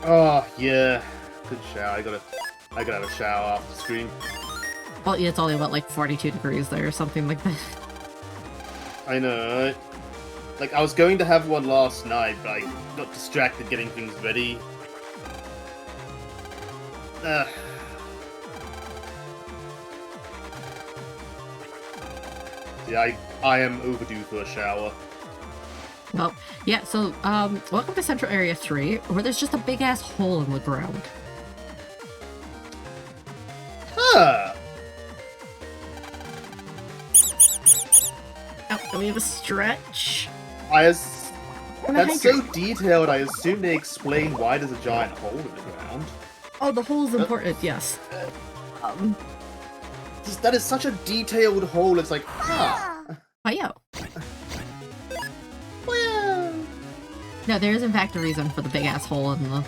Oh yeah, good shower. I gotta have a shower after the stream. Well, yeah, it's only about like 42 degrees there or something like that. I know, right? Like, I was going to have one last night, but I got distracted getting things ready. Yeah, I am overdue for a shower. Well, yeah, so, welcome to Central Area 3, where there's just a big-ass hole in the ground. Huh! Oh, let me have a stretch. That's so detailed, I assume they explain why there's a giant hole in the ground. Oh, the hole's important, yes. That is such a detailed hole, it's like, ah! Hiyo. No, there is in fact a reason for the big-ass hole in the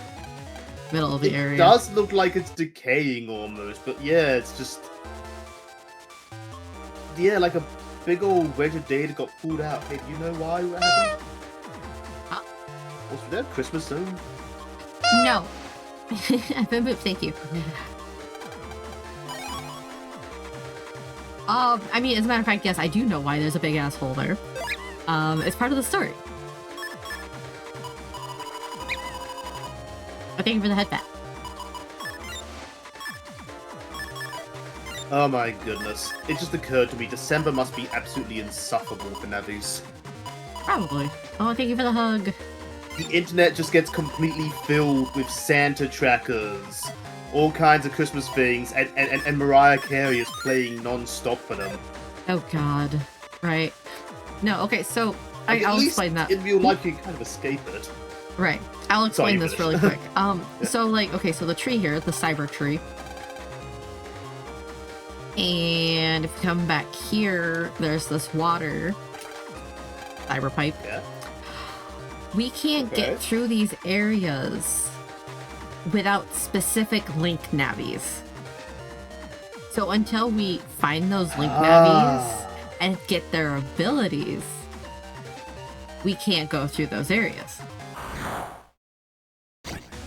middle of the area. It does look like it's decaying almost, but yeah, it's just... Yeah, like a big old wedge of data got pulled out. Hey, do you know why what happened? Huh? Was there a Christmas zone? No. I've been moved, thank you. I mean, as a matter of fact, yes, I do know why there's a big ass hole there. It's part of the story. But thank you for the head bat. Oh my goodness. It just occurred to me, December must be absolutely insufferable for Navis. Probably. Oh, thank you for the hug. The internet just gets completely filled with Santa trackers, all kinds of Christmas things, and Mariah Carey is playing non-stop for them. Oh god. Right. No, okay, so Like, I'll explain that. In real life, you can kind of escape it. Right. I'll explain this really quick. Yeah. So like, okay, so the tree here, the cyber tree. And if you come back here, there's this water cyber pipe. Yeah. We can't get through these areas without specific link navies. So until we find those link navies and get their abilities, we can't go through those areas.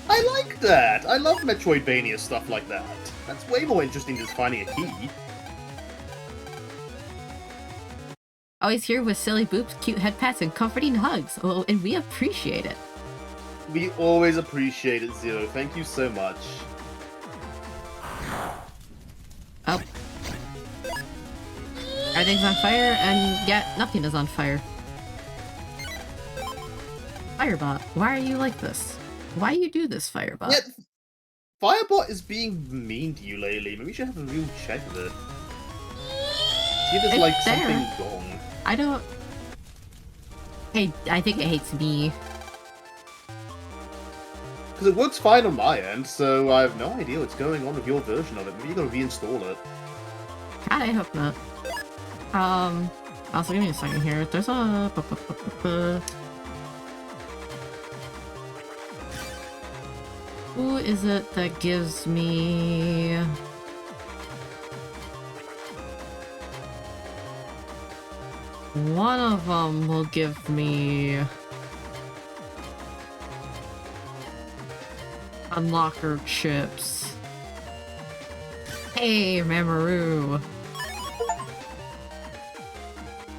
I like that! I love Metroidvania stuff like that. That's way more interesting than just finding a key. Always here with silly boops, cute head pats, and comforting hugs. Oh, and we appreciate it. We always appreciate it, Zero. Thank you so much. Oh. Everything's on fire, and yet nothing is on fire. Firebot, why are you like this? Why you do this, Firebot? Yeah, Firebot is being mean to you lately. Maybe we should have a real check of it. See if there's, like, something wrong. I don't... Hey, I think it hates me. Because it works fine on my end, so I have no idea what's going on with your version of it. Maybe you gotta reinstall it. God, I hope not. Also give me a second here. There's a... Who is it that gives me... One of them will give me... Unlocker chips. Hey, Mamoru!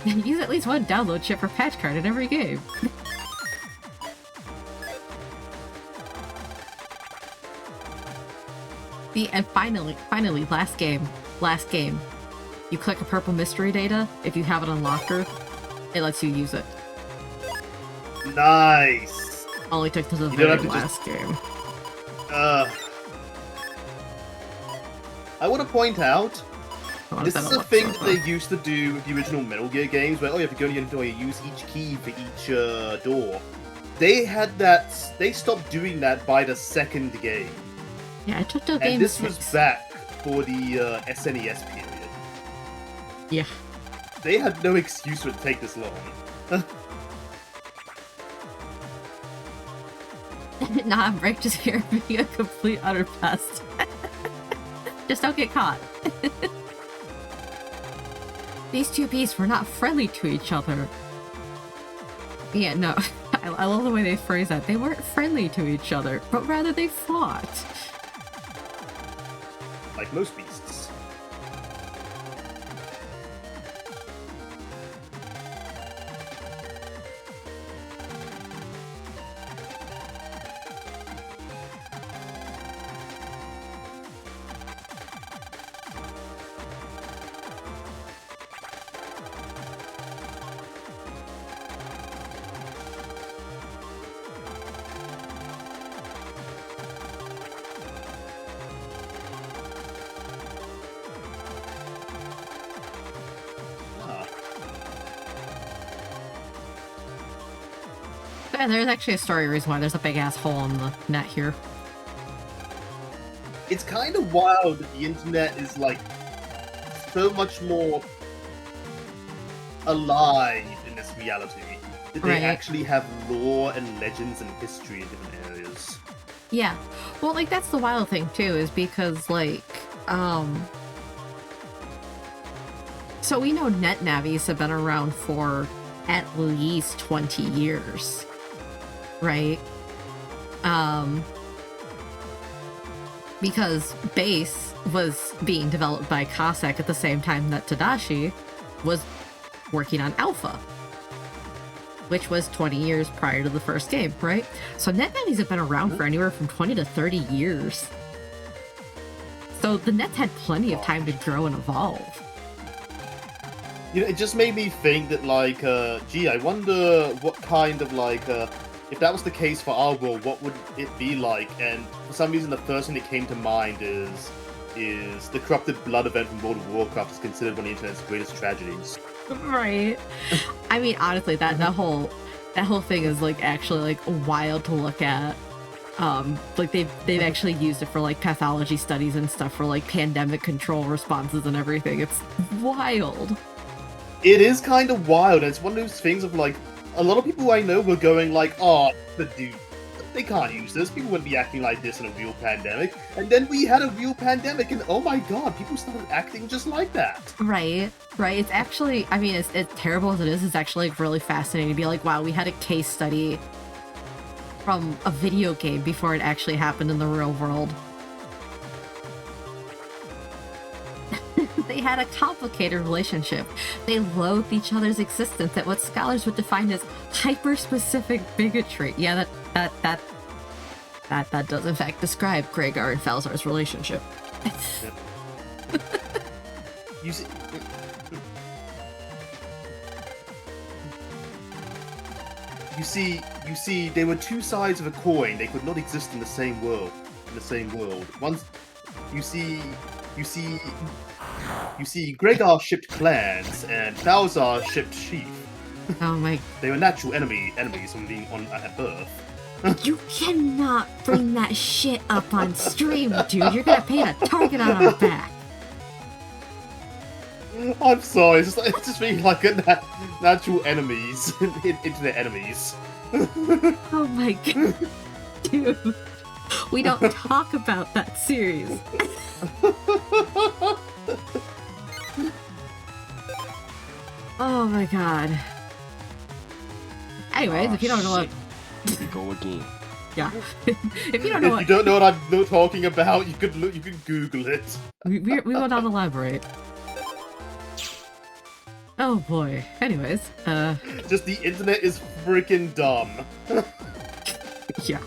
Use at least one download chip or patch card in every game. And finally, last game. You click a purple mystery data. If you have it on locker, it lets you use it. Nice! Only took to the very last game. I want to point out, this is a thing that they used to do with the original Metal Gear games, where, oh, you have to go to your inventory and use each key for each door. They had that, they stopped doing that by the second game. Yeah, I took to game And this 6. was back for the SNES period. Yeah. They had no excuse for it to take this long. Nah, Break just here being a complete utter pest. Just don't get caught. These two beasts were not friendly to each other. Yeah, no. I love the way they phrase that. They weren't friendly to each other, but rather they fought. Like most beasts. And there's actually a story reason why there's a big ass hole in the net here. It's kind of wild that the internet is, like, so much more alive in this reality. That they actually have lore and legends and history in different areas. Yeah. Well, like, that's the wild thing, too, is because, like, so we know net navies have been around for at least 20 years. Right? Because Base was being developed by Cossack at the same time that Tadashi was working on Alpha. which was 20 years prior to the first game, right? So net nannies have been around for anywhere from 20 to 30 years. So the nets had plenty of time to grow and evolve. You know, it just made me think that, like, gee, I wonder what kind of, like, if that was the case for our world, what would it be like? And for some reason, the first thing that came to mind is the corrupted blood event from World of Warcraft is considered one of the internet's greatest tragedies. Right. I mean, honestly, that whole thing is like actually like wild to look at. Like they've actually used it for like pathology studies and stuff for like pandemic control responses and everything. It's wild. It is kind of wild, and it's one of those things of like a lot of people I know were going like, "Oh, the dude, they can't use this. People wouldn't be acting like this in a real pandemic." And then we had a real pandemic, and oh my god, people started acting just like that. Right. It's actually, I mean, it's terrible as it is. It's actually like really fascinating to be like, wow, we had a case study from a video game before it actually happened in the real world. They had a complicated relationship. They loathed each other's existence at what scholars would define as hyper-specific bigotry. Yeah, that does in fact describe Gregar and Falzar's relationship. You see, they were two sides of a coin. They could not exist in the same world. Once, you see, Gregar shipped clans and Falzar shipped sheep. Oh my! They were natural enemies from being on at birth. You cannot bring that shit up on stream, dude. You're gonna paint a target on our back. I'm sorry, it's just being like natural enemies, internet enemies. Oh my god, dude. We don't talk about that series. Oh my god. Anyways, if you don't know what... Go again. Yeah. If you don't know if you don't know what I'm talking about, you can Google it. We will not elaborate. Oh boy. Anyways, just the internet is freaking dumb. Yeah.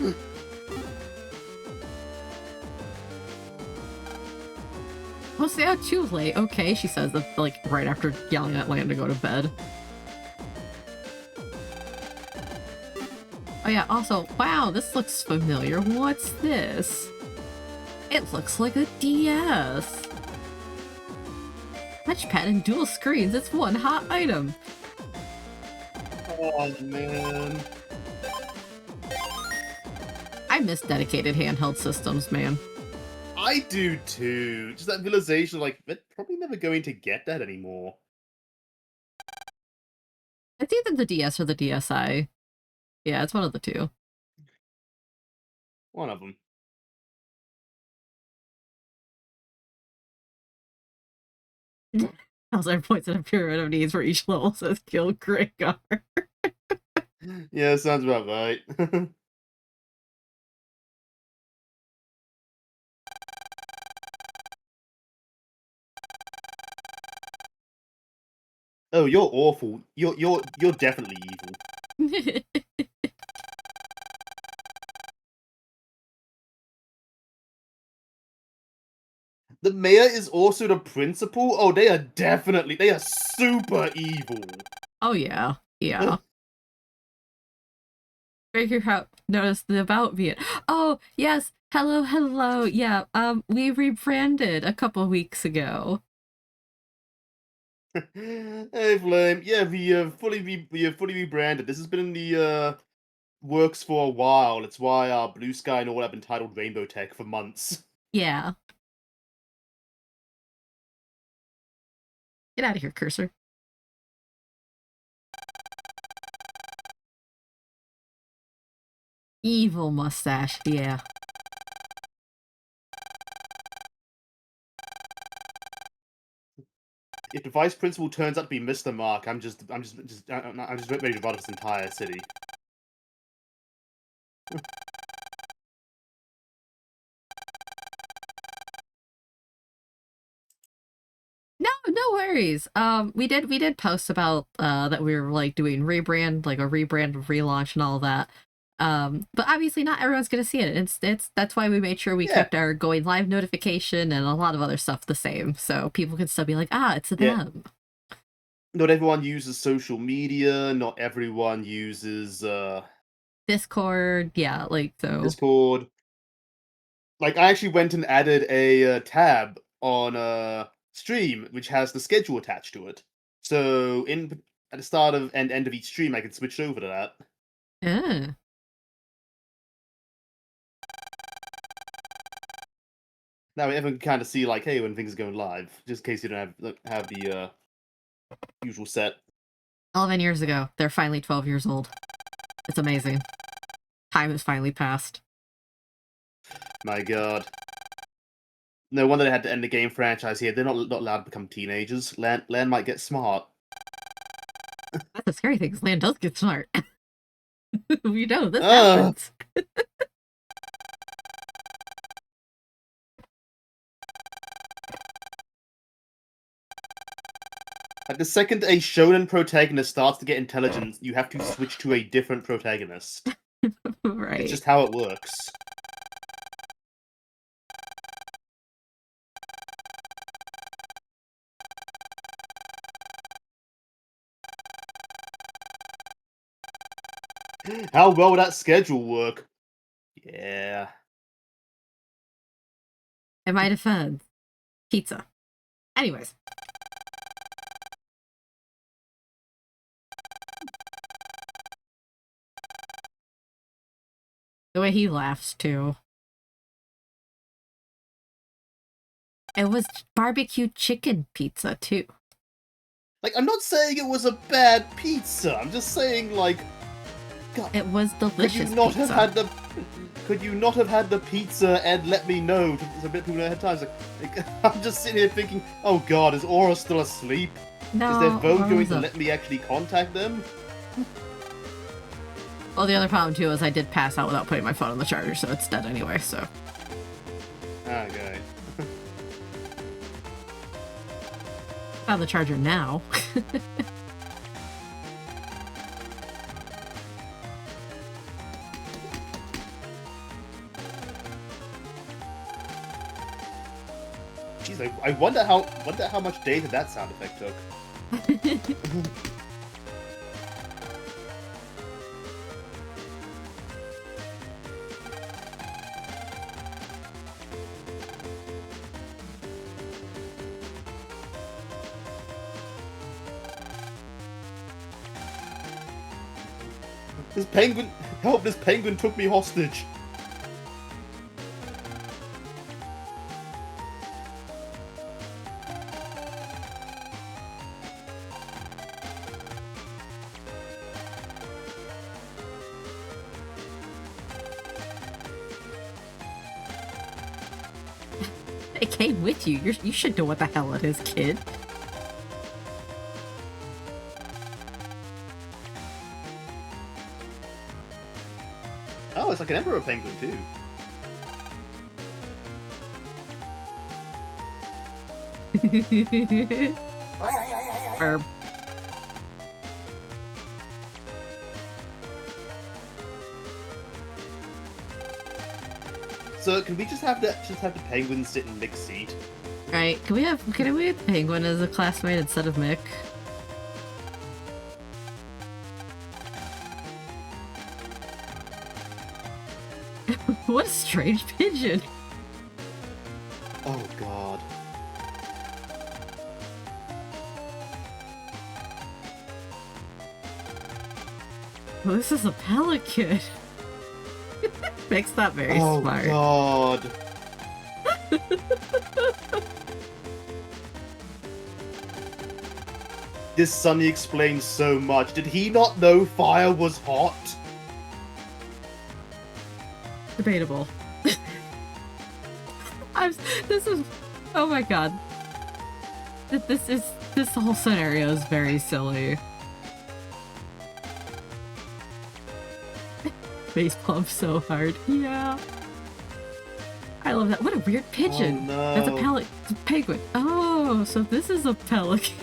Oh, stay out too late. Okay, she says that like right after yelling at Lan to go to bed. Oh yeah, also, wow, this looks familiar. What's this? It looks like a DS. Touchpad and dual screens, it's one hot item. Oh man. I miss dedicated handheld systems, man. I do too. Just that realization, like, they're probably never going to get that anymore. It's either the DS or the DSi. Yeah, it's one of the two. One of them. Also, points at a pyramid of needs for each level says kill Gregar. Yeah, sounds about right. Oh, you're awful. You're definitely evil. The mayor is also the principal? Oh, they are super evil. Oh yeah, yeah. Gregar noticed the about me. Oh yes, hello. Yeah, we rebranded a couple weeks ago. Hey, Flame. Yeah, we have fully rebranded. This has been in the works for a while. It's why Blue Sky and all have been titled Rainbow Tech for months. Yeah. Get out of here, cursor. Evil mustache, yeah. If the vice principal turns out to be Mr. Mark, I'm just ready to run this entire city. No, worries. We did post about that we were like doing rebrand, like a rebrand, relaunch, and all that. But obviously not everyone's gonna see it. It's that's why we made sure we Yeah. kept our going live notification and a lot of other stuff the same, so people can still be like, ah, it's Yeah. them. Not everyone uses social media. Not everyone uses Discord, yeah, like so. Discord. Like, I actually went and added a tab on stream which has the schedule attached to it. So at the start of and end of each stream, I can switch over to that. Yeah. Now everyone can kind of see, like, hey, when things are going live, just in case you don't have the usual set. 11 years ago, they're finally 12 years old. It's amazing. Time has finally passed. My God. No wonder they had to end the game franchise here. They're not allowed to become teenagers. Lan might get smart. That's the scary thing, 'cause Land does get smart. We know this Ah. happens. Like, the second a shonen protagonist starts to get intelligent, you have to switch to a different protagonist. Right. It's just how it works. How well would that schedule work? Yeah. In my defense, pizza. Anyways. The way he laughs, too. It was barbecue chicken pizza, too. Like, I'm not saying it was a bad pizza. I'm just saying, like, God, It was delicious could you not pizza. have had the? Could you not have had the pizza and let me know? So a bit people ahead of time. Like, I'm just sitting here thinking, oh God, is Aura still asleep? No, Is their phone going Aura's to up. let me actually contact them? Well, the other problem, too, is I did pass out without putting my phone on the charger, so it's dead anyway, so. Okay. On the charger now. Jeez, I wonder how much data that sound effect took. This penguin, help! This penguin took me hostage. It came with you. You should know what the hell it is, kid. Oh, it's like an emperor penguin too. Or So can we just have the penguin sit in Mick's seat? right? Can we have Penguin as a classmate instead of Mick? What a strange pigeon. Oh God. Well, this is a pelican. Mick's not very Oh smart. God. This Sunny explains so much. Did he not know fire was hot? Debatable. This is, oh my god. This whole scenario is very silly. Face pump so hard. Yeah. I love that. What a weird pigeon. Oh, no. That's a penguin. Oh. Oh, so this is a pelican.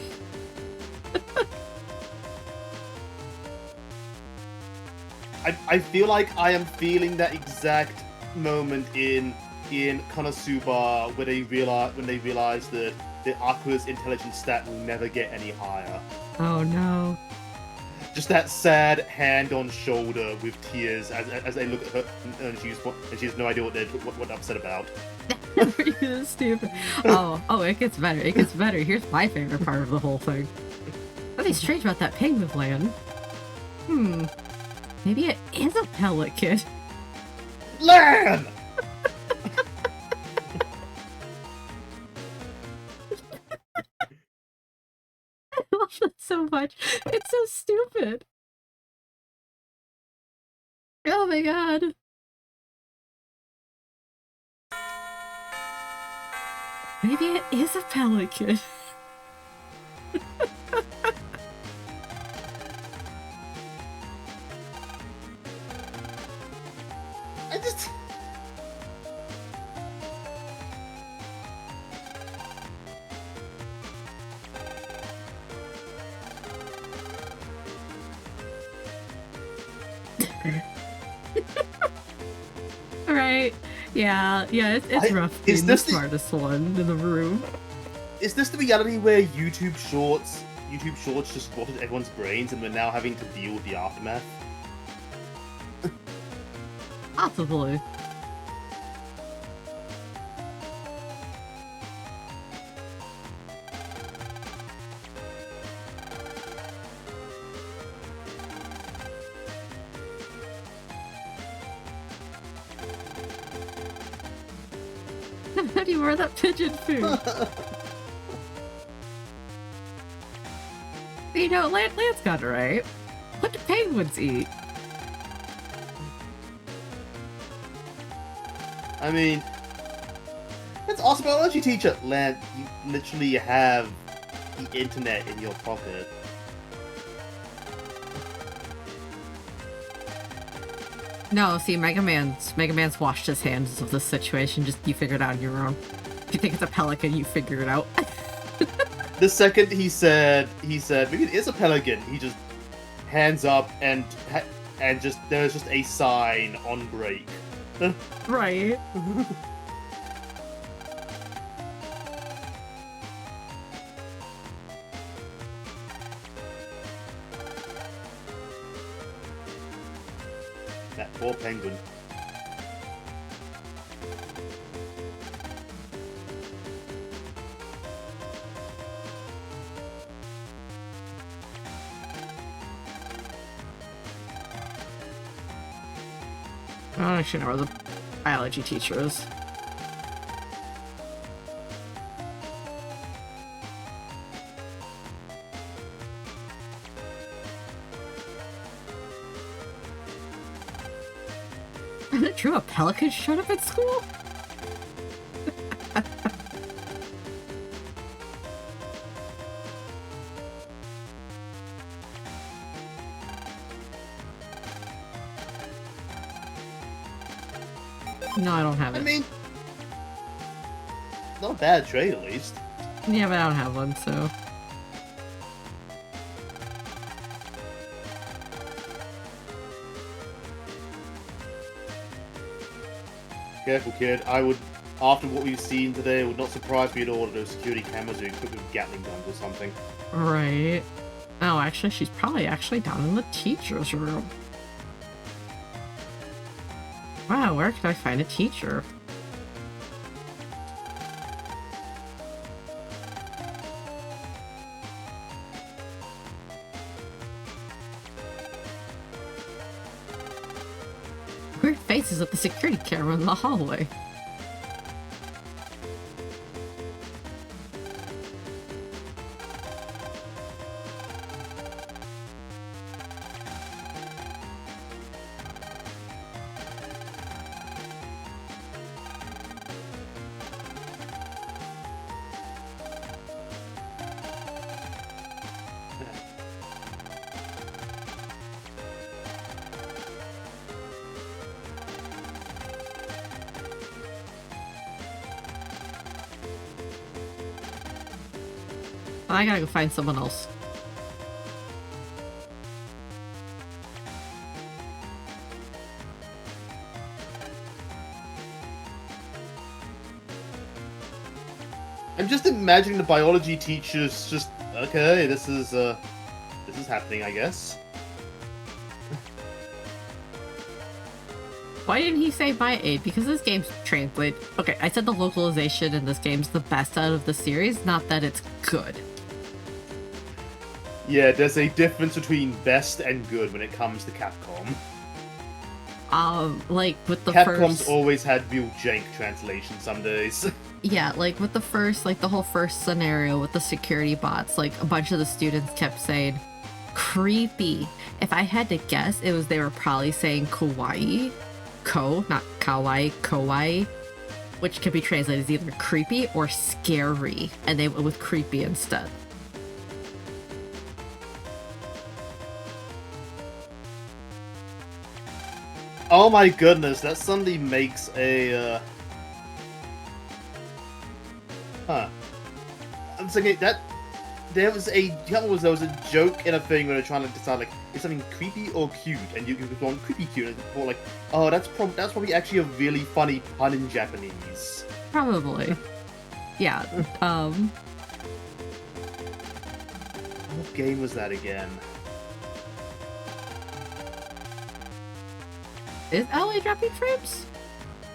I feel like I am feeling that exact moment in Konosuba where they realize that the Aqua's intelligence stat will never get any higher. Oh no. Just that sad hand on shoulder with tears as they look at her and she has no idea what they're upset about. You're stupid. Oh, it gets better. It gets better. Here's my favorite part of the whole thing. Something strange about that penguin land. Maybe it is a pelican. Lan! I love that so much. It's so stupid. Oh my god. Maybe it is a pelican. I just... Right. Yeah, it's rough being the smartest one in the room. Is this the reality where YouTube Shorts just rotted everyone's brains and we're now having to deal with the aftermath? Possibly. How do you wear that pigeon food? You know, Lance got it right. What do penguins eat? I mean, that's awesome biology teacher. Lan, you literally have the internet in your pocket. No, see, Mega Man's washed his hands of this situation. Just you figure it out on your own. If you think it's a pelican, you figure it out. The second he said maybe it is a pelican, he just hands up and just there's just a sign on break. Right. That poor penguin. I don't actually know where the biology teacher is. Is it true a pelican showed up at school? No, I don't have it. I mean, not a bad trade at least. Yeah, but I don't have one, so... Careful, kid. After what we've seen today, it would not surprise me at all if those security cameras are equipped with Gatling guns or something. Right. Oh, actually, she's probably down in the teacher's room. Wow, where can I find a teacher? Weird faces at the security camera in the hallway. I gotta go find someone else. I'm just imagining the biology teachers just, okay, this is happening, I guess. Why didn't he say my aid? Because this game's translate. Okay, I said the localization in this game's the best out of the series, not that it's good. Yeah, there's a difference between best and good when it comes to Capcom. Like with the Capcom's first... always had real jank translation some days. Yeah, like with the first, like the whole first scenario with the security bots, like a bunch of the students kept saying, creepy. If I had to guess, it was they were probably saying kawaii. Not kawaii, kawaii. Which could be translated as either creepy or scary. And they went with creepy instead. Oh my goodness, that suddenly makes a, Huh. I'm thinking that there was a joke in a thing where they're trying to decide, like, is something creepy or cute? And you can go on creepy cute, and it's more like, oh, that's probably actually a really funny pun in Japanese. Probably. Yeah, What game was that again? Is LA dropping frames?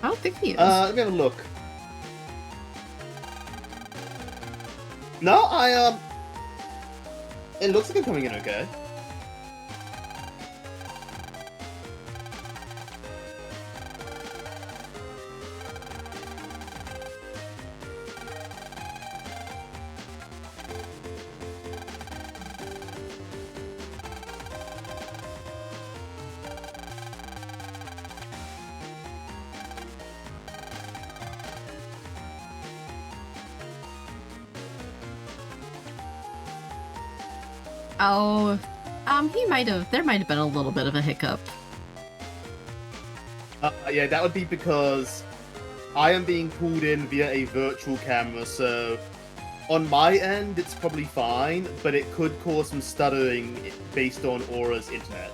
I don't think he is. Let me have a look. No, it looks like it's coming in okay. Oh, there might have been a little bit of a hiccup. Yeah, that would be because I am being pulled in via a virtual camera, so on my end, it's probably fine, but it could cause some stuttering based on Aura's internet.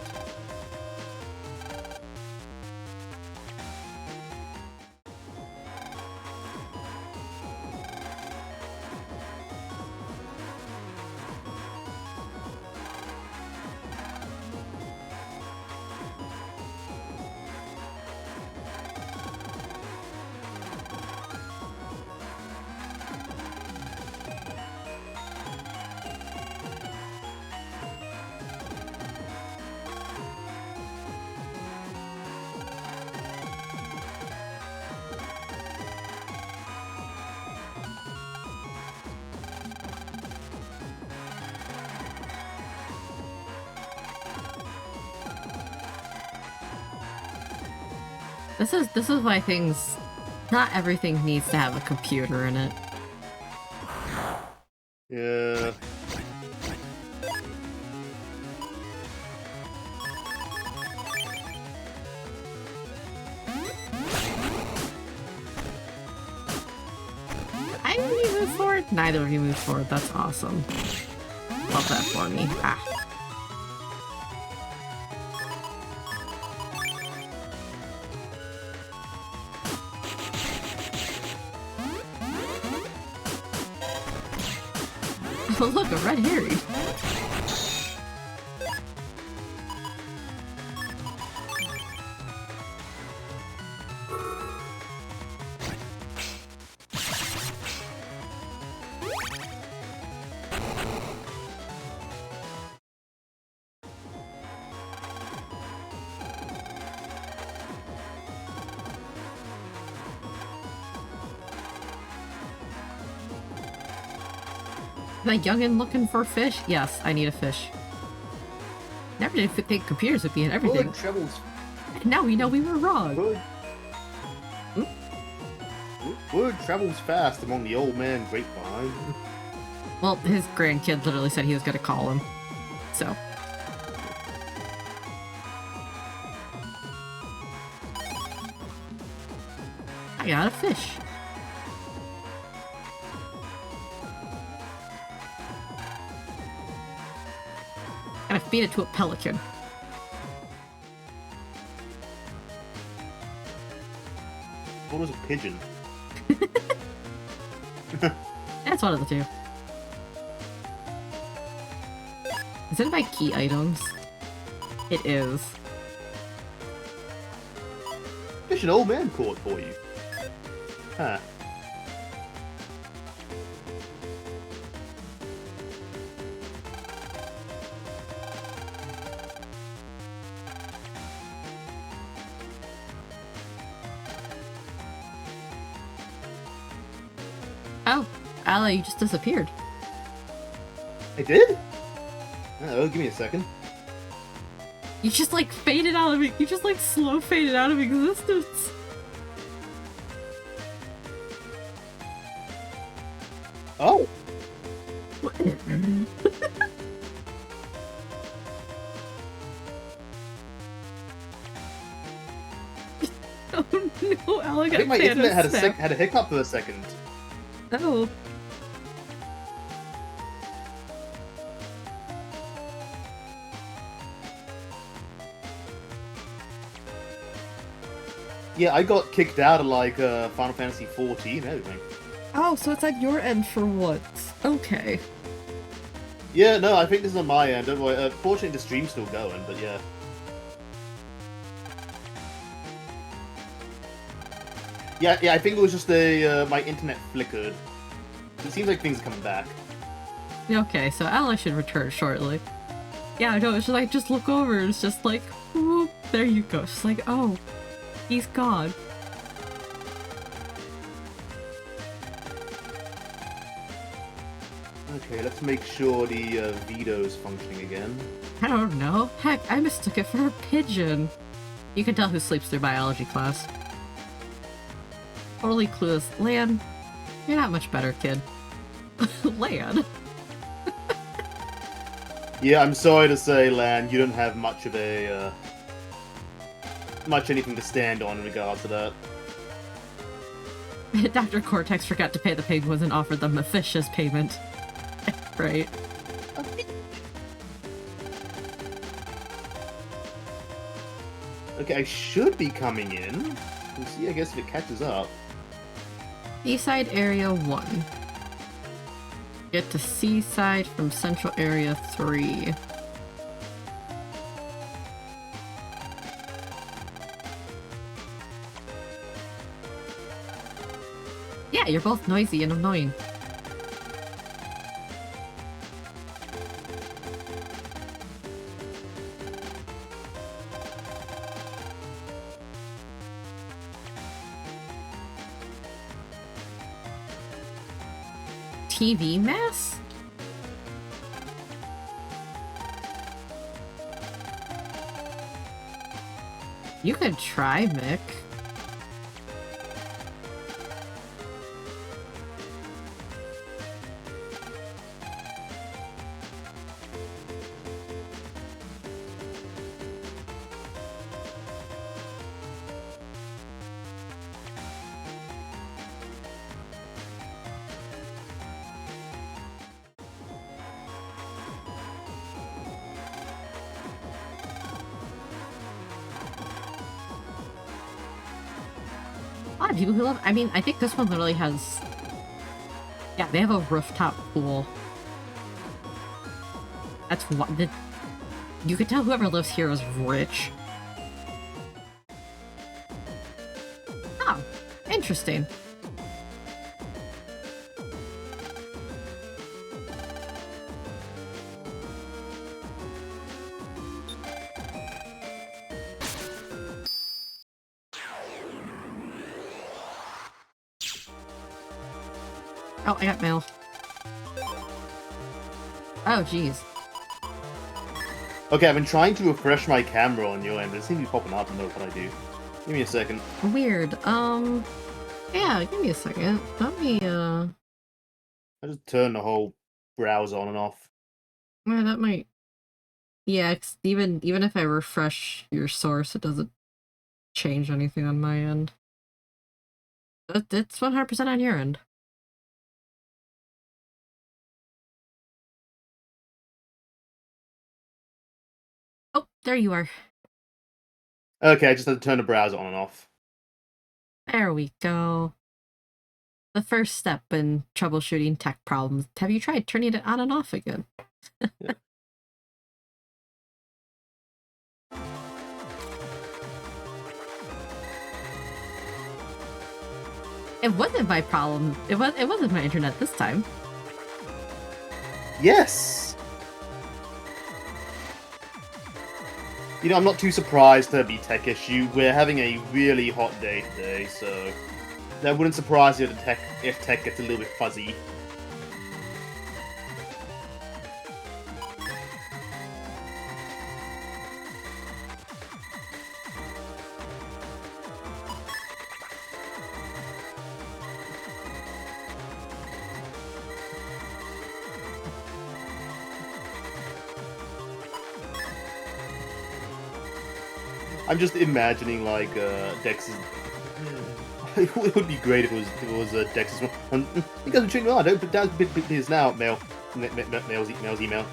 This is why not everything needs to have a computer in it. Yeah. I didn't move forward. Neither of you moved forward. That's awesome. Love that for me. Ah. Oh, look, a red herring. That youngin' looking for fish? Yes, I need a fish. Never did think computers would be in everything. Good travels. Now we know we were wrong. Good. Word travels fast among the old man grapevine. Well, his grandkid literally said he was gonna call him. So. I got a fish. Beat it to a pelican. What was a pigeon? That's one of the two. Is it by key items? It is. Fish an old man caught for you. Huh. Oh, Ala, you just disappeared. I did? Oh, give me a second. You just like faded out of it. You just like slow faded out of existence. Oh! Oh no, Ala I got think my internet Thanos had a hiccup for a second. Oh. Yeah, I got kicked out of like Final Fantasy 14 and everything. Oh, so it's at your end for once. Okay. Yeah, no, I think this is on my end. Don't worry. Fortunately, the stream's still going, but yeah. Yeah, I think it was just my internet flickered. It seems like things are coming back. Okay, so Ala should return shortly. Yeah, I know, it's just like, just look over, it's just like, whoop, there you go. It's like, oh, he's gone. Okay, let's make sure the Vito's functioning again. I don't know. Heck, I mistook it for a pigeon. You can tell who sleeps through biology class. Totally clueless. Lan, you're not much better, kid. Lan? Yeah, I'm sorry to say, Lan, you don't have much of a, much anything to stand on in regards to that. Dr. Cortex forgot to pay the penguins and offered them a fish's payment. Right. Okay, I should be coming in. We'll see, I guess, if it catches up. Seaside Area 1. Get to Seaside from Central Area 3. Yeah, you're both noisy and annoying. TV mess? You could try, Mick. A lot of people who love. I mean, I think this one literally has. Yeah, they have a rooftop pool. That's what the. You could tell whoever lives here is rich. Oh, interesting. Oh, I got mail. Oh, jeez. Okay, I've been trying to refresh my camera on your end, but it seems to be popping up no matter what I do. Give me a second. Weird. Yeah, give me a second. Let me, I just turn the whole browser on and off. well, that might... Yeah, even if I refresh your source, it doesn't change anything on my end. It's 100% on your end. there you are. Okay, I just had to turn the browser on and off. There we go. The first step in troubleshooting tech problems. Have you tried turning it on and off again? Yeah. It wasn't my problem. It wasn't my internet this time. Yes! You know, I'm not too surprised there'd be a tech issue. We're having a really hot day today, so that wouldn't surprise you if tech gets a little bit fuzzy. I'm just imagining like Dex's. It would be great if it was Dex's one. You guys are tuning on. Don't put down business now. Mail's email.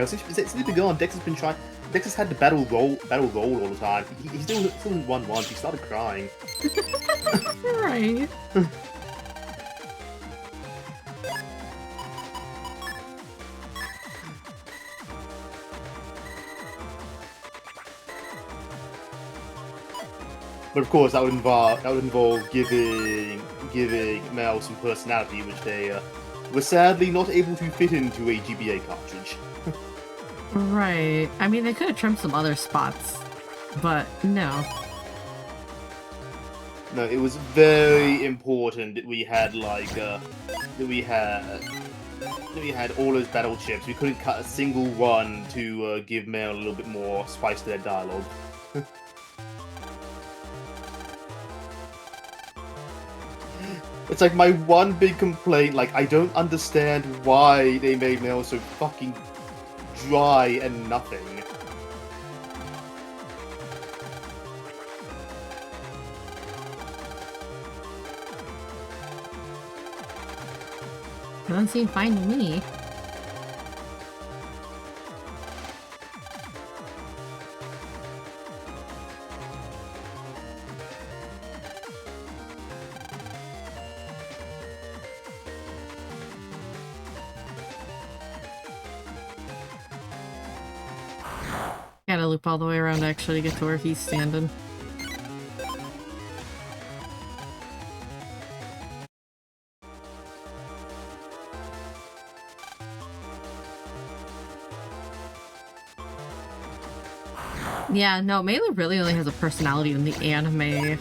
Since he's been gone, Dex has been trying. Dex has had the battle roll all the time. He still didn't won once. He started crying. Right. But of course, that would involve giving Mel some personality, which they were sadly not able to fit into a GBA cartridge. Right. I mean, they could have trimmed some other spots, but no. No, it was very important that we had like that we had all those battle chips. We couldn't cut a single one to give Mel a little bit more spice to their dialogue. It's like my one big complaint, like, I don't understand why they made Mel so fucking dry and nothing. Doesn't seem fine to me. Gotta loop all the way around actually to get to where he's standing. Yeah, no, Melee really only has a personality in the anime.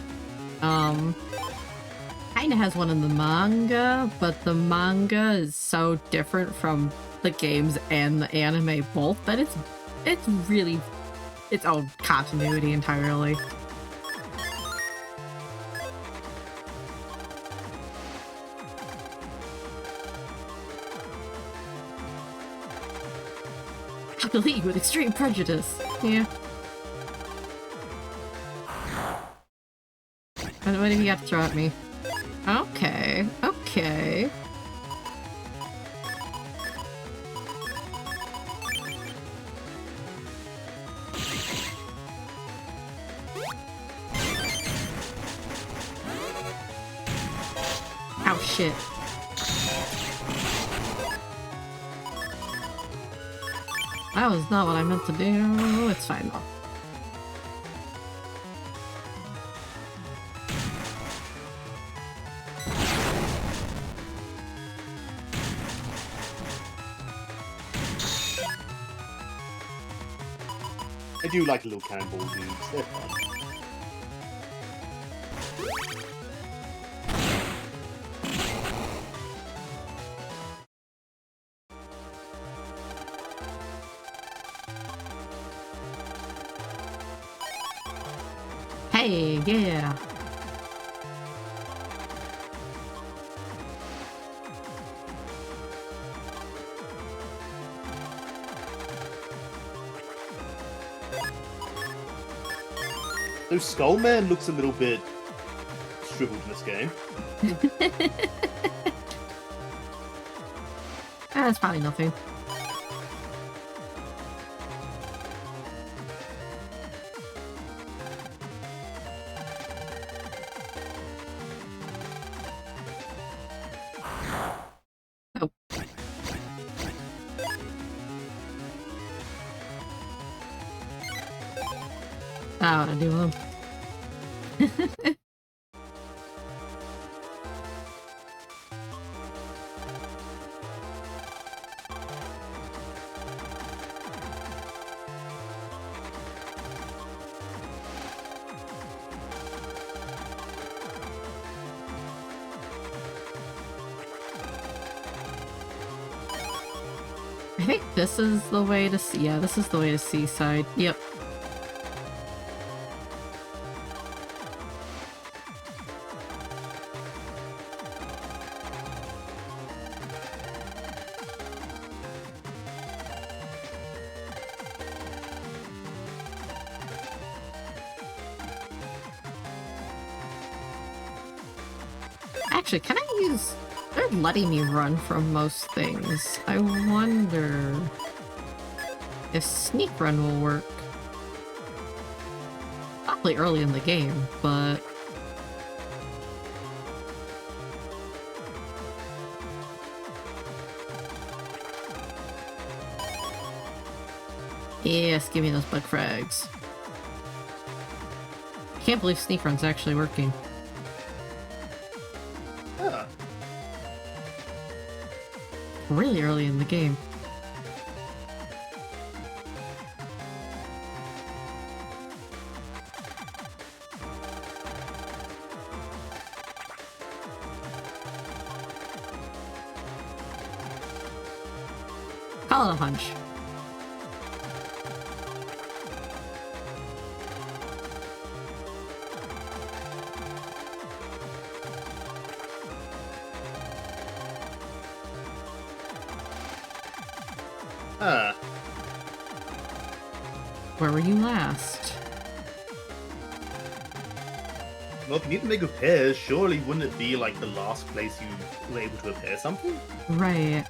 Kinda has one in the manga, but the manga is so different from the games and the anime both that it's really its own continuity entirely. A league with extreme prejudice. Yeah. What have you got to throw at me? Okay, okay. Oh shit. That was not what I meant to do. It's fine though. I do like little cannonball dudes. They're fun. Hey, yeah. Though Skullman looks a little bit shriveled in this game. That's probably nothing. I do them. I think this is the way to see. Yeah, this is the way to Seaside. Yep. Actually, can I use... They're letting me run from most things. I wonder if sneak run will work. Probably early in the game, but... Yes, give me those bug frags. Can't believe sneak run's actually working. Really early in the game. Call it a hunch. Where were you last? Well, if you need to make repairs, surely wouldn't it be like the last place you were able to repair something? Right.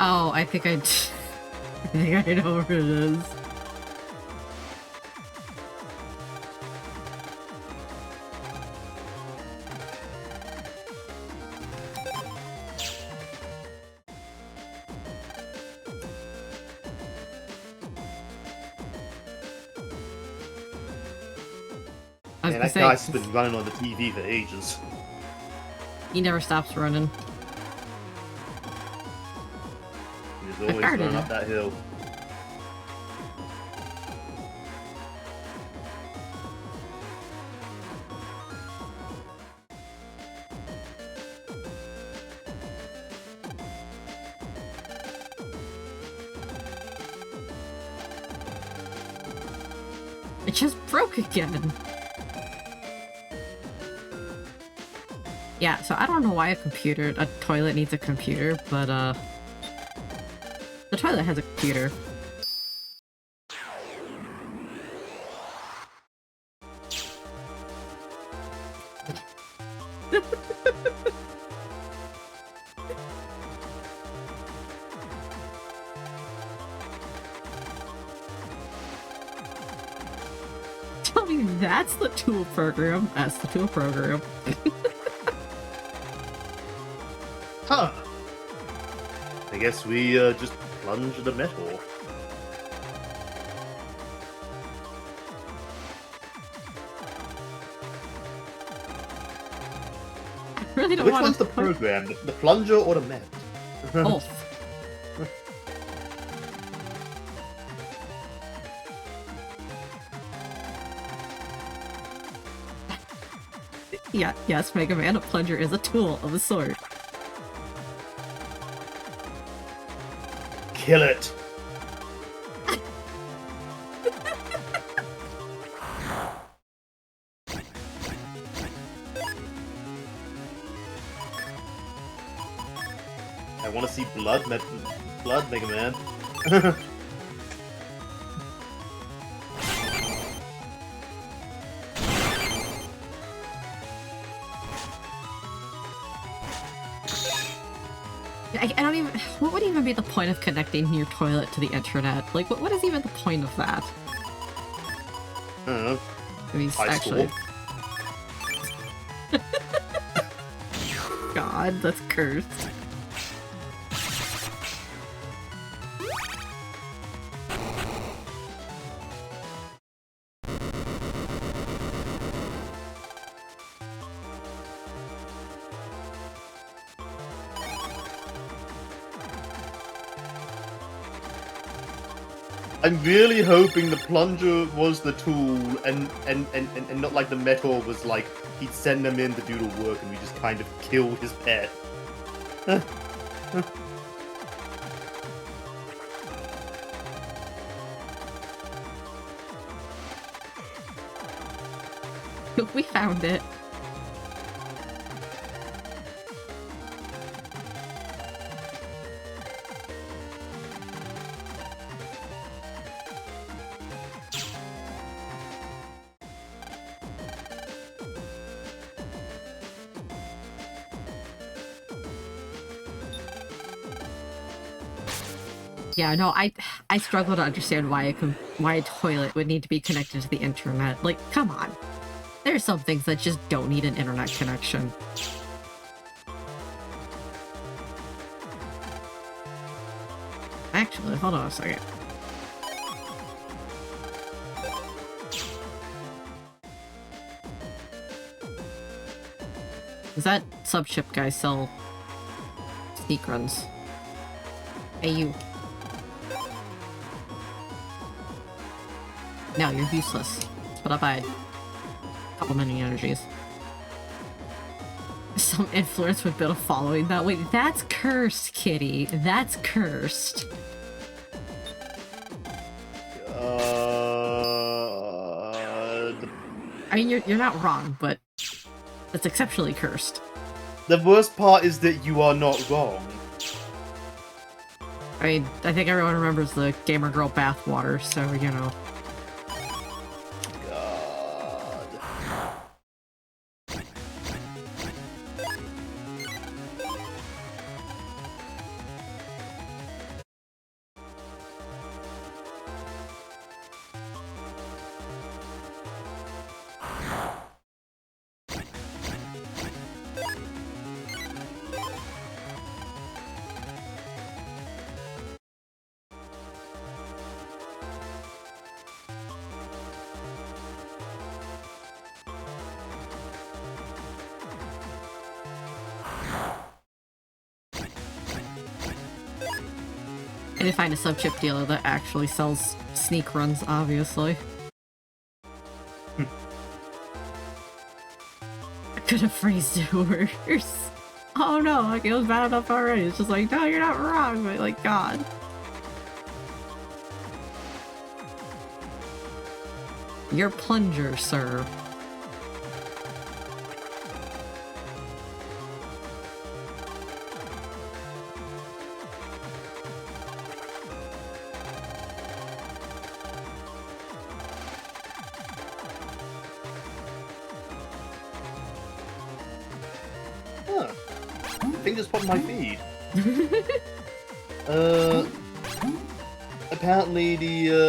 Oh, I think I think I know where it is. Man, that guy's been running on the TV for ages. He never stops running. He's always running up that hill. It just broke again. Yeah, so I don't know why a toilet needs a computer, but the toilet has a computer. Tell me that's the tool program. That's the tool program. Huh. I guess we just plunge the metal. I really don't Which want one's to the program? The plunger or the met? Both. Yeah, yes, Mega Man, a plunger is a tool of a sort. Kill it! I want to see blood, Mega Man. I don't even... What would even be the point of connecting your toilet to the internet? Like, what is even the point of that? I don't know. I mean, High actually... school. God, that's cursed. I'm really hoping the plunger was the tool and not like the metal was like he'd send them in to do the work and we just kind of kill his pet. We found it. Yeah, no, I struggle to understand why a toilet would need to be connected to the internet. Like, come on. There's some things that just don't need an internet connection. Actually, hold on a second. Does that subship guy sell sneak runs? Hey, you. No, you're useless. But I buy a couple mini energies. Some influence would build a following that way. That's cursed, kitty. That's cursed. I mean, you're not wrong, but that's exceptionally cursed. The worst part is that you are not wrong. I mean, I think everyone remembers the gamer girl bathwater, so, you know. I need to find a sub-chip dealer that actually sells sneak runs, obviously. I could have phrased it worse. Oh no, like it was bad enough already. It's just like, no, you're not wrong, but like, God. Your plunger, sir. Thing just popped in my feed. Apparently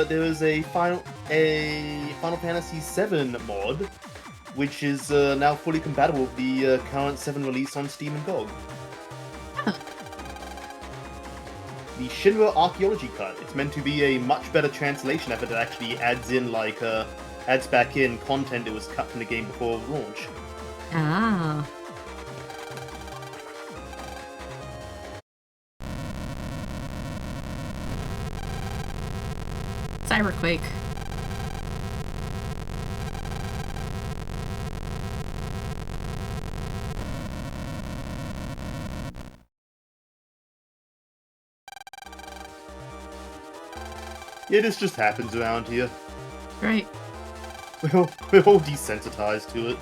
there was a Final Fantasy VII mod, which is now fully compatible with the current 7 release on Steam and GOG. Huh. The Shinra Archaeology Cut. It's meant to be a much better translation effort that actually adds in adds back in content that was cut from the game before launch. Ah. Cyberquake. Yeah, this just happens around here. Right. We're all desensitized to it.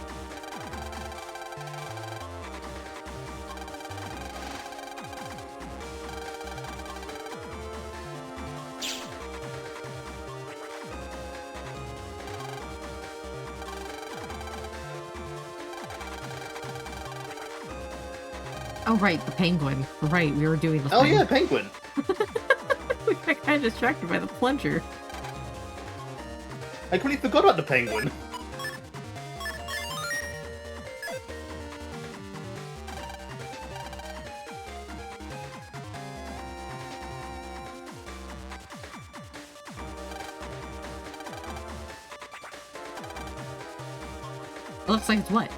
Oh, right, the penguin. Right, we were doing the Oh thing. yeah, penguin. We got kind of distracted by the plunger. I completely forgot about the penguin. It looks like it's what?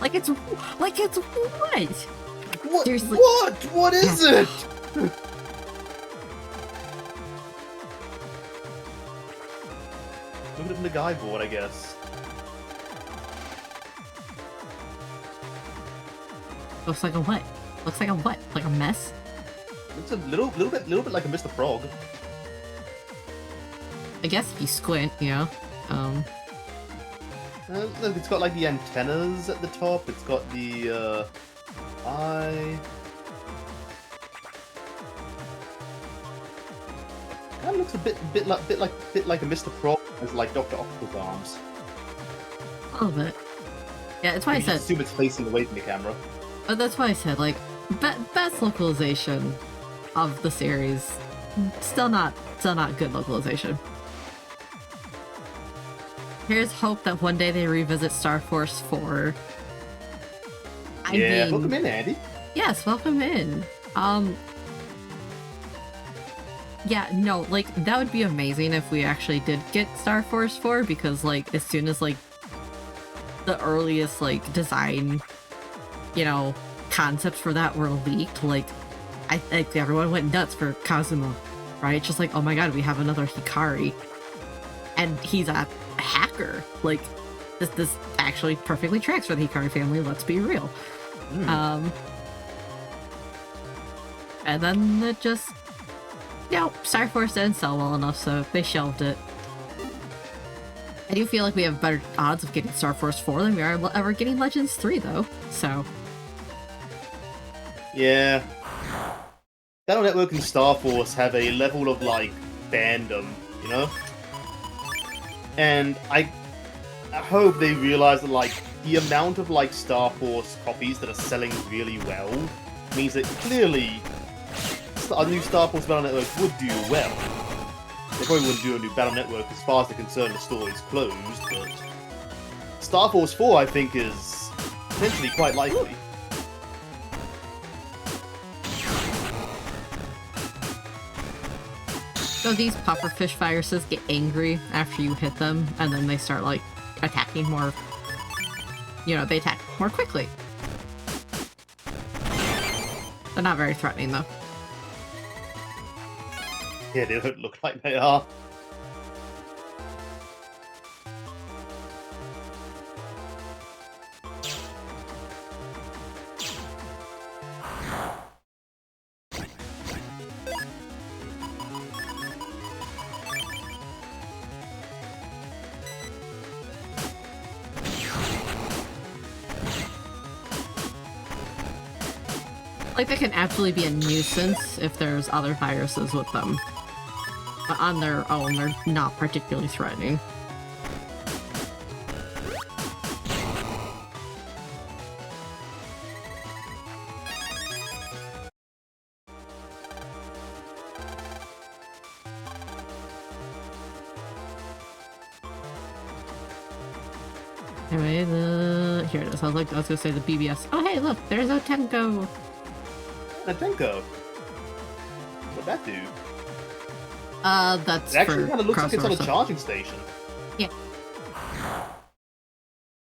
Like it's what? What? Seriously. What? What is it? Look at the guy board, I guess. Looks like a what? Looks like a what? Like a mess? It's a little bit like a Mr. Frog. I guess if you squint, you know. Look, it's got like the antennas at the top. It's got the eye. Kind of looks a bit like a Mr. Frog as like Dr. Octopus arms. A little bit. Yeah, that's why I You said. just assume it's facing away from the camera. But that's why I said, like, best localization of the series. Still not good localization. Here's hope that one day they revisit Star Force 4. Yeah, welcome in, Andy. Yes, welcome in. Yeah, no, like, that would be amazing if we actually did get Star Force 4, because, like, as soon as, like, the earliest, like, design, you know, concepts for that were leaked, like, I think everyone went nuts for Kazuma, right? Just like, oh my god, we have another Hikari. And he's a hacker. Like, this actually perfectly tracks for the Hikari family, let's be real. And then it just, you know, Star Force didn't sell well enough, so they shelved it. I do feel like we have better odds of getting Star Force 4 than we are ever getting Legends 3, though, so. Yeah. Battle Network and Star Force have a level of, like, fandom, you know? And I hope they realize that, like, the amount of, like, Star Force copies that are selling really well means that clearly a new Star Force Battle Network would do well. They probably wouldn't do a new Battle Network as far as they're concerned the story's closed, but Star Force 4, I think, is potentially quite likely. So these pufferfish viruses get angry after you hit them, and then they start, like, attacking more... You know, they attack more quickly. They're not very threatening, though. Yeah, they don't look like they are. Like, they can absolutely be a nuisance if there's other viruses with them. But on their own, they're not particularly threatening. Anyway, here it is. I was gonna say the BBS. Oh hey, look, there's Otenko. Natenko. What'd that do? That's It actually for kind of looks like it's on a crossover stuff. charging station. Yeah.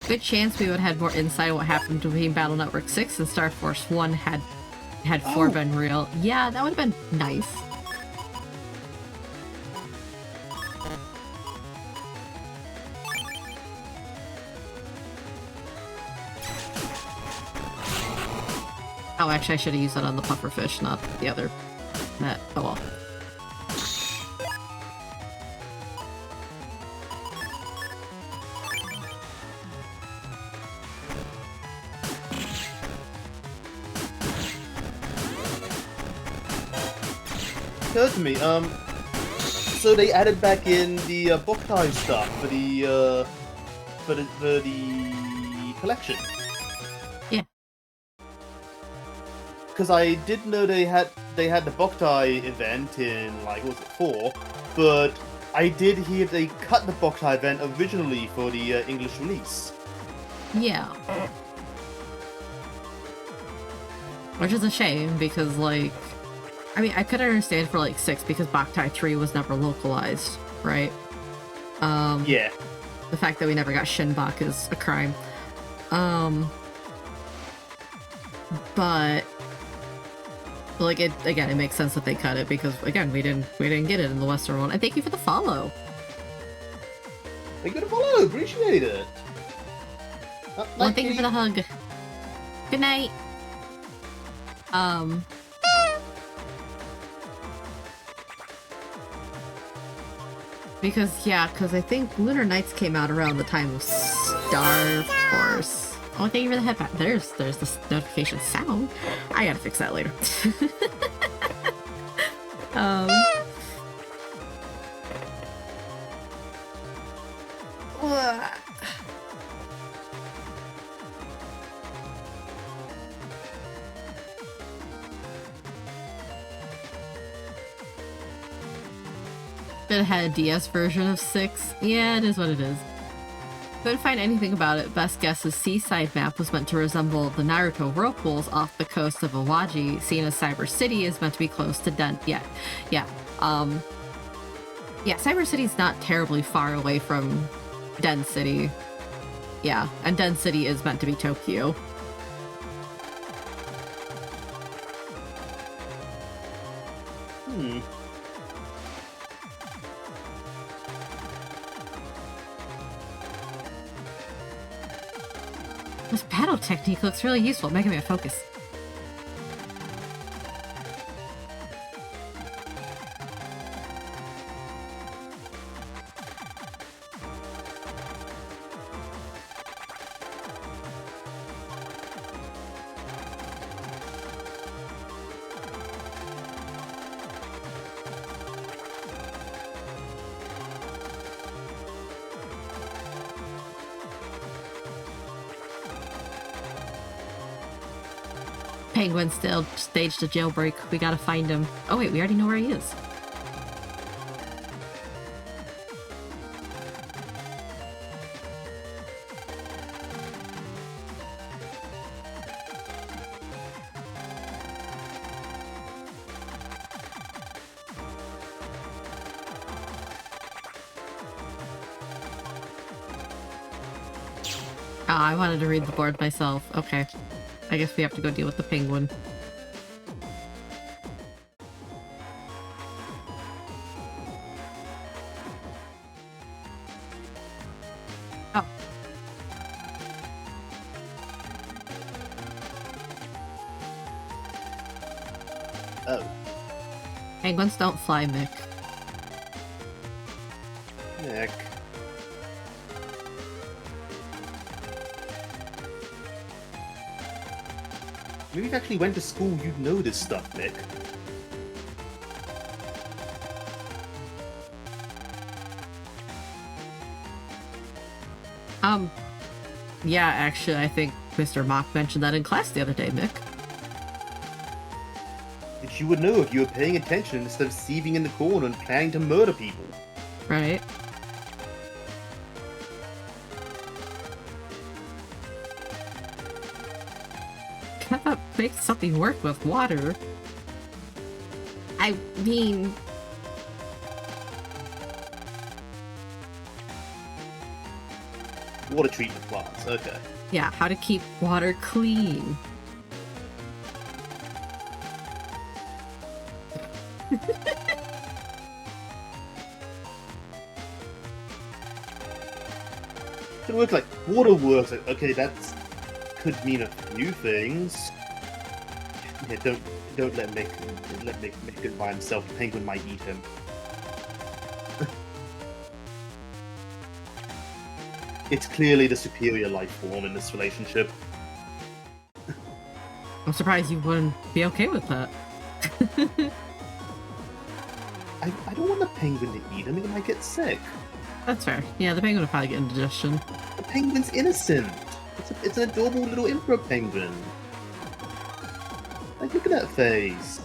Good chance we would have had more insight on what happened between Battle Network 6 and Star Force 1 had 4 been real. Yeah, that would have been nice. Oh, actually, I should have used that on the pufferfish, not the other net. Oh well. Occurred to me, so they added back in the Boktai stuff for the collection. because I did know they had the Boktai event in like what was it 4, but I did hear they cut the Boktai event originally for the English release. Yeah. Which is a shame because, like, I mean, I could understand for like 6 because Boktai 3 was never localized, right? Yeah. The fact that we never got Shinbok is a crime. But like it again, it makes sense that they cut it because again, we didn't get it in the Western one. And thank you for the follow. Thank you for the follow. Appreciate it. Well, thank you for the hug. Good night. Because I think Lunar Nights came out around the time of Star Force. Oh, thank you for the headband. There's this notification sound. I gotta fix that later. It had a DS version of 6. Yeah, it is what it is. Couldn't find anything about it. Best guess is Seaside map was meant to resemble the Naruto whirlpools off the coast of Awaji, seeing as Cyber City is meant to be close to Den. Yeah, Cyber City's not terribly far away from Den City. Yeah, and Den City is meant to be Tokyo. This battle technique looks really useful, making me focus. Penguin still staged a jailbreak. We gotta find him. Oh wait, we already know where he is. Oh, I wanted to read the board myself. Okay. I guess we have to go deal with the penguin. Oh. Oh. Penguins don't fly, Mick. Nick. Maybe if you actually went to school, you'd know this stuff, Nick. Yeah, actually, I think Mr. Mock mentioned that in class the other day, Mick. Which you would know if you were paying attention instead of seething in the corner and planning to murder people. Right? How make something work with water? I mean... Water treatment plants, okay. Yeah, how to keep water clean. It works like waterworks. Okay, that's could mean a few things. Yeah, don't let Mick it by himself. The penguin might eat him. It's clearly the superior life form in this relationship. I'm surprised you wouldn't be okay with that. I don't want the penguin to eat him. He might get sick. That's fair. Yeah, the penguin would probably get indigestion. The penguin's innocent. It's an adorable little emperor penguin. Like, look at that face.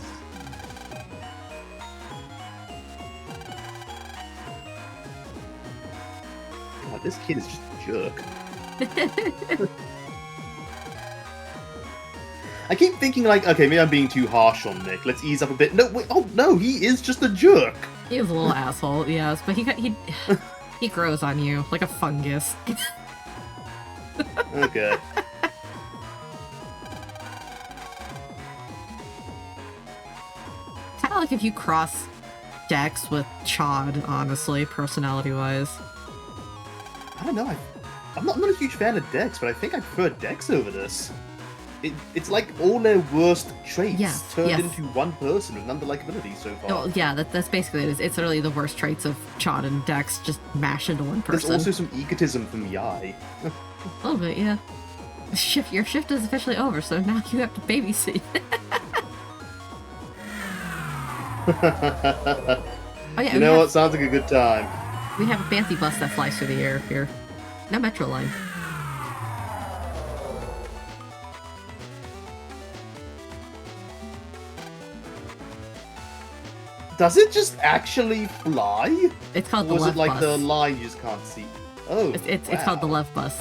God, this kid is just a jerk. I keep thinking, like, okay, maybe I'm being too harsh on Nick. Let's ease up a bit. No, wait, oh no, he is just a jerk. He is a little asshole, yes, but he grows on you like a fungus. Okay. Kind of like if you cross Dex with Chad, honestly, personality-wise. I don't know. I'm not a huge fan of Dex, but I think I prefer Dex over this. It's like all their worst traits turned into one person with none of the likability so far. Oh, yeah, that's basically it. It's literally the worst traits of Chad and Dex just mashed into one person. There's also some egotism from Yai. A little bit, yeah. Your shift is officially over, so now you have to babysit. Oh, yeah, you know what? Sounds like a good time. We have a fancy bus that flies through the air here. No metro line. Does it just actually fly? It's called the Love bus. Or was it like bus. the line you just can't see? Oh, it's called the Love Bus.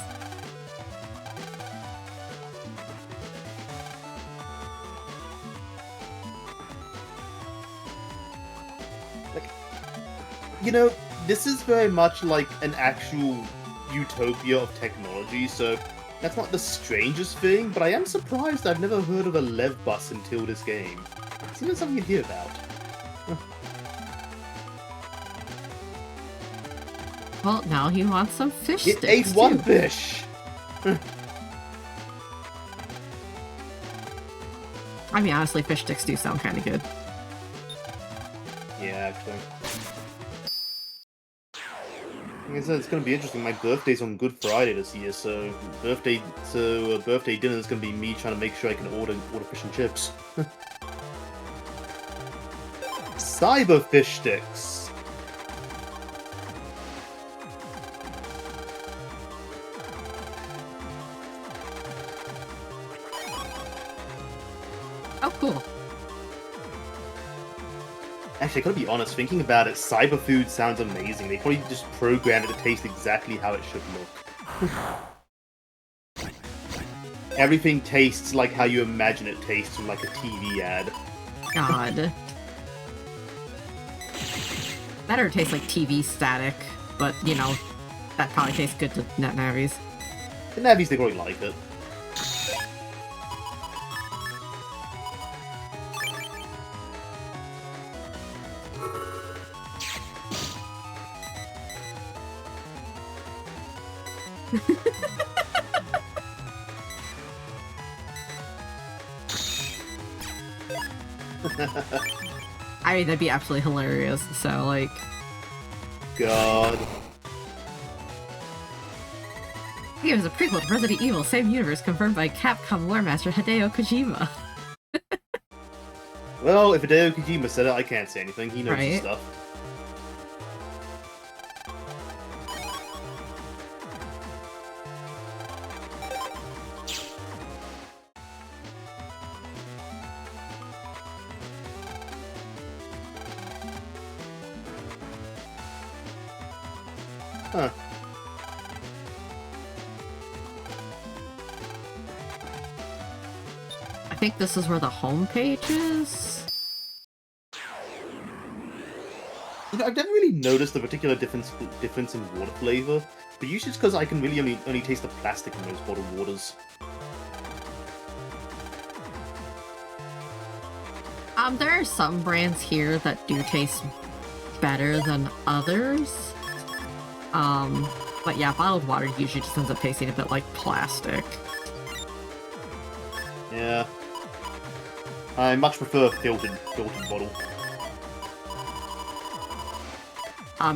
You know, this is very much like an actual utopia of technology, so that's not the strangest thing, but I am surprised I've never heard of a Lev bus until this game. It's even something you hear about. Well, now he wants some fish It sticks, ate one too. fish! I mean, honestly, fish sticks do sound kind of good. Yeah, actually. Like I said, it's gonna be interesting. My birthday's on Good Friday this year, so birthday dinner is gonna be me trying to make sure I can order fish and chips. Cyber fish sticks. Oh, cool. Actually, I gotta be honest, thinking about it, cyber food sounds amazing. They probably just programmed it to taste exactly how it should look. Everything tastes like how you imagine it tastes from like a TV ad. God. Better taste like TV static, but, you know, that probably tastes good to net navies. The Navies, they probably like it. I mean, that'd be absolutely hilarious, so, like... God. It was a prequel to Resident Evil, same universe, confirmed by Capcom lore master Hideo Kojima. Well, if Hideo Kojima said it, I can't say anything. He knows his Right. stuff. Huh. I think this is where the homepage is? You know, I've never really noticed the particular difference in water flavor, but usually it's because I can really only taste the plastic in those bottled waters. There are some brands here that do taste better than others. But yeah, bottled water usually just ends up tasting a bit like plastic. Yeah. I much prefer filtered bottle.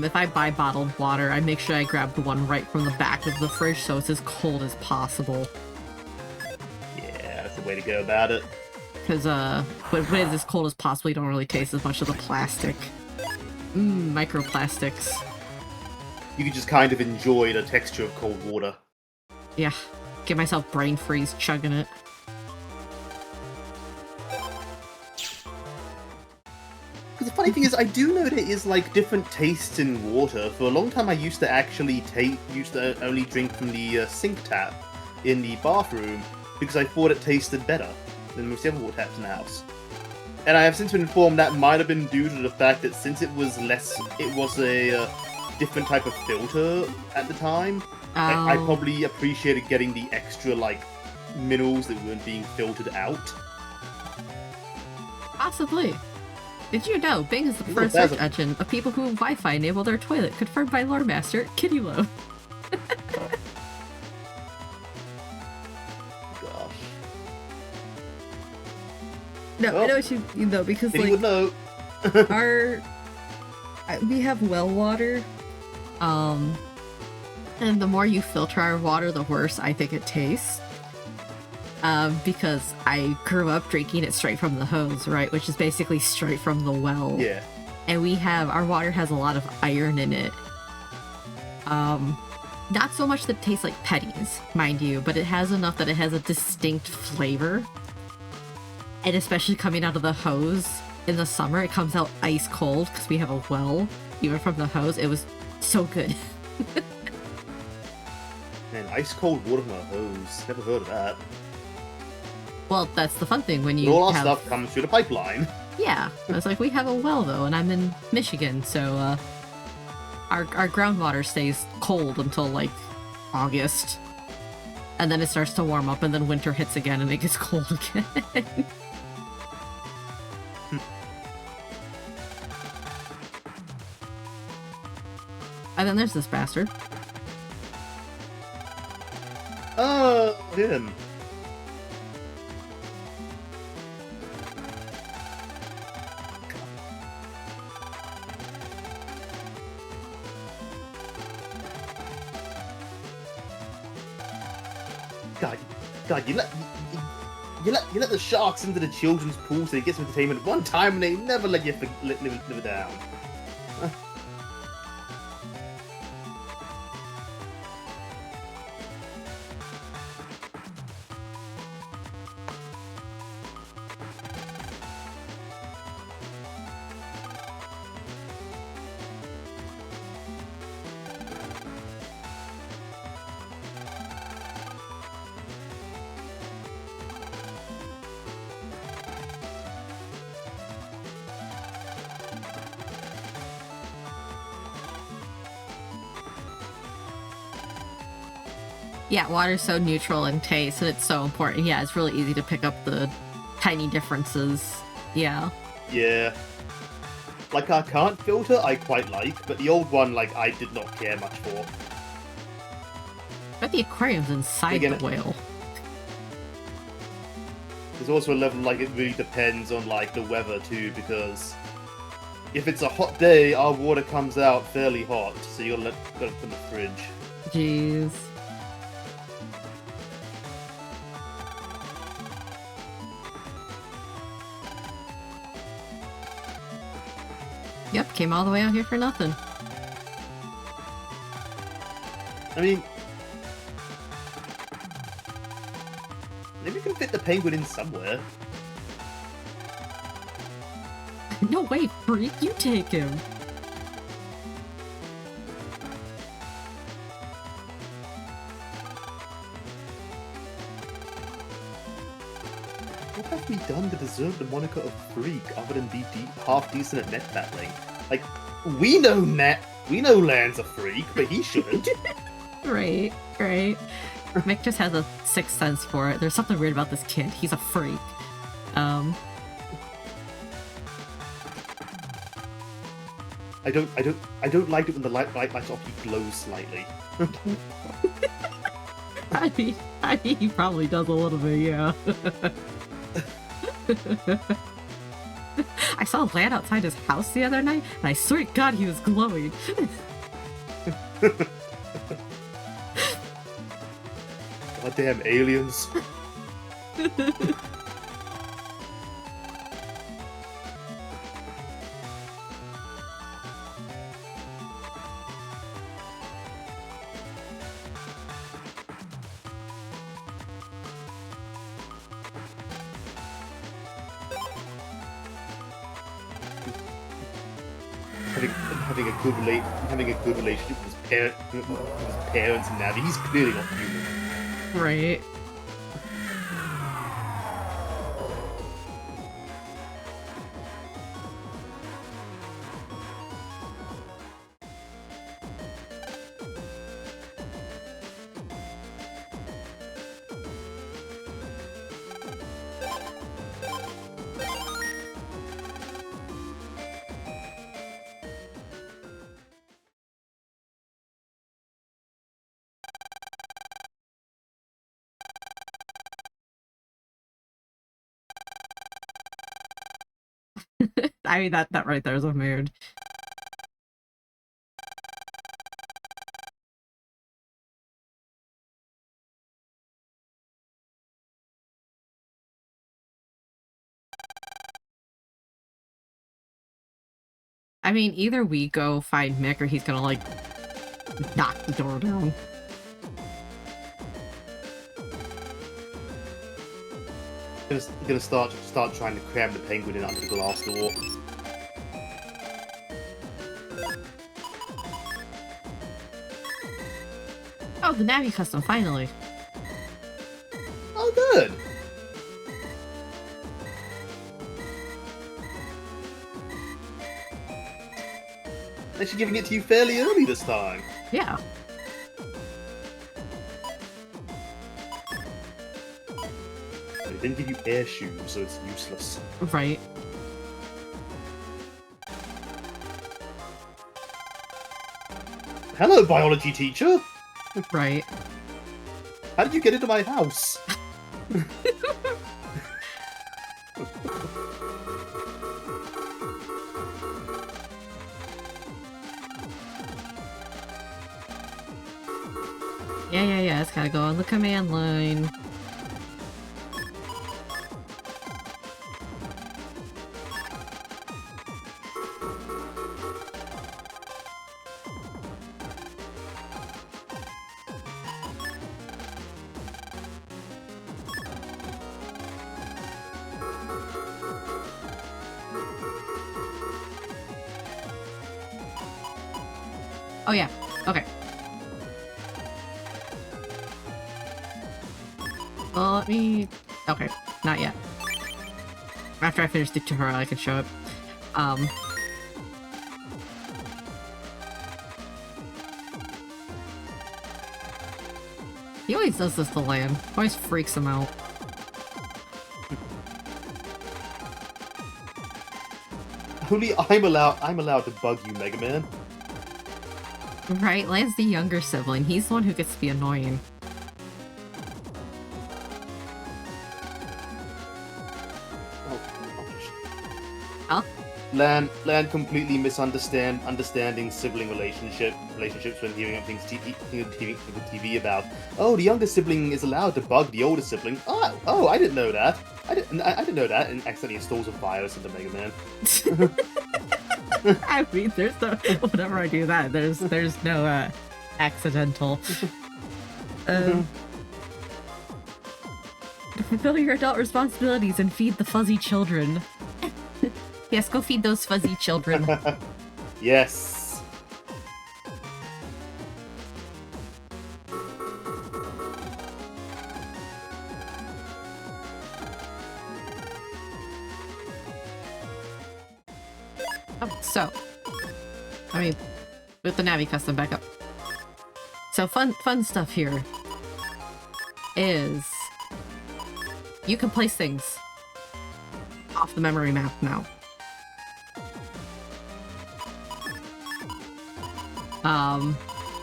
If I buy bottled water, I make sure I grab the one right from the back of the fridge so it's as cold as possible. Yeah, that's the way to go about it. Because, when it's as cold as possible, you don't really taste as much of the plastic. Microplastics. You can just kind of enjoy the texture of cold water. Yeah. Get myself brain freeze chugging it. funny thing is, I do know there is like different tastes in water. For a long time, I used to actually only drink from the sink tap in the bathroom because I thought it tasted better than most other water taps in the house. And I have since been informed that might have been due to the fact that since it was a different type of filter at the time. I probably appreciated getting the extra like minerals that weren't being filtered out. Possibly. Did you know Bing is the preferred search engine of people who Wi-Fi enable their toilet, confirmed by Lore Master Kitty Low. Gosh. No, Well, I know what you know, because Kitty like would know. we have well water, and the more you filter our water, the worse I think it tastes. Because I grew up drinking it straight from the hose, right? Which is basically straight from the well. Yeah. And our water has a lot of iron in it. Not so much that it tastes like Petties, mind you, but it has enough that it has a distinct flavor. And especially coming out of the hose in the summer, it comes out ice cold because we have a well, even from the hose. It was so good. Man, ice cold water from a hose. Never heard of that. Well, that's the fun thing when you All our have... stuff comes through the pipeline. Yeah, I was like, we have a well though, and I'm in Michigan, so our groundwater stays cold until like August, and then it starts to warm up, and then winter hits again, and it gets cold again. And then there's this bastard. Oh, him. God, you let the sharks into the children's pool so they get some entertainment one time and they never let you live it down. Yeah, water's so neutral in taste, and it's so important. Yeah, it's really easy to pick up the tiny differences. Yeah. Yeah. Like our current filter, I quite like, but the old one, like, I did not care much for. But the aquarium's inside Again, the whale. There's also a level, like, it really depends on, like, the weather, too, because if it's a hot day, our water comes out fairly hot, so you gotta put it in the fridge. Jeez. Yep, came all the way out here for nothing. I mean, maybe we can fit the penguin in somewhere. No way, freak, you take him. What have we done to deserve the moniker of freak other than be half decent at net battling? Like, we know Lan's a freak, but he shouldn't. Right. Mick just has a sixth sense for it. There's something weird about this kid. He's a freak. I don't like it when the light lights off. He glows slightly. I mean, he probably does a little bit, yeah. I saw Lan outside his house the other night, and I swear to God he was glowing. Goddamn aliens. having a good relationship with his parents and Navi. He's clearly not human. Right. I mean, that right there is a mood. I mean, either we go find Mick or he's gonna, like, knock the door down. Gonna start trying to cram the penguin in under the glass door. Oh, the Navi custom, finally. Oh, good. They're giving it to you fairly early this time. Yeah. They didn't give you air shoes, so it's useless. Right. Hello, biology teacher. Right. How did you get into my house? Yeah, it's gotta go on the command line. Oh yeah, okay. Well, let me... Okay, not yet. After I finish the tutorial, I can show it. He always does this to Lan. Always freaks him out. Only I'm allowed to bug you, Mega Man. Right, Lan's the younger sibling. He's the one who gets to be annoying. Huh? Lan completely understanding sibling relationships when hearing up things TV about. Oh, the younger sibling is allowed to bug the older sibling. Oh, I didn't know that. I didn't know that, and accidentally installs a virus into Mega Man. I mean, there's no... Whenever I do that, there's no, accidental. To fulfill your adult responsibilities and feed the fuzzy children. Yes, go feed those fuzzy children. Yes. Oh, so... I mean, with the Navi custom back up. So fun stuff here is you can place things off the memory map now.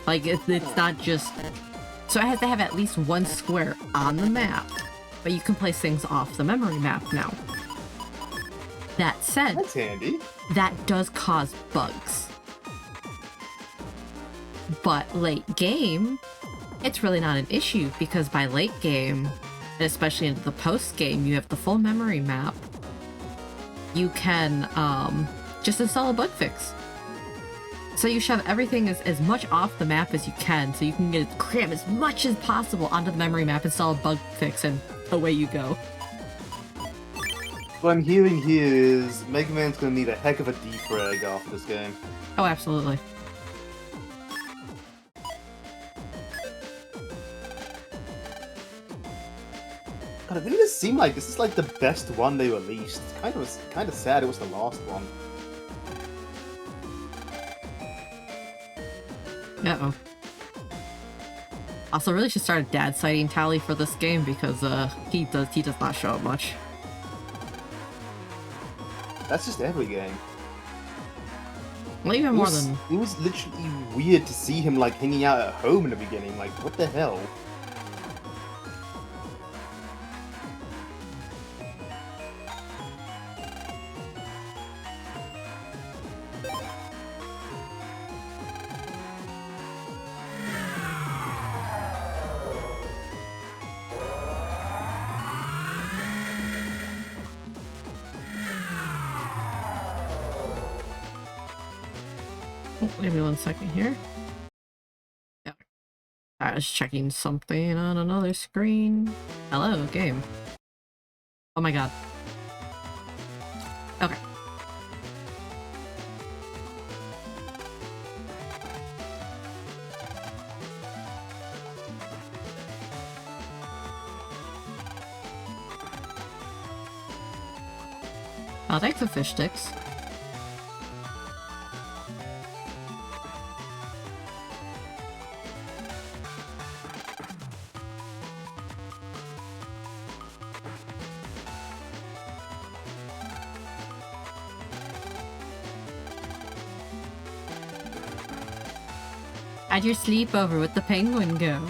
Like it's not just... So it has to have at least one square on the map, but you can place things off the memory map now. That said, That's handy. that does cause bugs. But late game, it's really not an issue because by late game, and especially into the post game, you have the full memory map. You can just install a bug fix. So you shove everything as much off the map as you can, so you can cram as much as possible onto the memory map, install a bug fix, and away you go. What I'm hearing here is Mega Man's gonna need a heck of a defrag after this game. Oh, absolutely. God, it really does seem like this is like the best one they released. It's kind of sad it was the last one. Uh-oh. Also, really should start a dad sighting tally for this game because he does not show up much. That's just every game. Well, even more than It was literally weird to see him like hanging out at home in the beginning. Like, what the hell? oh, give me 1 second here. Yeah. I was checking something on another screen. Hello, game. Oh my god. Okay. Oh, thanks for fish sticks. How'd your sleepover with the penguin go?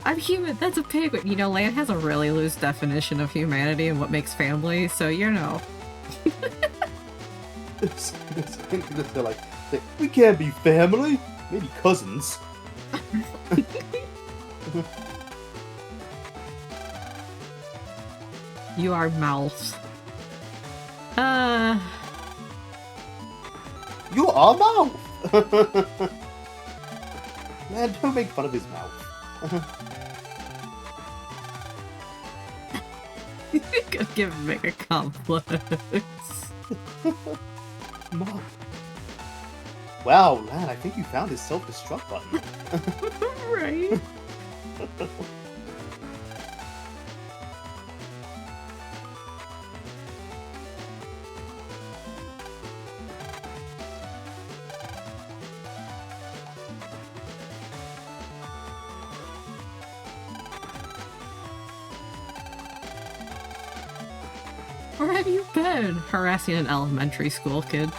I'm human, that's a penguin. You know, Land has a really loose definition of humanity and what makes family, so you know. They're like, we can't be family. Maybe cousins. You are mouth. You are mouth. Man, don't make fun of his mouth. Gonna give Mick a complex. Mom. Wow, Lan, I think you found his self-destruct button. Right? Where have you been? Harassing an elementary school kid.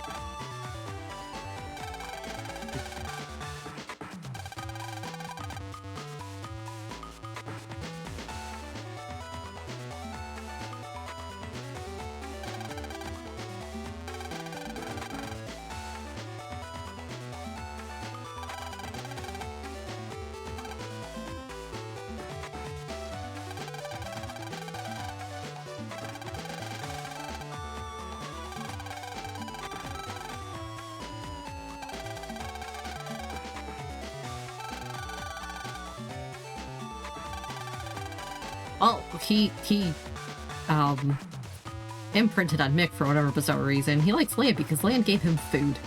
Well, he imprinted on Mick for whatever bizarre reason. He likes Land because Land gave him food.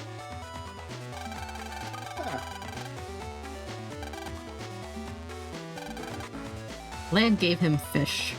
Land gave him fish.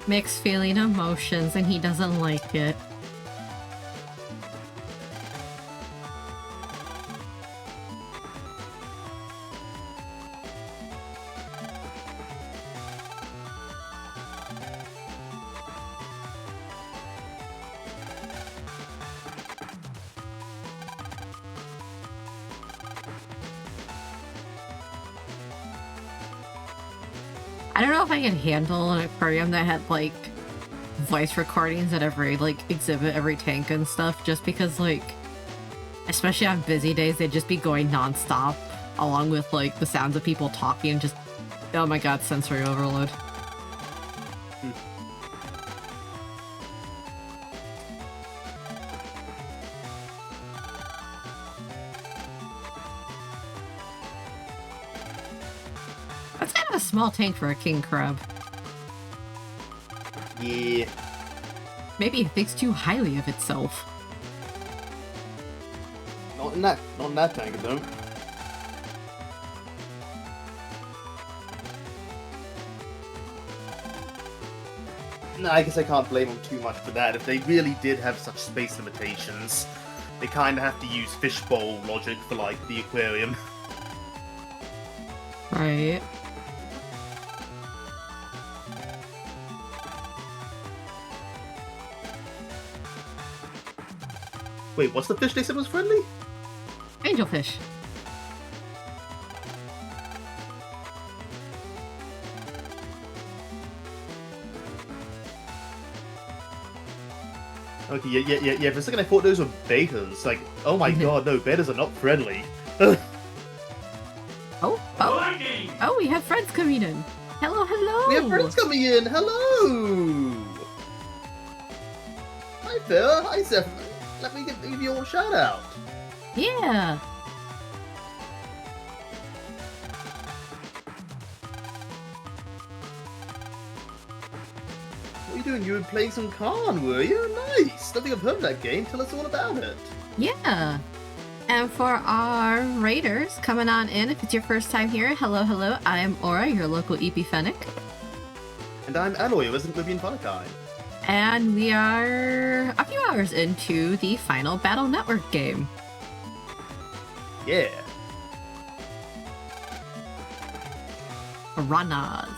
Mixed feeling emotions, and he doesn't like it. I don't know if I can handle an aquarium that had, like, voice recordings at every, like, exhibit, every tank and stuff, just because, like, especially on busy days, they'd just be going non-stop, along with, like, the sounds of people talking and just, oh my god, sensory overload. That's kind of a small tank for a king crab. Yeah. Maybe it thinks too highly of itself. Not in that tank, I don't. No, I guess I can't blame them too much for that. If they really did have such space limitations, they kind of have to use fishbowl logic for, like, the aquarium. Right. Wait, what's the fish they said was friendly? Angelfish. Okay, yeah. For a second I thought those were betas. Like, oh my god, no, betas are not friendly. Oh, we have friends coming in. Hello, hello. We have friends coming in. Hello. Hi, Phil. Hi, Zephyr. Let me give you all a shout out. Yeah. What are you doing? You were playing some Khan, were you? Nice. Don't think I've heard of that game. Tell us all about it. Yeah. And for our raiders coming on in, if it's your first time here, hello, hello. I am Aura, your local EP Fennec. And I'm Alloy, a resident Libyan Valentine. And we are a few hours into the final Battle Network game. Yeah. Piranhas.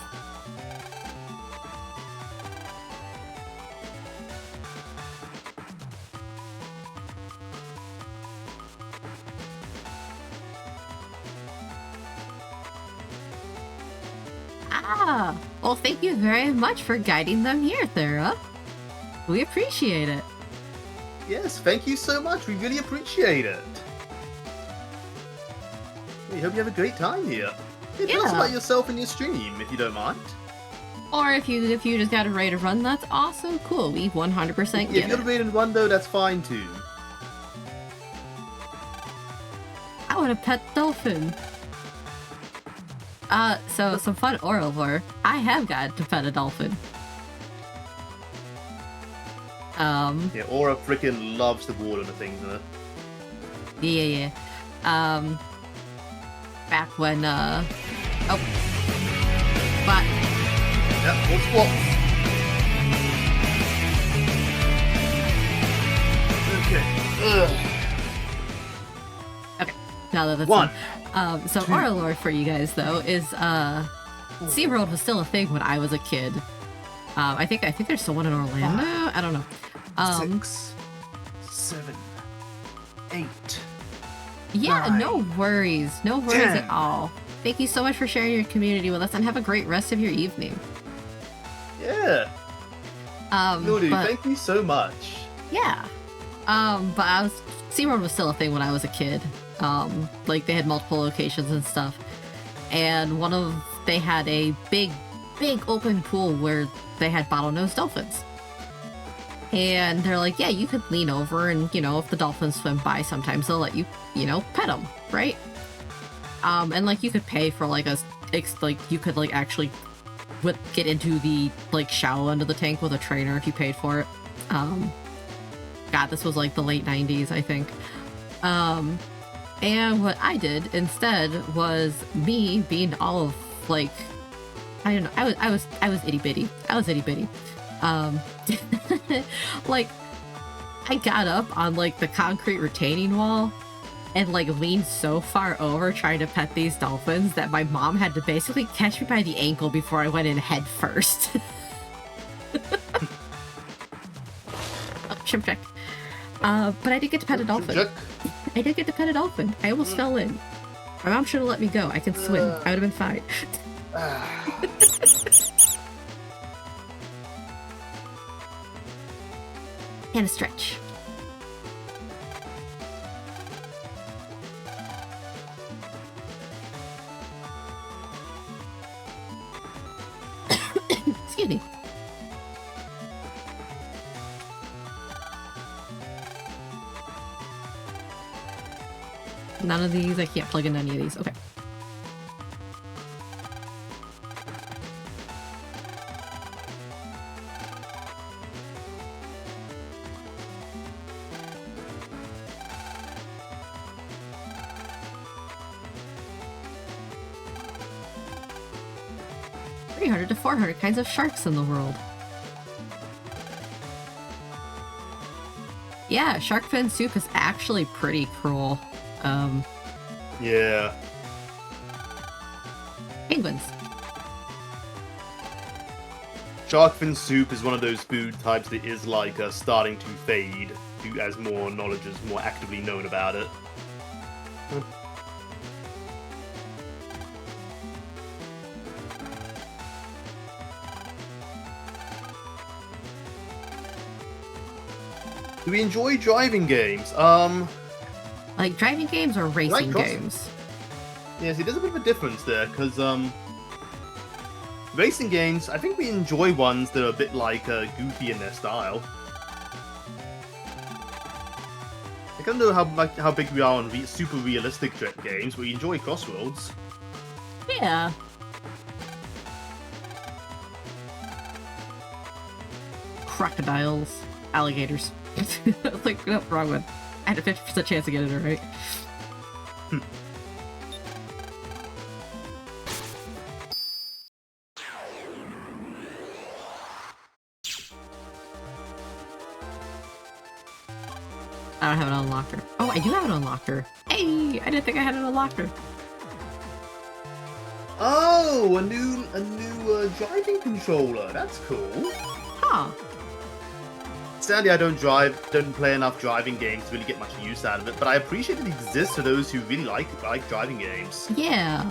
Ah, well, thank you very much for guiding them here, Thera. We appreciate it. Yes, thank you so much. We really appreciate it. We hope you have a great time here. Yeah, tell us Yeah. about yourself and your stream, if you don't mind. Or if you just got a raid to run, that's awesome. Cool. We 100% If get you're it. rated one though, that's fine too. I want a pet dolphin. So some fun oral lore. I have got to pet a dolphin. Yeah, Aura freaking loves the water and the things in it. Yeah. Back when, oh. But, Yep, what's what? Okay. okay, now that that's One. So Two. oral lore for you guys, though, is, SeaWorld was still a thing when I was a kid. I think there's still one in Orlando? I don't know. 6, 7, 8. Yeah, 9, no worries. No worries 10. at all. Thank you so much for sharing your community with us, and have a great rest of your evening. Yeah. No, dude, but, thank you so much. yeah. But SeaWorld was still a thing when I was a kid. Like, they had multiple locations and stuff. And they had a big open pool where they had bottlenose dolphins. And they're like, yeah, you could lean over and, if the dolphins swim by, sometimes they'll let you, pet them, right? And, like, you could pay for, like, you could, like, actually get into the, like, shallow end of the tank with a trainer if you paid for it. God, this was, like, the late 90s, I think. And what I did instead was me being all of, like, I don't know, I was itty bitty. Um, like, I got up on, like, the concrete retaining wall and, like, leaned so far over trying to pet these dolphins that my mom had to basically catch me by the ankle before I went in head first. Oh, shrimp check. But I did get to pet a dolphin. Check. I did get to pet a dolphin. I almost fell in. My mom should have let me go. I can swim. I would have been fine. And a stretch. Excuse me. None of these. I can't plug in any of these. Okay. To 400 kinds of sharks in the world. Yeah, shark fin soup is actually pretty cruel. Yeah. Penguins. Shark fin soup is one of those food types that is like starting to fade as more knowledge is more actively known about it. Do we enjoy driving games? Like driving games or racing games? Yeah, see, there's a bit of a difference there, because, racing games, I think we enjoy ones that are a bit, like, goofy in their style. I don't know how big we are on super realistic games, but we enjoy Crossroads. Yeah. Crocodiles. Alligators. Like, no, wrong one. I had a 50% chance of getting it right. I don't have an unlocker. Oh, I do have an unlocker. Hey, I didn't think I had an unlocker. Oh, a new driving controller. That's cool. Huh. Sadly, I don't play enough driving games to really get much use out of it, but I appreciate it exists for those who really like driving games. Yeah.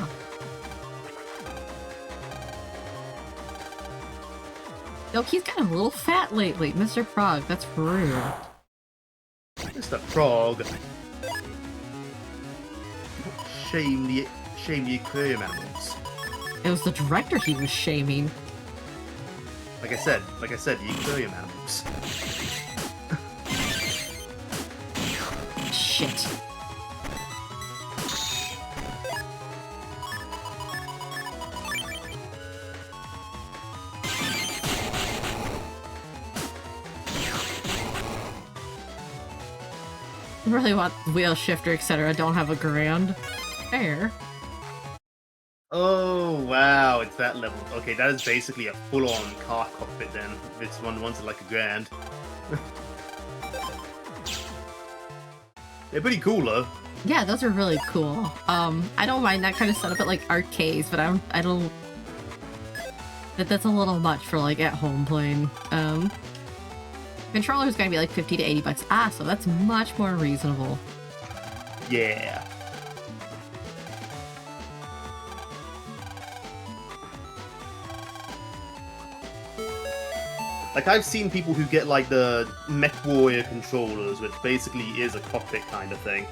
Yo, he's gotten a little fat lately, Mr. Frog. That's rude. Mr. Frog. Shame the aquarium animals. It was the director he was shaming. Like I said, the aquarium animals. Shit. Really want wheel shifter, etc. Don't have a grand. Fair. Oh wow, it's that level. Okay, that is basically a full-on car cockpit then. This one wants it like a grand. They're pretty cool though. Yeah, those are really cool. I don't mind that kind of setup at like arcades, but I don't. That's a little much for like at home playing. Controller's gonna be like 50 to 80 bucks. Ah, so that's much more reasonable. Yeah. Like, I've seen people who get, like, the Mech Warrior controllers, which basically is a cockpit kind of thing.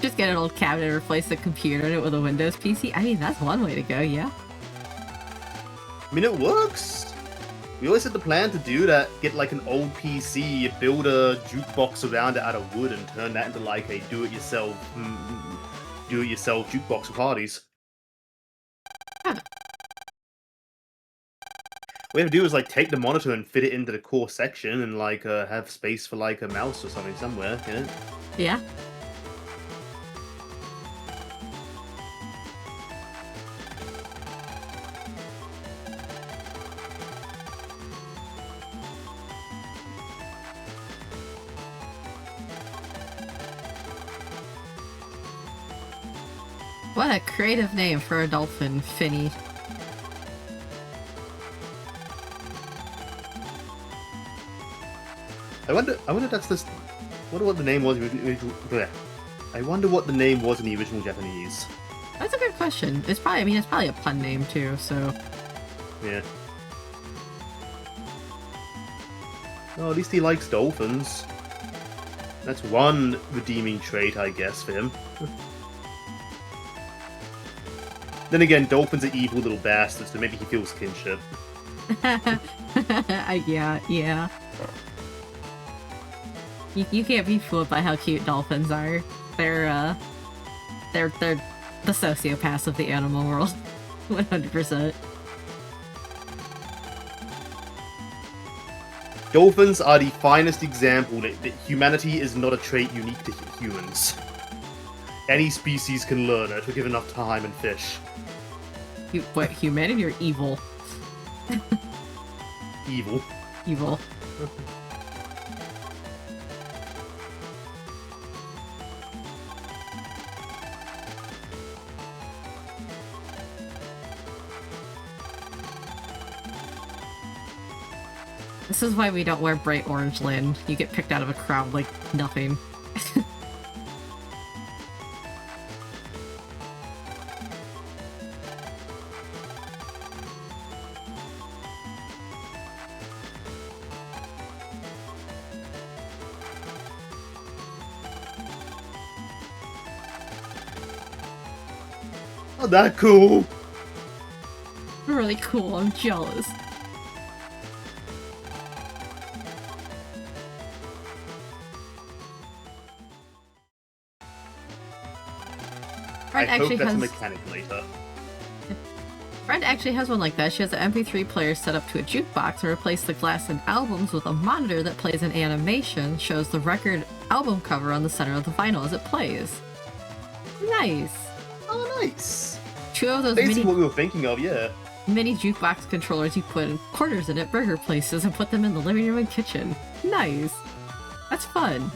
Just get an old cabinet and replace the computer in it with a Windows PC. I mean, that's one way to go, yeah. I mean, it works. We always had the plan to do that, get like an old PC, build a jukebox around it out of wood, and turn that into like a do-it-yourself jukebox for parties. Huh. What we have to do is like take the monitor and fit it into the core section, and like have space for like a mouse or something somewhere. You know? Yeah. What a creative name for a dolphin, Finny. I wonder if that's this. Wonder what the name was. I wonder what the name was in the original Japanese. That's a good question. It's probably, I mean, it's probably a pun name too, so. Yeah. Oh, at least he likes dolphins. That's one redeeming trait, I guess, for him. Then again, dolphins are evil little bastards, so maybe he feels kinship. Yeah. You can't be fooled by how cute dolphins are. They're the sociopaths of the animal world. 100%. Dolphins are the finest example that humanity is not a trait unique to humans. Any species can learn it if given enough time and fish. What, humanity or evil? Evil. Evil. This is why we don't wear bright orange land. You get picked out of a crowd like nothing. Oh, that cool! Really cool, I'm jealous. I hope that's a mechanic later. Friend actually has one like that. She has an MP3 player set up to a jukebox and replaced the glass in albums with a monitor that plays an animation, shows the record album cover on the center of the vinyl as it plays. Nice! Oh, nice! Two of those Basically what we were thinking of, yeah. mini jukebox controllers you put quarters in at burger places and put them in the living room and kitchen. Nice! That's fun.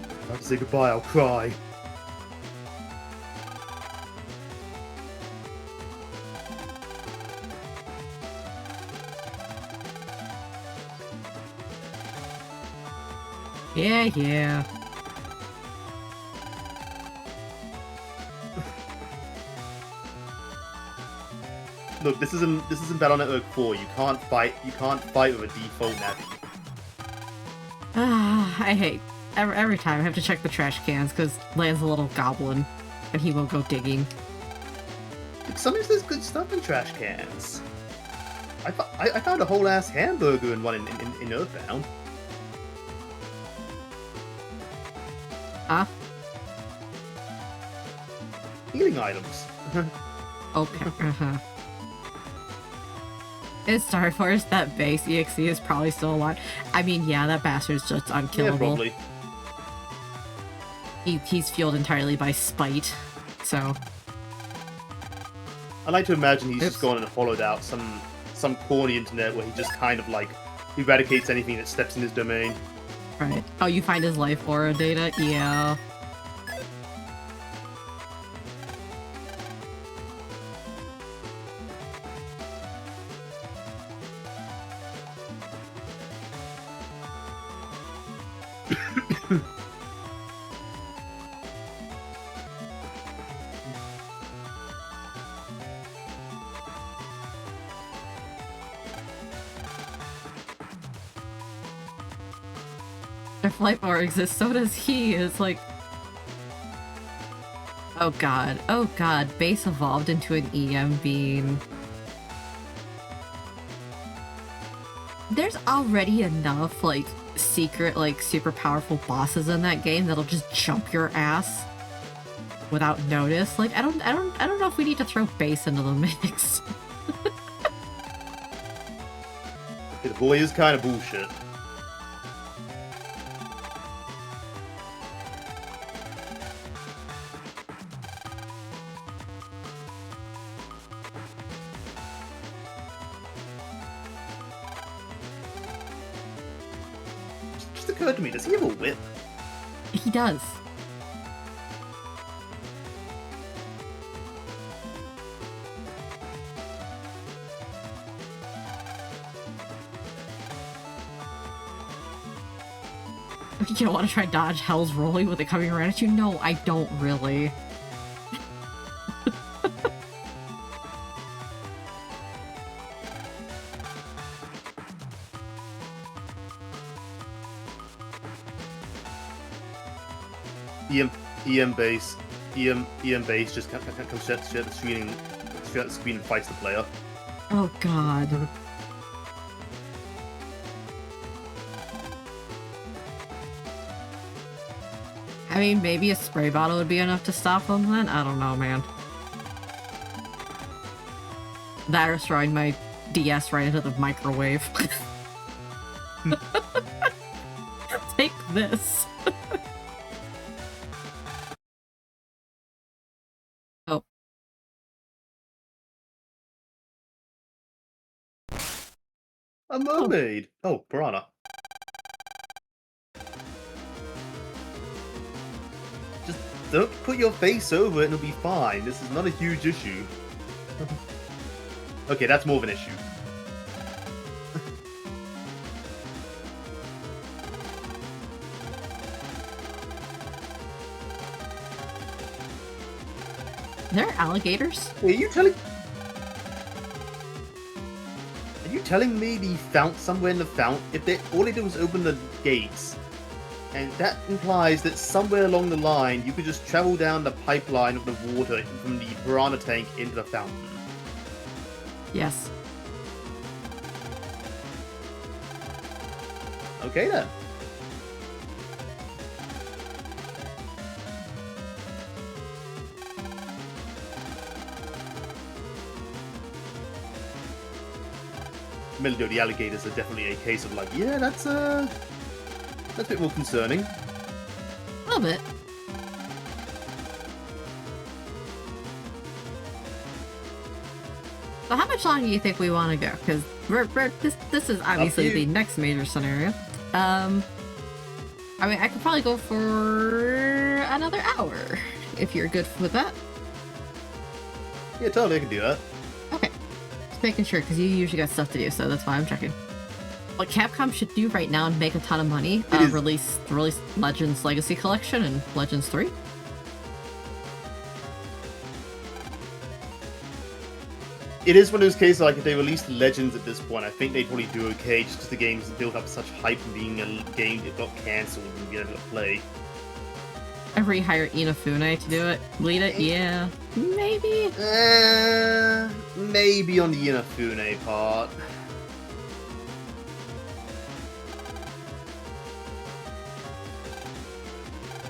I have to say goodbye, I'll cry. Yeah. Look, this isn't Battle Network 4. You can't fight with a default navy. I hate every time I have to check the trash cans because Land's a little goblin and he won't go digging. Sometimes there's good stuff in trash cans. I found a whole ass hamburger in one in Earthbound. Huh? Healing items. Okay. In Star Force, that base EXE is probably still alive. I mean, yeah, that bastard's just unkillable. Yeah, probably. He's fueled entirely by spite, so... I like to imagine he's just gone and followed out some corny internet where he just kind of like eradicates anything that steps in his domain. Right. Oh, you find his life aura data? Yeah. If life aura exists, so does he. It's like... Oh god, base evolved into an EM being. There's already enough, like, secret, like, super powerful bosses in that game that'll just jump your ass without notice. Like, I don't know if we need to throw base into the mix. The boy is kind of bullshit. just occurred to me, does he have a whip? He does. You don't want to try dodge Hell's Rolling with it coming around at you? No, I don't really. EM base just comes straight at the screen and fights the player. Oh god. I mean, maybe a spray bottle would be enough to stop them then? I don't know, man. That or throwing my DS right into the microwave. Take this. Oh. A mermaid! Oh, piranha. Just don't put your face over it and it'll be fine. This is not a huge issue. Okay, that's more of an issue. There are alligators? Are you telling me the fount somewhere in the fount? If they all they did was open the gates, and that implies that somewhere along the line you could just travel down the pipeline of the water from the piranha tank into the fountain. Yes. Okay then. Admittedly, the alligators are definitely a case of like, yeah, that's a bit more concerning. A little bit. So how much longer do you think we want to go? Because this is obviously the next major scenario. I mean, I could probably go for another hour if you're good with that. Yeah, totally, I can do that. Okay. Just making sure, because you usually got stuff to do, so that's why I'm checking. What Capcom should do right now and make a ton of money, release Legends Legacy Collection and Legends 3. It is one of those cases, like, if they released Legends at this point, I think they'd probably do okay, just because the game's built up such hype from being a game that got cancelled and being able to play. I rehire Inafune to do it. Lead it? Yeah. Maybe? Maybe on the Inafune part.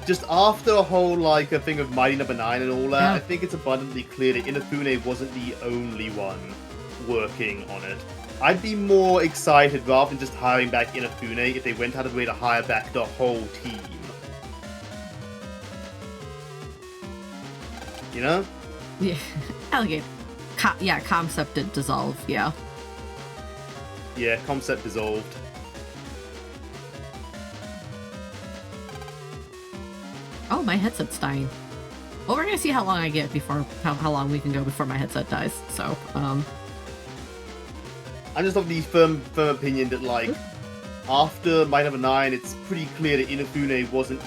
Just after a whole, like, a thing of Mighty No. 9 and all that, Yeah. I think it's abundantly clear that Inafune wasn't the only one working on it. I'd be more excited, rather than just hiring back Inafune, if they went out of the way to hire back the whole team. You know? Yeah. Alligator. Yeah, Concept did dissolve, yeah. Yeah, Concept dissolved. Oh, my headset's dying. Well, we're gonna see how long I get before, how long we can go before my headset dies, so, I'm just of the firm opinion that, like, after Might No. 9, it's pretty clear that Inafune wasn't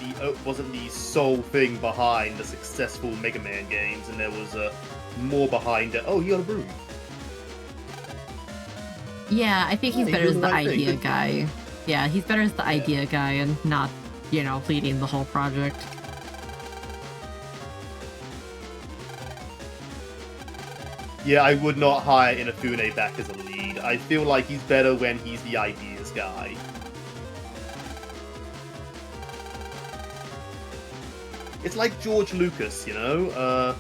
the sole thing behind the successful Mega Man games, and there was more behind it. Oh, you got a broom. yeah, I think he's Yeah, better you're as the the right thing. idea guy. Yeah, he's better as the idea guy and not, you know, leading the whole project. Yeah, I would not hire Inafune back as a lead. I feel like he's better when he's the ideas guy. It's like George Lucas, you know?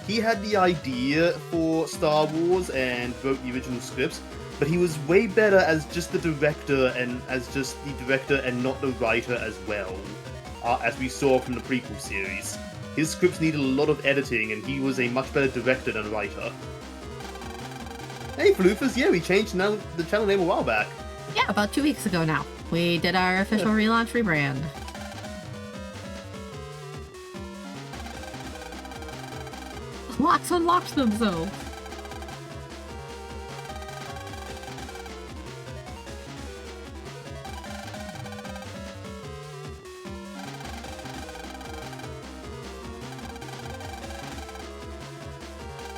He had the idea for Star Wars and wrote the original scripts, but he was way better as just the director and not the writer as well, as we saw from the prequel series. His scripts needed a lot of editing, and he was a much better director than writer. Hey, Floofers, yeah, we changed the channel name a while back. Yeah, about 2 weeks ago now. We did our official relaunch rebrand. Locks unlocked themselves.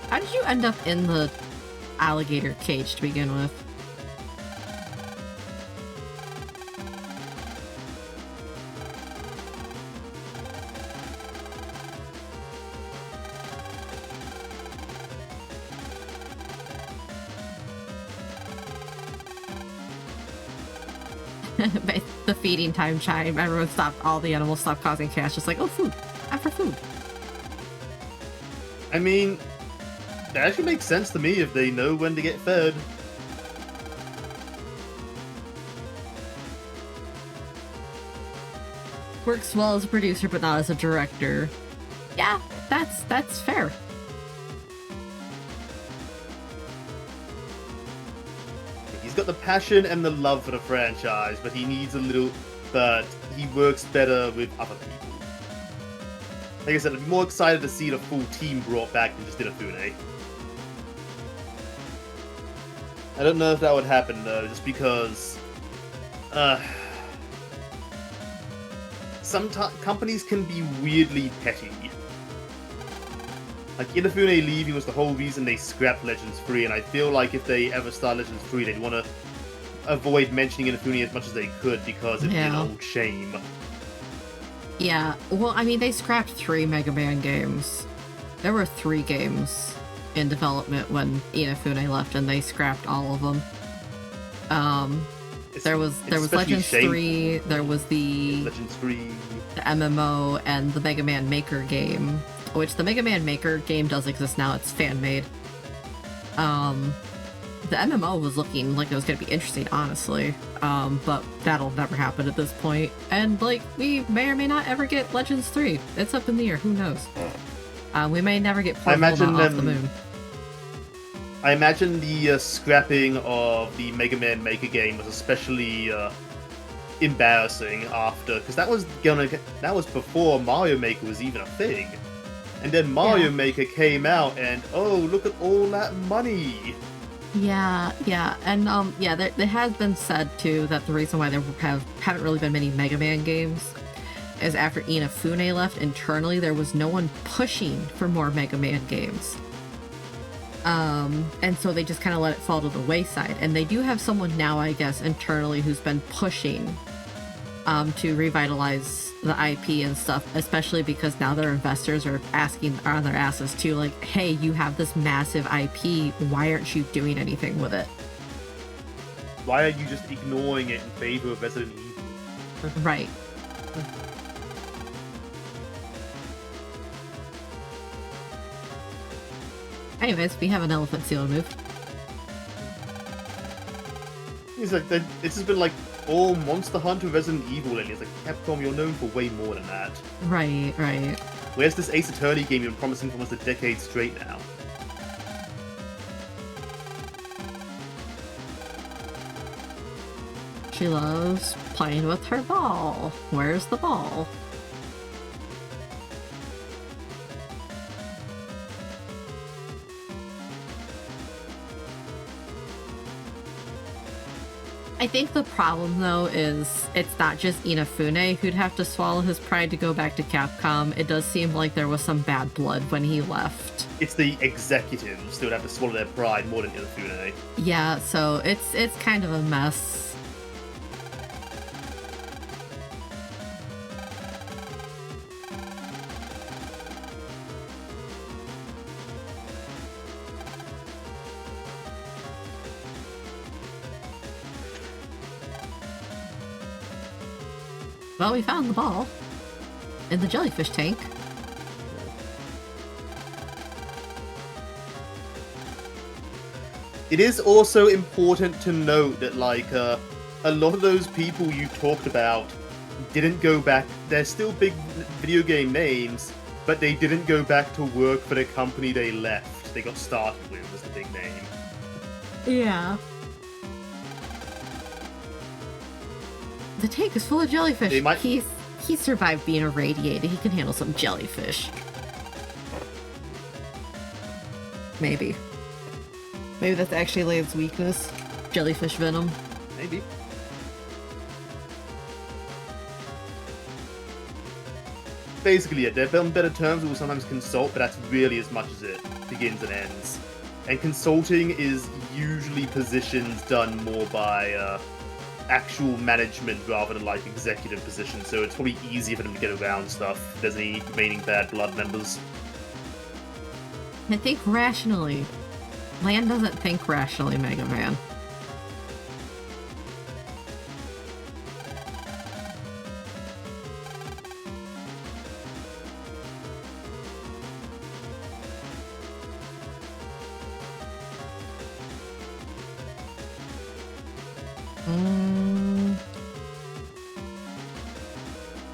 How did you end up in the alligator cage to begin with? The feeding time chime, everyone stopped, all the animals stopped causing chaos, just like, oh, food, after food. I mean, that actually makes sense to me if they know when to get fed. Works well as a producer, but not as a director. Yeah, that's fair. He's got the passion and the love for the franchise, but he needs a little... But he works better with other people. Like I said, I'd be more excited to see the full team brought back than just Inafune. I don't know if that would happen, though, just because... some companies can be weirdly petty. Like, Inafune leaving was the whole reason they scrapped Legends 3, and I feel like if they ever start Legends 3, they'd want to avoid mentioning Inafune as much as they could, because it'd be an old shame. Yeah, well, I mean, they scrapped 3 Mega Man games. There were 3 games in development when Inafune left, and they scrapped all of them. There was Legends 3, there was the Legends 3, the MMO, and the Mega Man Maker game, which the Mega Man Maker game does exist now, it's fan-made. The MMO was looking like it was going to be interesting, honestly, but that'll never happen at this point. And, like, we may or may not ever get Legends 3. It's up in the air, who knows? We may never get Portable off the moon. I imagine the scrapping of the Mega Man Maker game was especially embarrassing after, because that was before Mario Maker was even a thing. And then Mario Maker came out, and oh, look at all that money! Yeah, and there has been said too that the reason why there haven't really been many Mega Man games is after Inafune left, internally there was no one pushing for more Mega Man games. And so they just kind of let it fall to the wayside. And they do have someone now, I guess, internally who's been pushing to revitalize the IP and stuff, especially because now their investors are on their asses too, like, hey, you have this massive IP, why aren't you doing anything with it? Why are you just ignoring it in favor of Resident Evil? Right. Anyways, we have an elephant seal to move. It's like, it's just been like all Monster Hunter Resident Evil, and it's like, Capcom, you're known for way more than that. Right. Where's this Ace Attorney game you've been promising for almost a decade straight now? She loves playing with her ball. Where's the ball? I think the problem, though, is it's not just Inafune who'd have to swallow his pride to go back to Capcom. It does seem like there was some bad blood when he left. It's the executives that would have to swallow their pride more than Inafune. Yeah, so it's kind of a mess. Well, we found the ball in the jellyfish tank. It is also important to note that, like, a lot of those people you talked about didn't go back. They're still big video game names, but they didn't go back to work for the company they left. They got started with was the big name. Yeah. The tank is full of jellyfish. They might- He survived being irradiated. He can handle some jellyfish. Maybe. Maybe that's actually Lance's weakness. Jellyfish venom. Maybe. Basically, yeah, they're on better terms. We will sometimes consult, but that's really as much as it begins and ends. And consulting is usually positions done more by actual management rather than like executive positions. So it's probably easier for them to get around stuff if there's any remaining bad blood members. I think rationally. Lan doesn't think rationally, Mega Man.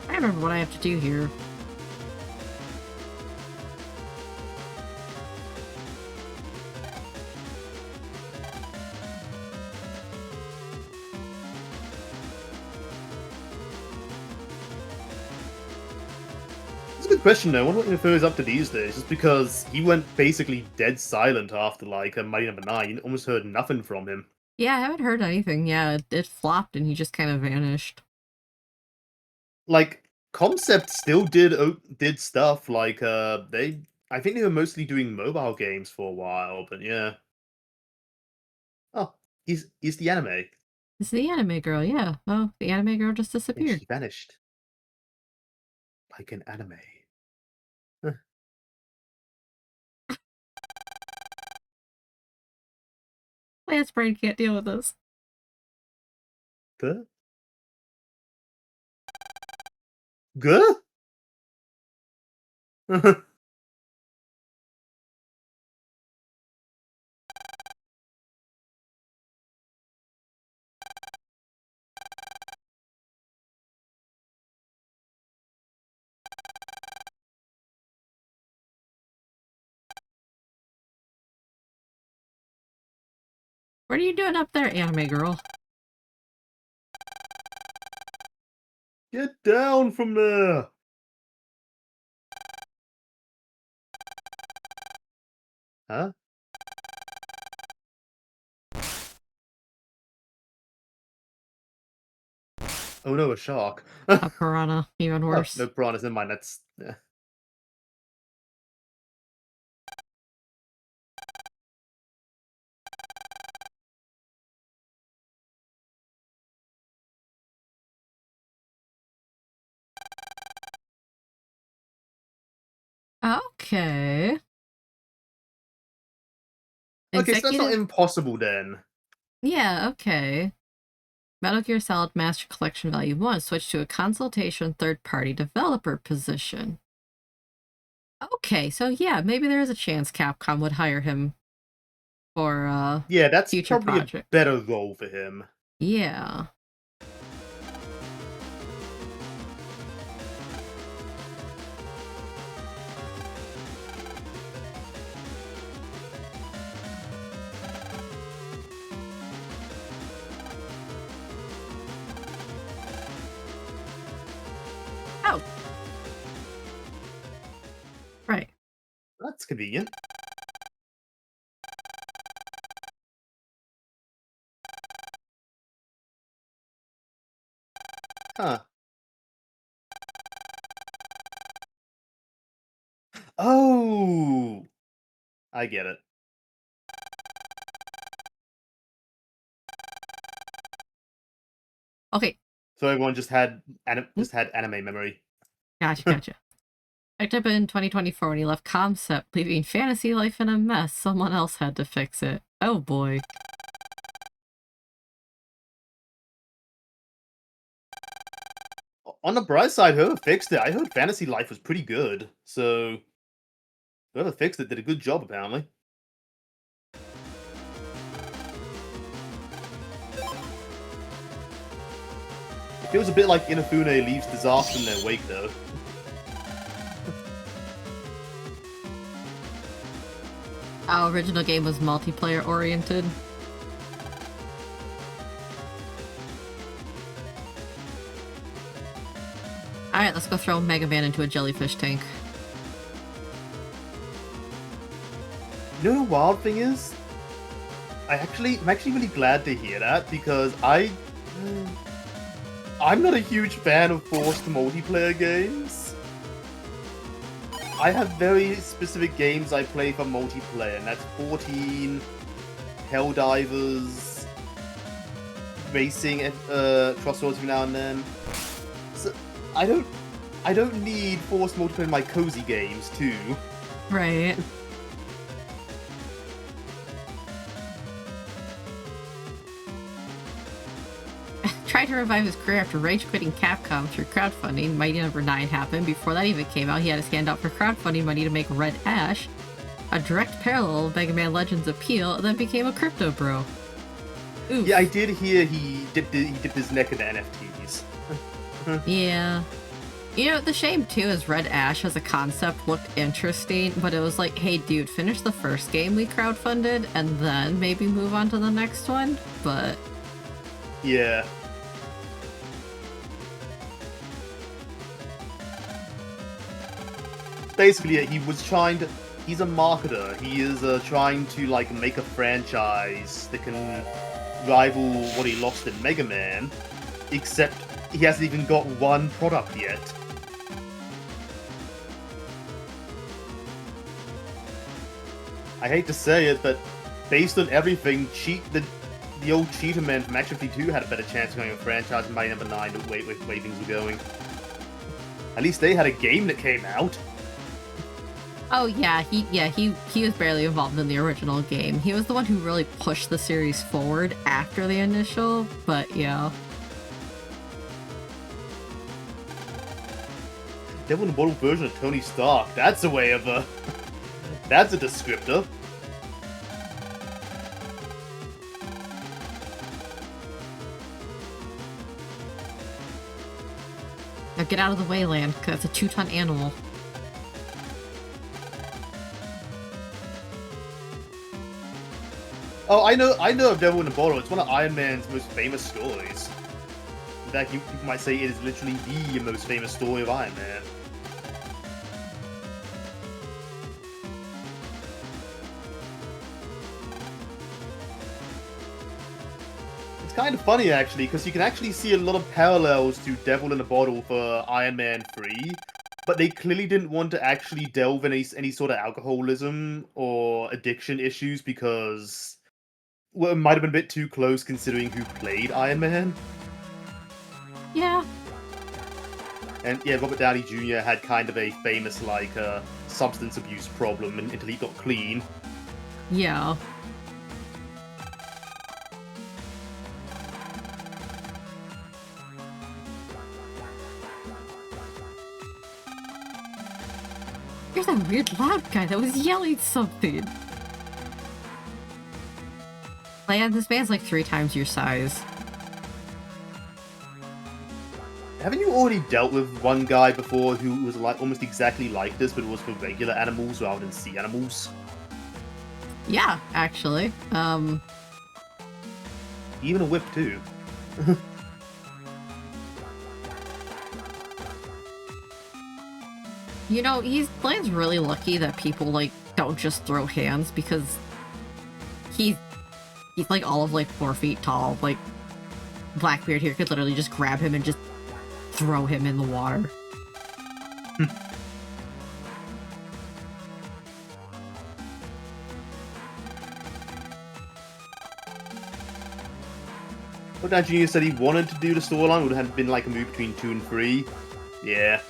I remember what I have to do here. It's a good question though. I wonder what Info is up to these days. Just because he went basically dead silent after like Mighty Number 9, you almost heard nothing from him. Yeah, I haven't heard anything. Yeah, it flopped and he just kind of vanished. Like Concept still did stuff like I think they were mostly doing mobile games for a while, but yeah. Oh, he's the anime. It's the anime girl, yeah. Oh, the anime girl just And disappeared. she vanished. Like an anime. Lance brain can't deal with this. Good? Good? What are you doing up there, anime girl? Get down from there! Huh? Oh no, a shark. A piranha, even Oh, worse. no piranhas, never mind, that's... Yeah. Okay. Okay, so that's not Executive? impossible then. Yeah, okay. Metal Gear Solid Master Collection Value 1 switched to a consultation third-party developer position. Okay, so yeah, maybe there is a chance Capcom would hire him for Yeah, that's future probably project. a better role for him. Yeah. Oh. Right. That's convenient. Huh. Oh! I get it. Okay. So everyone just had anime memory. Gotcha. Picked up in 2024 when he left Concept, leaving fantasy life in a mess. Someone else had to fix it. Oh boy. On the bright side, whoever fixed it, I heard Fantasy Life was pretty good. So whoever fixed it did a good job, apparently. It feels a bit like Inafune leaves disaster in their wake, though. Our original game was multiplayer oriented. Alright, let's go throw Mega Man into a jellyfish tank. You know the wild thing is? I'm actually really glad to hear that, because I'm not a huge fan of forced multiplayer games. I have very specific games I play for multiplayer, and that's 14, Helldivers, racing, Crossroads every now and then. So I don't need forced multiplayer in my cozy games too. Right. Tried to revive his career after rage quitting Capcom through crowdfunding. Mighty Number 9 happened. Before that even came out, he had his hand out for crowdfunding money to make Red Ash, a direct parallel of Mega Man Legends Appeal, and then became a crypto bro. Oof. Yeah, I did hear he dipped his neck into NFTs. Yeah. You know, the shame too is Red Ash as a concept looked interesting, but it was like, hey dude, finish the first game we crowdfunded and then maybe move on to the next one, but... Yeah. Basically, yeah, he's a marketer. He is trying to, like, make a franchise that can rival what he lost in Mega Man, except he hasn't even got one product yet. I hate to say it, but based on everything, the old Cheetah Man from Action 52 had a better chance of going a franchise than Mighty Number 9 the way things were going. At least they had a game that came out. Oh yeah, he was barely involved in the original game. He was the one who really pushed the series forward after the initial, but yeah. Devil in a Bottle version of Tony Stark. That's a way of that's a descriptor. Now get out of the way, Land, because that's a 2-ton animal. Oh, I know of Devil in a Bottle. It's one of Iron Man's most famous stories. In fact, you might say it is literally the most famous story of Iron Man. It's kind of funny, actually, because you can actually see a lot of parallels to Devil in a Bottle for Iron Man 3, but they clearly didn't want to actually delve in any sort of alcoholism or addiction issues because... well, it might have been a bit too close considering who played Iron Man. Yeah. And yeah, Robert Downey Jr. had kind of a famous, like, substance abuse problem until he got clean. Yeah. You're that weird loud guy that was yelling something. Land, this man's like 3 times your size. Haven't you already dealt with one guy before who was like almost exactly like this, but it was for regular animals rather than sea animals? Yeah, actually. Even a whip too. You know, Land's really lucky that people like don't just throw hands because he's like all of like 4 feet tall. Like Blackbeard here could literally just grab him and just throw him in the water. But now Junior said he wanted to do the storyline, would have been like a move between 2 and 3. Yeah.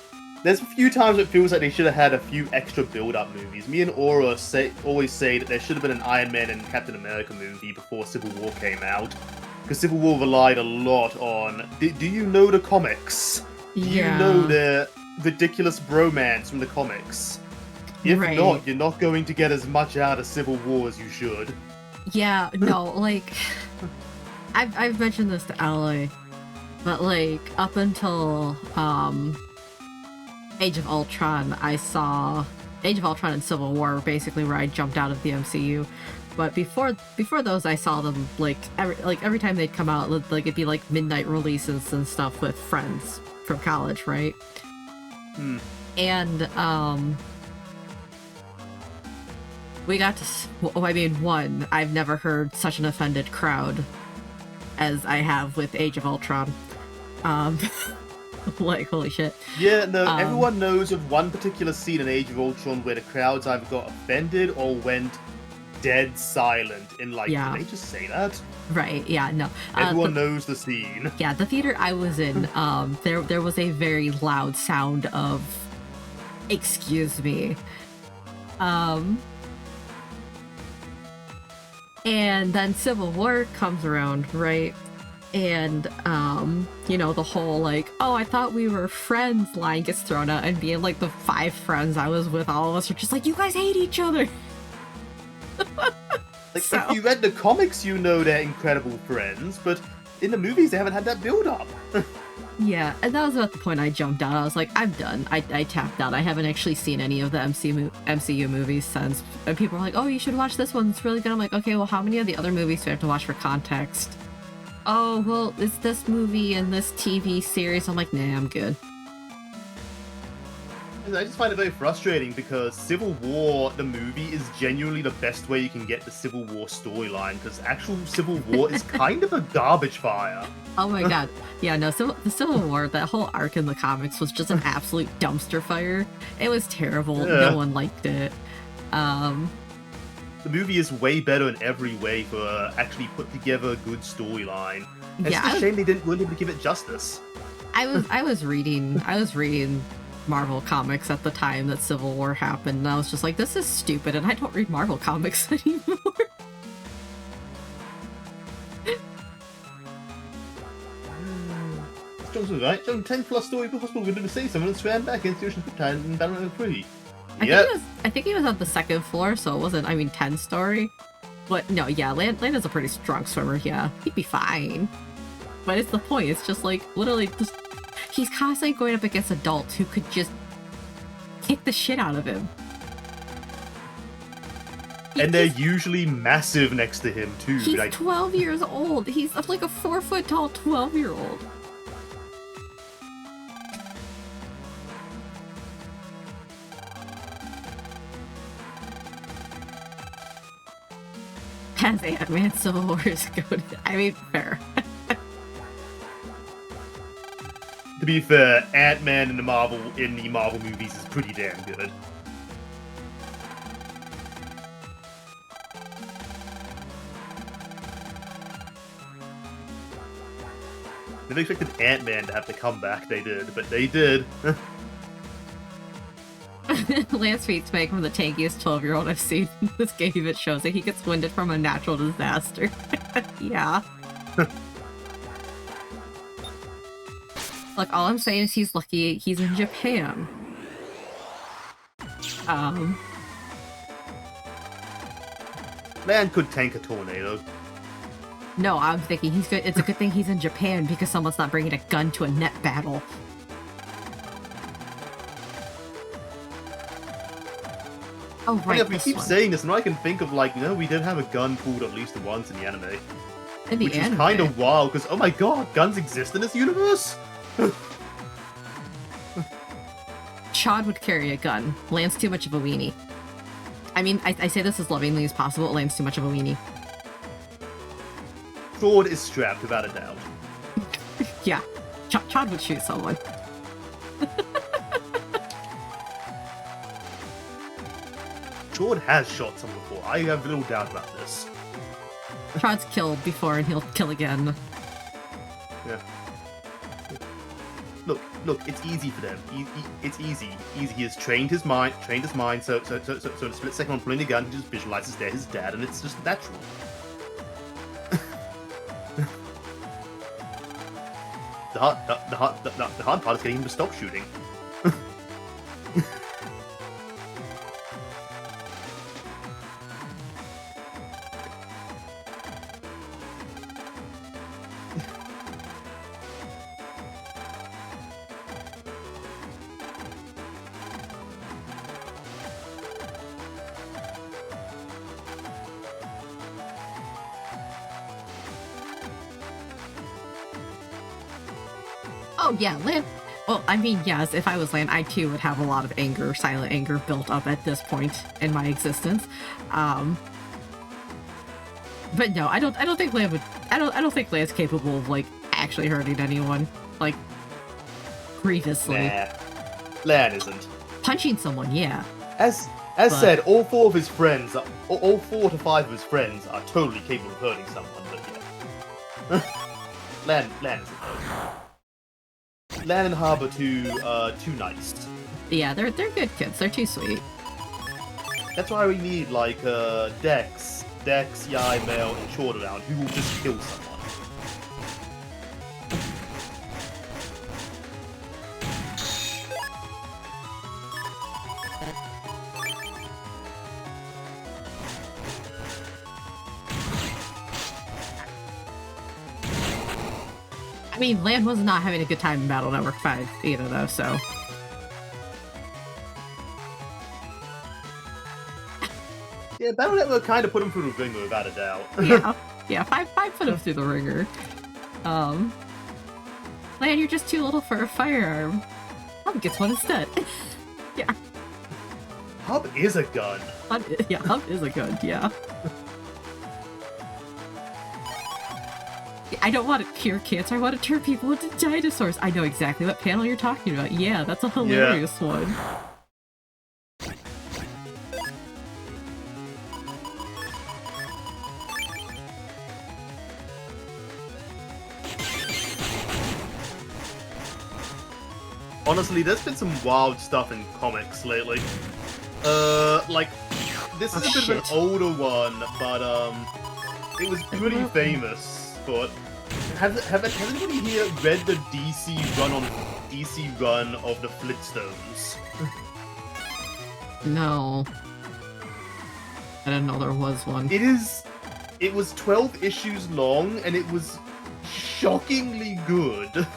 There's a few times it feels like they should have had a few extra build-up movies. Me and Aura always say that there should have been an Iron Man and Captain America movie before Civil War came out. Because Civil War relied a lot on... Do you know the comics? Yeah. Do you know the ridiculous bromance from the comics? If Right. not, you're not going to get as much out of Civil War as you should. Yeah, no, like... I've mentioned this to Alloy, but like, up until, Age of Ultron, I saw Age of Ultron and Civil War, basically where I jumped out of the MCU. But before those, I saw them like every time they'd come out, like it'd be like midnight releases and stuff with friends from college, right? Hmm. And we got to. I mean, one, I've never heard such an offended crowd as I have with Age of Ultron. Like, holy shit. Yeah, no, everyone knows of one particular scene in Age of Ultron where the crowds either got offended or went dead silent in, like, Yeah. did they just say that? Right, yeah, no. Everyone knows the scene. Yeah, the theater I was in, there was a very loud sound of, excuse me. And then Civil War comes around, right? And, you know, the whole, like, oh, I thought we were friends line gets thrown out, and being like the 5 friends I was with, all of us are just like, you guys hate each other. Like, if you read the comics, you know they're incredible friends, but in the movies, they haven't had that build-up. Yeah, and that was about the point I jumped out. I was like, I'm done. I tapped out. I haven't actually seen any of the MCU movies since. And people are like, oh, you should watch this one. It's really good. I'm like, okay, well, how many of the other movies do I have to watch for context? Oh, well, it's this movie and this TV series. I'm like, nah, I'm good. I just find it very frustrating because Civil War, the movie, is genuinely the best way you can get the Civil War storyline, because actual Civil War is kind of a garbage fire. Oh my god. Yeah, no, the Civil War, that whole arc in the comics was just an absolute dumpster fire. It was terrible. Yeah. No one liked it. The movie is way better in every way for actually put together a good storyline. And Yeah, it's a shame they weren't able to give it justice. I was reading Marvel comics at the time that Civil War happened, and I was just like, this is stupid, and I don't read Marvel comics anymore. Johnson's right. John 10 plus story of the hospital window to save someone and swam back into the ocean time and Battle 3. I think he was on the 2nd floor, so it wasn't, 10 story. But no, yeah, Landon's a pretty strong swimmer, yeah. He'd be fine. But it's the point, it's just like, literally, just, he's constantly going up against adults who could just kick the shit out of him. And they're usually massive next to him, too. He's like 12 years old. He's like a 4-foot tall 12-year-old. As Ant-Man Civil War is good. I mean, fair. To be fair, Ant-Man in the Marvel movies is pretty damn good. Never expected Ant-Man to have to come back, they did, but they did. Lance Feetsmake from the tankiest 12-year-old I've seen in this game. It shows that he gets winded from a natural disaster. Yeah. Look, all I'm saying is he's lucky he's in Japan. Man could tank a tornado. No, I'm thinking he's good. It's a good thing he's in Japan because someone's not bringing a gun to a net battle. Oh, right. Yeah, we keep saying this, and I can think of, like, we did have a gun pulled at least once in the anime. Which is kind of wild, because, oh my god, guns exist in this universe? Chad would carry a gun. Lance too much of a weenie. I mean, I say this as lovingly as possible. Lance too much of a weenie. Sword is strapped, without a doubt. Yeah. Chad would shoot someone. Sword has shot someone before. I have little doubt about this. Chad's killed before and he'll kill again. Yeah. Look, it's easy for them. It's easy. He has trained his mind, so in a split second on pulling a gun, he just visualizes they're his dad, and it's just natural. The hard part is getting him to stop shooting. Oh yeah, Well, I mean, yes, if I was Lan, I too would have a lot of anger, silent anger built up at this point in my existence. But no, I don't think Lan would. I don't think Lan's capable of like actually hurting anyone, like grievously. Nah, Lan isn't. Punching someone, yeah. As said, all 4 of his friends, all 4 to 5 of his friends are totally capable of hurting someone. But yeah, Lan isn't. Lan and Harbor too nice. Yeah, they're good kids. They're too sweet. That's why we need like Dex, Yai, Mel, and Short around who will just kill someone. I mean, Lan was not having a good time in Battle Network 5 either, though, so... Yeah, Battle Network kind of put him through the ringer without a doubt. yeah, 5 put him through the ringer. Lan, you're just too little for a firearm. Hub gets one instead. Yeah. Hub is a gun. Hub is a gun, yeah. I don't want to cure cancer, I want to turn people into dinosaurs. I know exactly what panel you're talking about. Yeah, that's a hilarious one. Honestly, there's been some wild stuff in comics lately. Like, this is a bit of an older one, but, it was pretty famous. But has anybody here read the DC run of the Flintstones? No. I didn't know there was one. It was 12 issues long, and it was shockingly good.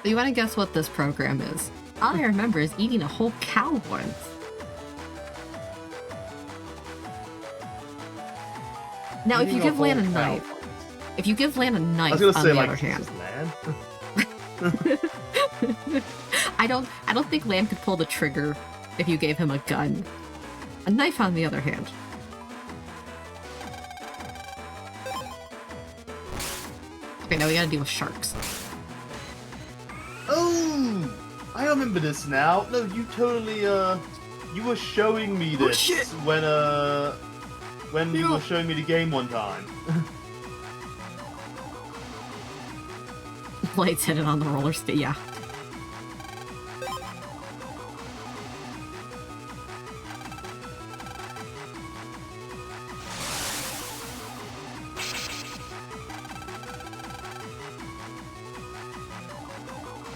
You want to guess what this program is? All I remember is eating a whole cow once. Now, if you give Lan a knife, on the other hand, I don't think Lan could pull the trigger if you gave him a gun. A knife, on the other hand. Okay, now we gotta deal with sharks. Oh, I remember this now. No, you totally you were showing me this when you were showing me the game one time. Blades hit it on the roller skate, yeah.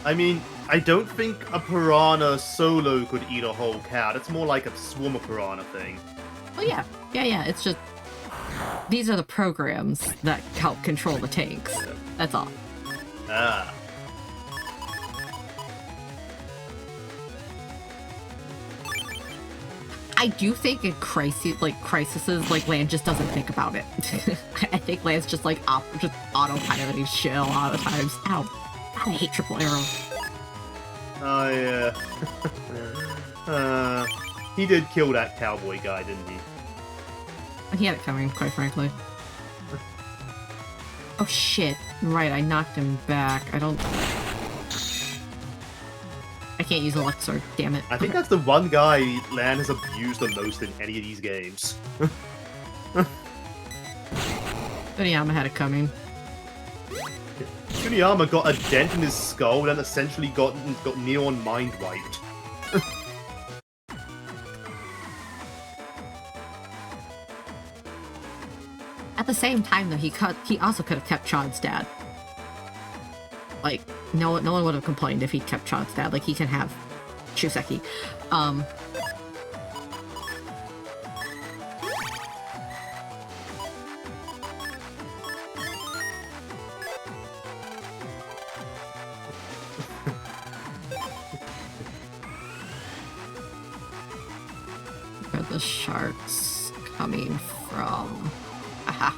I mean, I don't think a piranha solo could eat a whole cow. That's more like a swarm of piranha thing. Oh yeah. Yeah, it's just... These are the programs that help control the tanks. That's all. Ah. I do think in crises, like Lan just doesn't think about it. I think Lan's just like just autopiloting shit a lot of times. Ow. I hate triple arrow. Oh yeah. He did kill that cowboy guy, didn't he? He had it coming, quite frankly. Oh shit. Right, I knocked him back. I can't use Elixir, damn it. I think that's the one guy Lan has abused the most in any of these games. Suniyama had it coming. Suniyama got a dent in his skull and essentially got Neon mind wiped. At the same time, though, he also could have kept Chaud's dad. Like, no one would have complained if he kept Chaud's dad. Like, he can have Shuseki. Where are the sharks coming from? Aha.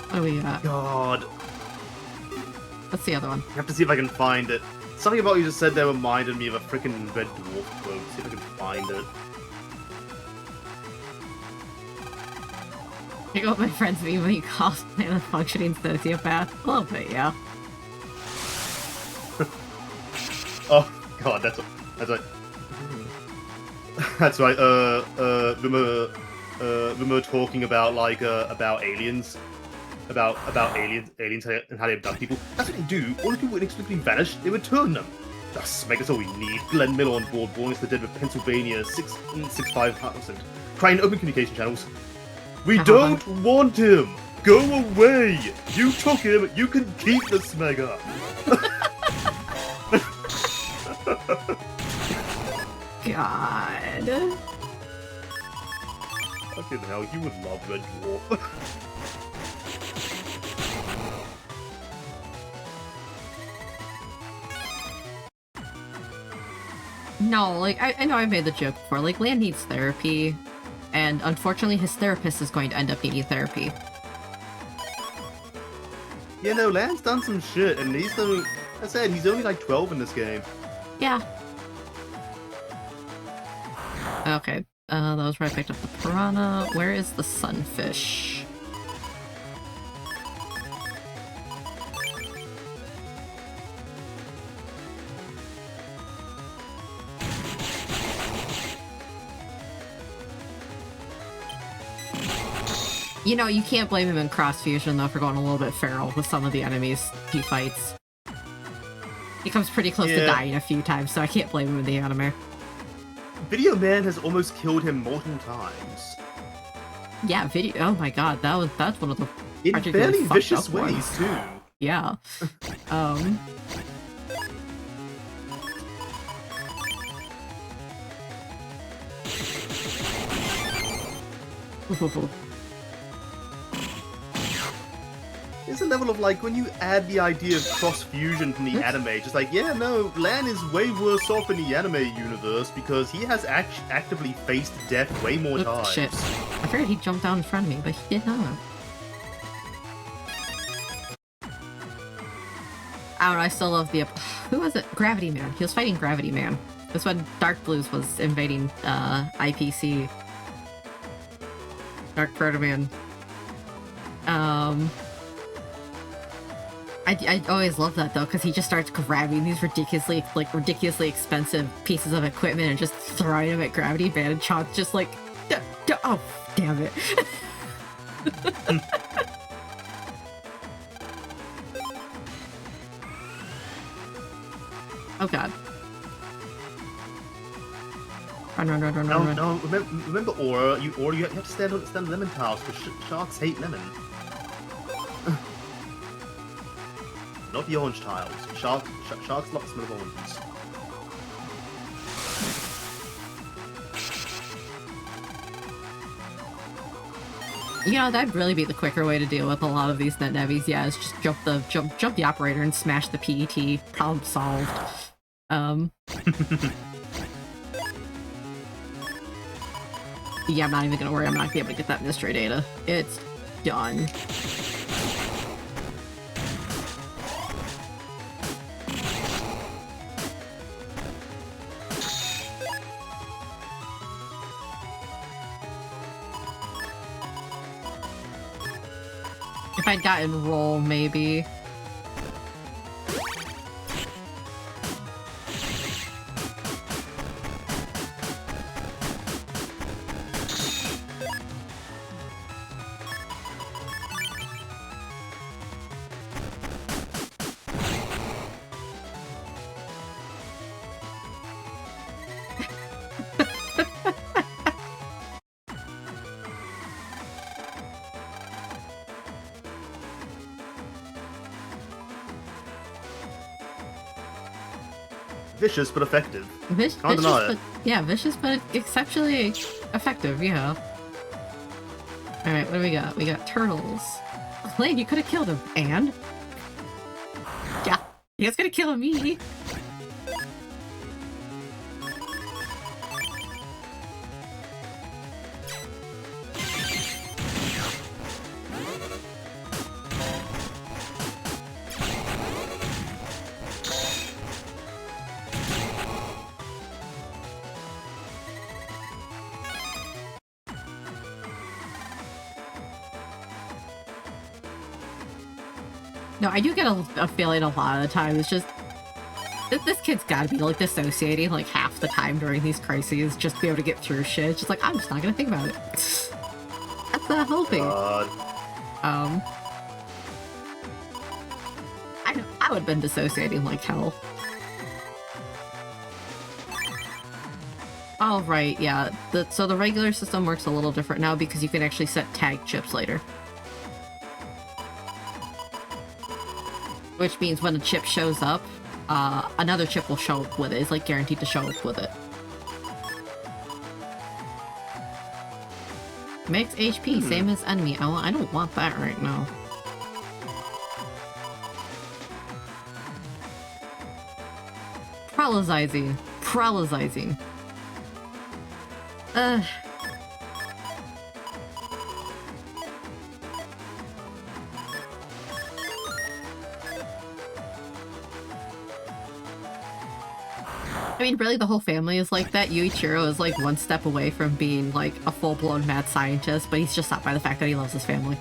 What do we got? God. What's the other one? I have to see if I can find it. Something about what you just said there reminded me of a freaking red dwarf quote. See if I can find it. You know what my friends mean when you cosplay a functioning sociopath? A little bit, yeah. Oh god, that's right. That's right. When we're talking about like about aliens, about aliens and how they abduct people. That's what they do. All the people inexplicably vanish. They return them. Thus, make us all we need. Glenn Miller on board, born into the dead of Pennsylvania, 665,000. Crying open communication channels. We don't want him. Go away. You took him. You can keep the Smegger. God. Fucking hell, you would love Red Dwarf. No, like, I know I made the joke before, like, Lan needs therapy, and unfortunately his therapist is going to end up needing therapy. Yeah, no, Lan's done some shit, and he's only, I said, he's only like 12 in this game. Yeah. Okay, that was where I picked up the piranha. Where is the sunfish? You know, you can't blame him in Cross Fusion, though, for going a little bit feral with some of the enemies he fights. He comes pretty close to dying a few times, so I can't blame him in the anime. Video Man has almost killed him multiple times. Yeah, video. Oh my god, that's one of the in fairly vicious ways ones. too. Yeah. There's a level of like when you add the idea of cross fusion from the anime, just like yeah, no, Lan is way worse off in the anime universe because he has actively faced death way more times. Shit. I figured he jumped down in front of me, but he did not. I don't know, I still love the... Who was it? Gravity Man. He was fighting Gravity Man. That's when Dark Blues was invading IPC. Dark Proto-Man. I always love that though, because he just starts grabbing these ridiculously expensive pieces of equipment and just throwing them at Gravity Man, and Chom's just like, oh, damn it. Oh god. Run. No, remember Aura, you have to stand on lemon tiles because sharks hate lemon. Not the orange tiles. Sharks love the smell of oranges. You know, that'd really be the quicker way to deal with a lot of these net navies. Yeah, is just jump the operator and smash the PET. Problem solved. Yeah, I'm not even gonna worry. I'm not gonna be able to get that mystery data. It's done. If I'd gotten roll, maybe. Vicious but effective. Can't deny it. Yeah, vicious but exceptionally effective, yeah. Alright, what do we got? We got turtles. Lane, you could have killed him. And? Yeah, he was gonna kill me. No, I do get a feeling a lot of the time. It's just this kid's got to be like dissociating like half the time during these crises just to be able to get through shit. It's just like I'm just not gonna think about it. That's not helping. I would have been dissociating like hell. Oh, right, yeah. So the regular system works a little different now because you can actually set tag chips later. Which means when a chip shows up, another chip will show up with it. It's like guaranteed to show up with it. Makes HP, same as enemy. Oh, I don't want that right now. Prolozizing. Prolozizing. I mean, really, the whole family is like that. Yuichiro is like one step away from being like a full-blown mad scientist, but he's just stopped by the fact that he loves his family.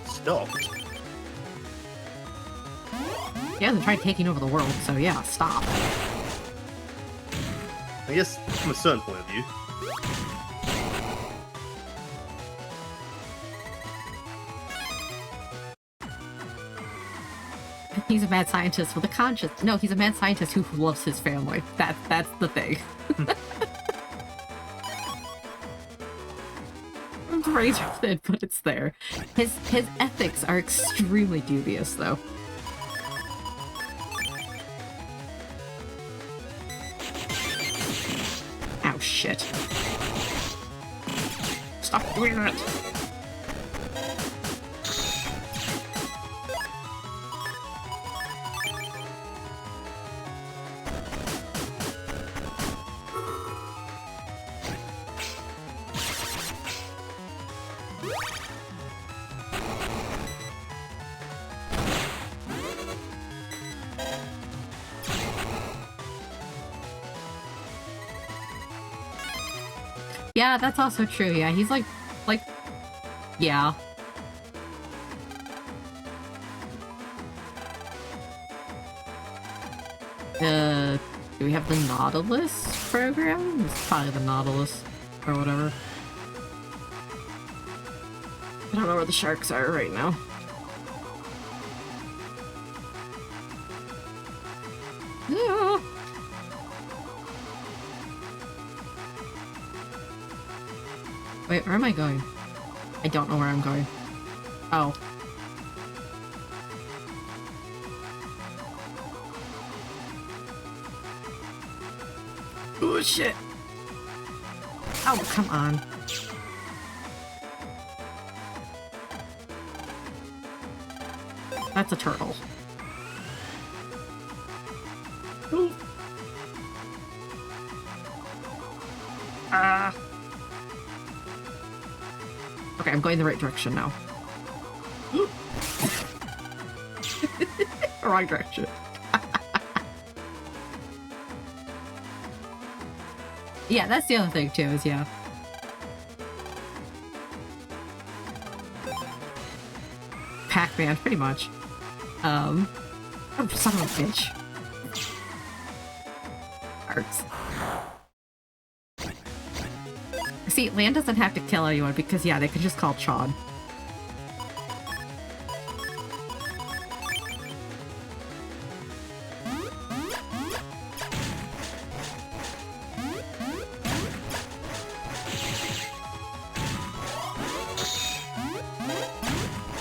Stopped? He hasn't tried taking over the world, so yeah, stop. I guess from a certain point of view. He's a mad scientist with a conscience. No, he's a mad scientist who loves his family. That's the thing. I'm razor thin, but it's there. His ethics are extremely dubious, though. Ow, shit. Stop doing that! Yeah, that's also true. Yeah, he's like, yeah. Do we have the Nautilus program? It's probably the Nautilus, or whatever. I don't know where the sharks are right now. Yeah. Wait, where am I going? I don't know where I'm going. Oh. Oh, shit. Oh, come on. That's a turtle. Ooh. Ah. Okay, I'm going the right direction now. Wrong direction. Yeah, that's the other thing too, is yeah. Pac-Man, pretty much. Oh, son of a bitch. Arts. See, Lan doesn't have to kill anyone because, yeah, they could just call Chon.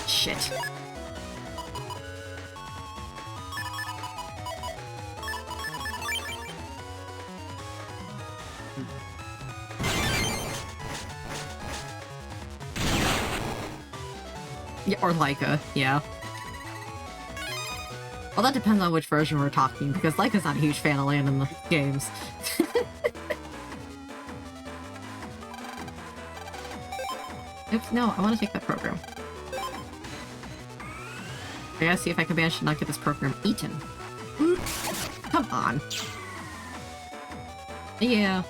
Shit. Yeah, or Laika, yeah. Well, that depends on which version we're talking, because Laika's not a huge fan of Lan in the games. Oops, no, I want to take that program. I gotta see if I can manage to not get this program eaten. Come on. Yeah.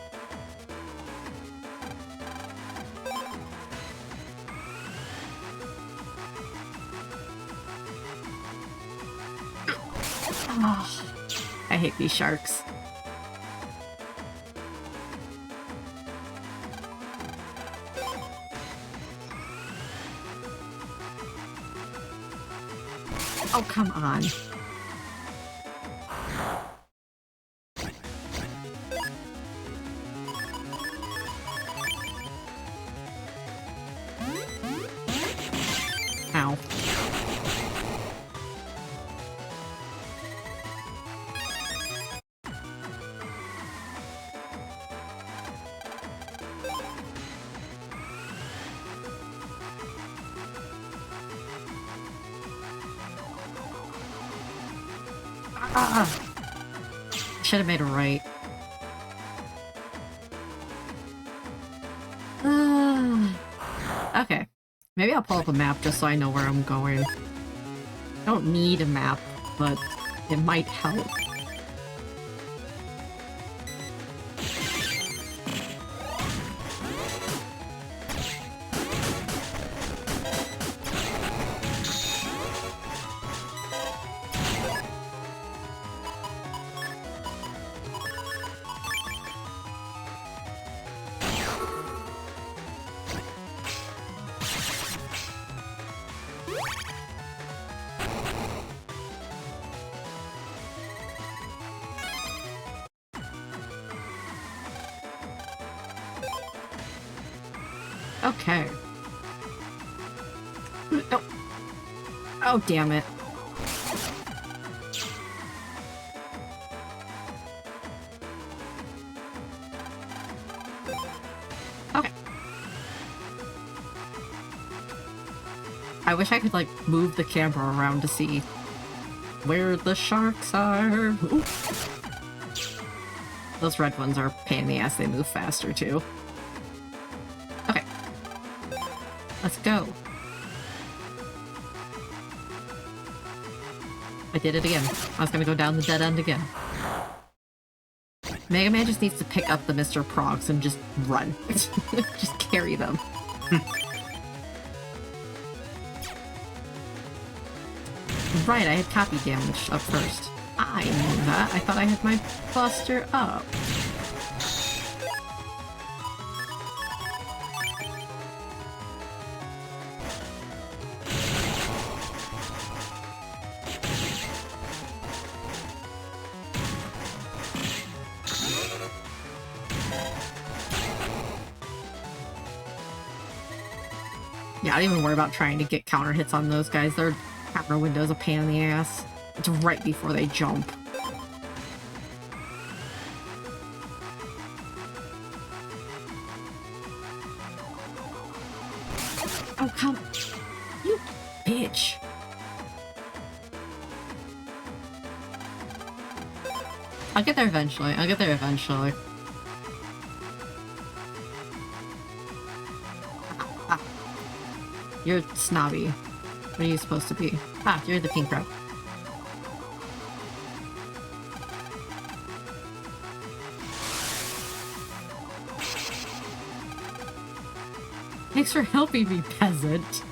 Oh, I hate these sharks. Oh, come on. Ow. Ah! Should have made it right. Okay. Maybe I'll pull up a map just so I know where I'm going. I don't need a map, but it might help. Okay. Oh. Oh, damn it. Okay. I wish I could, like, move the camera around to see where the sharks are. Ooh. Those red ones are a pain in the ass. They move faster, too. Okay. Let's go. I did it again. I was gonna go down the dead end again. Mega Man just needs to pick up the Mr. Progs and just run. Just carry them. Right, I had copy damage up first. I knew that. I thought I had my buster up. Yeah, I don't even worry about trying to get counter hits on those guys. Their camera window's a pain in the ass. It's right before they jump. Oh, come... You bitch. I'll get there eventually. I'll get there eventually. You're snobby. What are you supposed to be? Ah, you're the king crab. Thanks for helping me, peasant.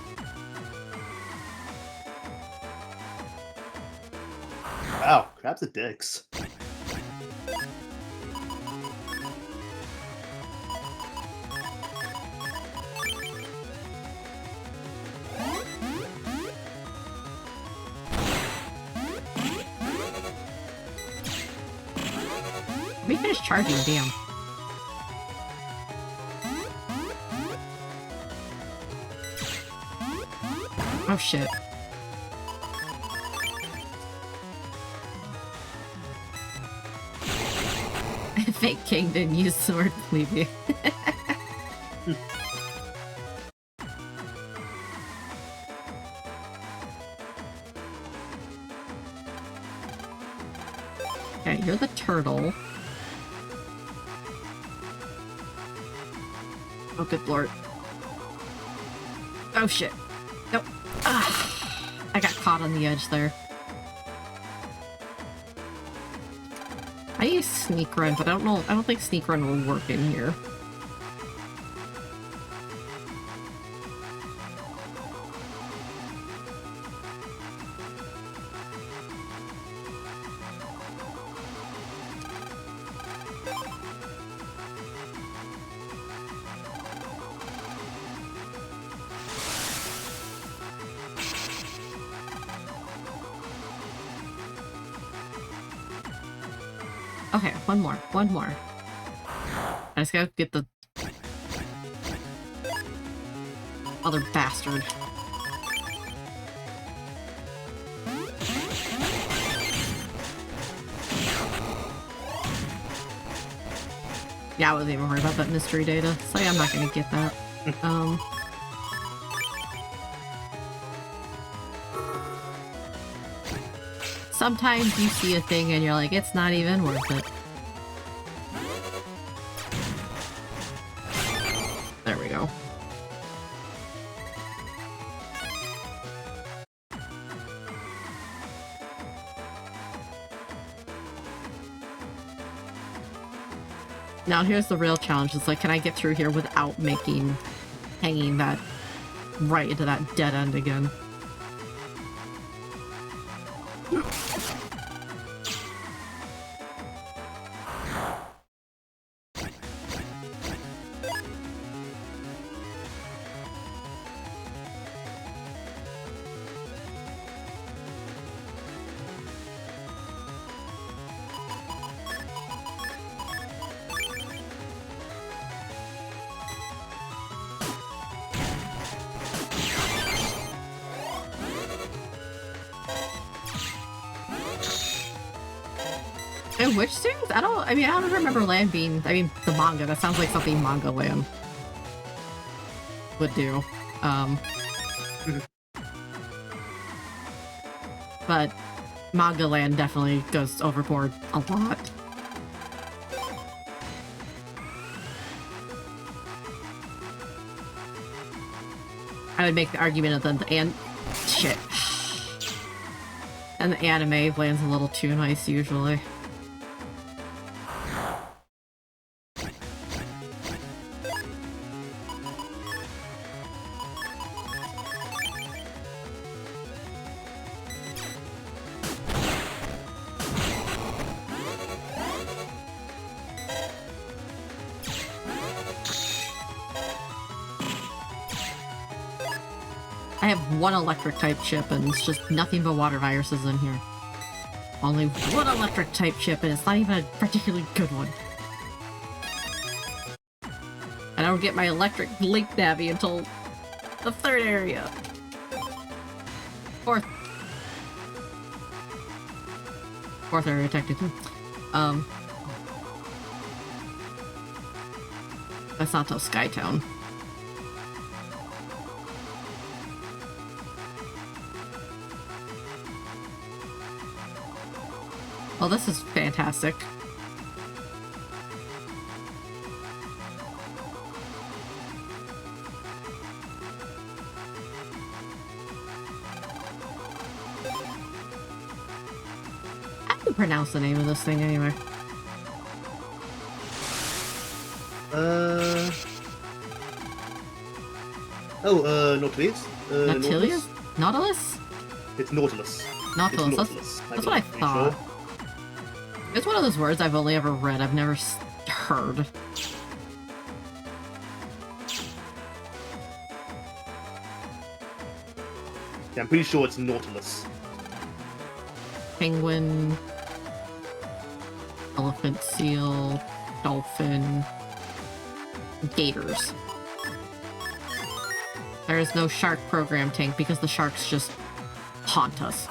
Wow, crabs are dicks. Let me finish charging, damn. Oh shit. Fake King didn't use sword, believe me. Okay, you're the turtle. Oh, good lord. Oh shit. Nope. Ah, I got caught on the edge there. I use sneak run, but I don't think sneak run will work in here. Okay, one more. I just gotta get the other bastard. Yeah, I wasn't even worried about that mystery data, so yeah, I'm not gonna get that. Sometimes you see a thing and you're like, it's not even worth it. There we go. Now here's the real challenge. It's like, can I get through here without hanging that right into that dead end again? In which series? I don't remember Land being, the manga. That sounds like something Manga Land would do. But Manga Land definitely goes overboard a lot. I would make the argument that the anime lands a little too nice usually. I have one electric type chip and it's just nothing but water viruses in here. Only one electric type chip and it's not even a particularly good one. I don't get my electric link navi until the third area. Fourth area technically. That's not till Skytown. Well, this is fantastic. How do you pronounce the name of this thing anyway? Nautilus? Nautilus? Nautilus? It's Nautilus. Nautilus. It's Nautilus. That's what I thought. Sure? It's one of those words I've only ever read. I've never heard. Yeah, I'm pretty sure it's Nautilus. Penguin, elephant, seal, dolphin, gators. There is no shark program tank because the sharks just haunt us.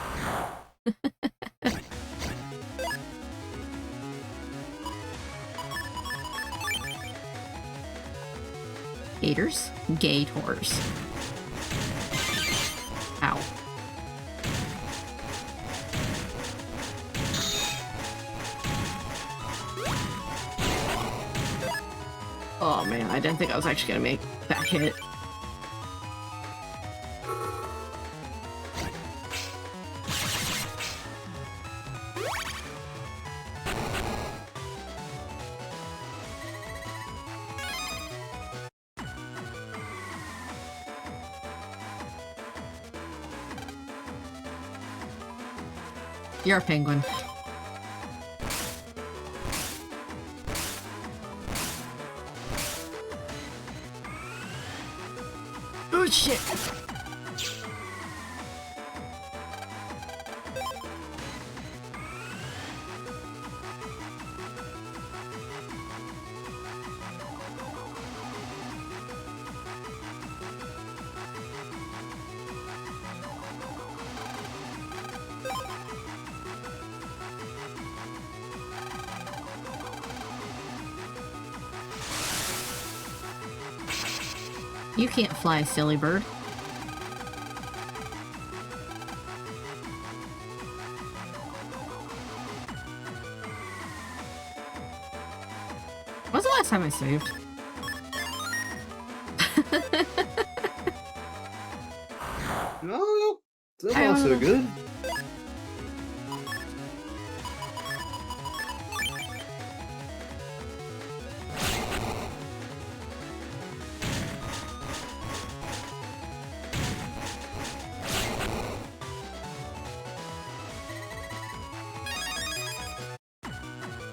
Gators? Gators. Ow. Oh man, I didn't think I was actually gonna make that hit. You're a penguin. Oh shit! You can't fly, silly bird. When was the last time I saved? No, so I far don't so know. good.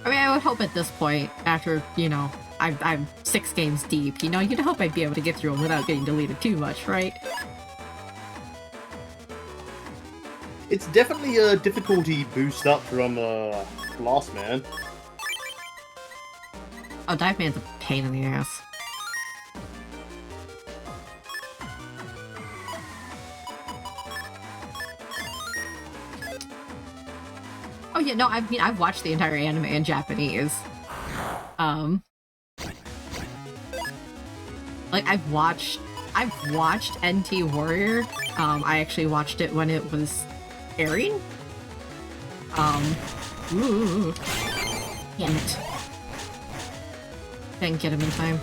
I mean, I would hope at this point, after, you know, I'm 6 games deep, you know, you'd hope I'd be able to get through them without getting deleted too much, right? It's definitely a difficulty boost up from last man. Oh, Dive Man's a pain in the ass. Oh yeah, no, I mean, I've watched the entire anime in Japanese. Like, I've watched NT Warrior. I actually watched it when it was airing. Ooh. Damn it. Didn't get him in time.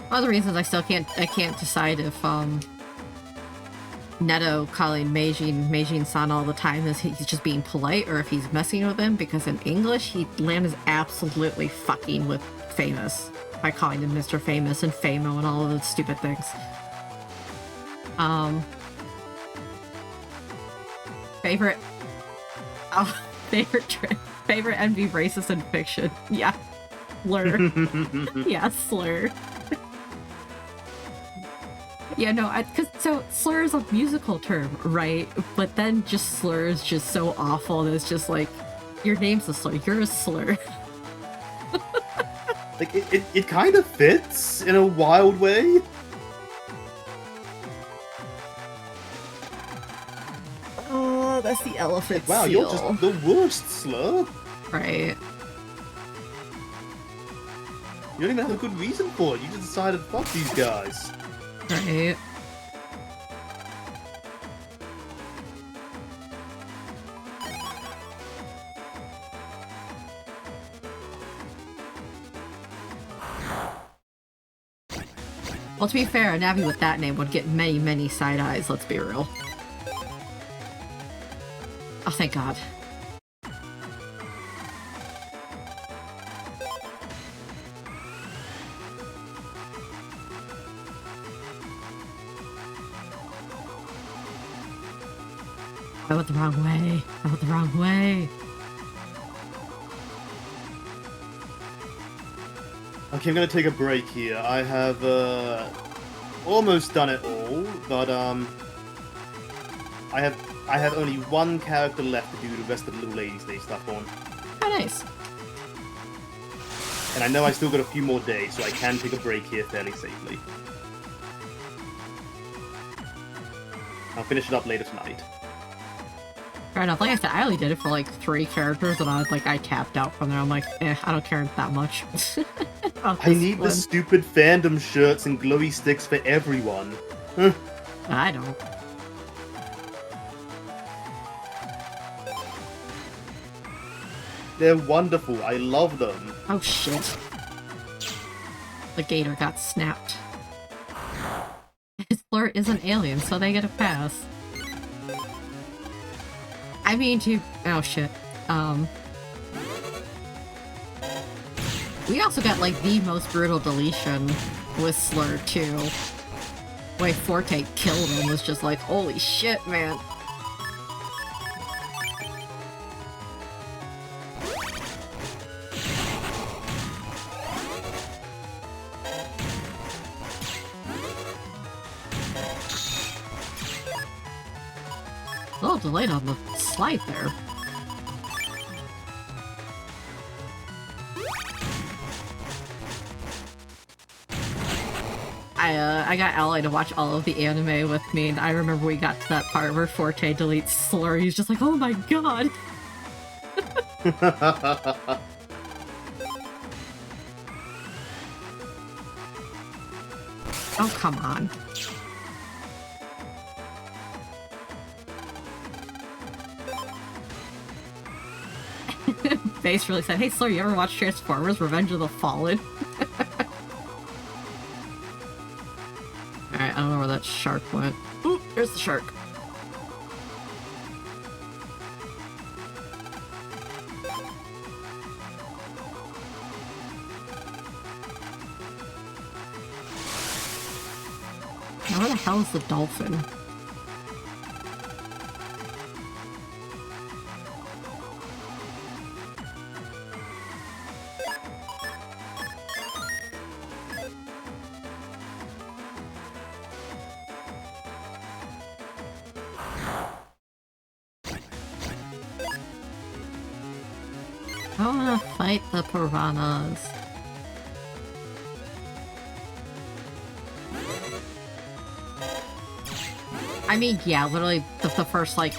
One of the reasons I still can't decide if Neto calling Meijin-san all the time is he's just being polite or if he's messing with him, because in English Lan is absolutely fucking with Famous by calling him Mr. Famous and Famo and all of those stupid things. Favorite envy racist in fiction. Yeah. Slur. Yeah, slur. Yeah, no, so slur is a musical term, right? But then just slur is just so awful that it's just like, your name's a slur, you're a slur. Like, it kind of fits in a wild way. Oh, that's the elephant Wow, seal. you're just the worst, Slur. Right. You don't even have a good reason for it. You just decided, fuck these guys. Right. Well, to be fair, a Navi with that name would get many, many side eyes, let's be real. Oh, thank God. I went the wrong way. I went the wrong way. Okay, I'm gonna take a break here. I have almost done it all, but I have only one character left to do the rest of the little ladies' day stuff on. Oh, nice. And I know I still got a few more days, so I can take a break here fairly safely. I'll finish it up later tonight. Fair enough. Like I said, I only did it for like 3 characters, and I tapped out from there. I'm like, I don't care that much. I need the stupid fandom shirts and glowy sticks for everyone. I don't. They're wonderful. I love them. Oh shit. The gator got snapped. His flirt is an alien, so they get a pass. I mean to... Oh shit. We also got like the most brutal deletion with Slur too. The way Forte killed him was just like, holy shit, man. A little delayed on the slide there. I got Ally to watch all of the anime with me, and I remember we got to that part where Forte deletes slur. He's just like, oh my god. Oh, come on. Base really said, hey Slur, you ever watch Transformers Revenge of the Fallen? Alright, I don't know where that shark went. Ooh, there's the shark. Now where the hell is the dolphin? I wanna fight the piranhas. I mean, yeah, literally the first, like,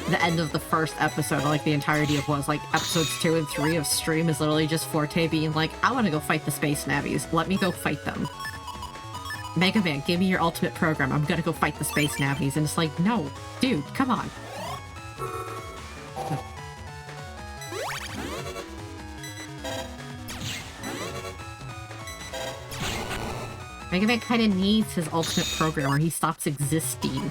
the end of the first episode, like, the entirety of was, like, episodes 2 and 3 of stream is literally just Forte being like, I wanna go fight the space navies. Let me go fight them. Mega Man, give me your ultimate program. I'm gonna go fight the space navies. And it's like, no, dude, come on. Mega Man kinda needs his ultimate program or he stops existing.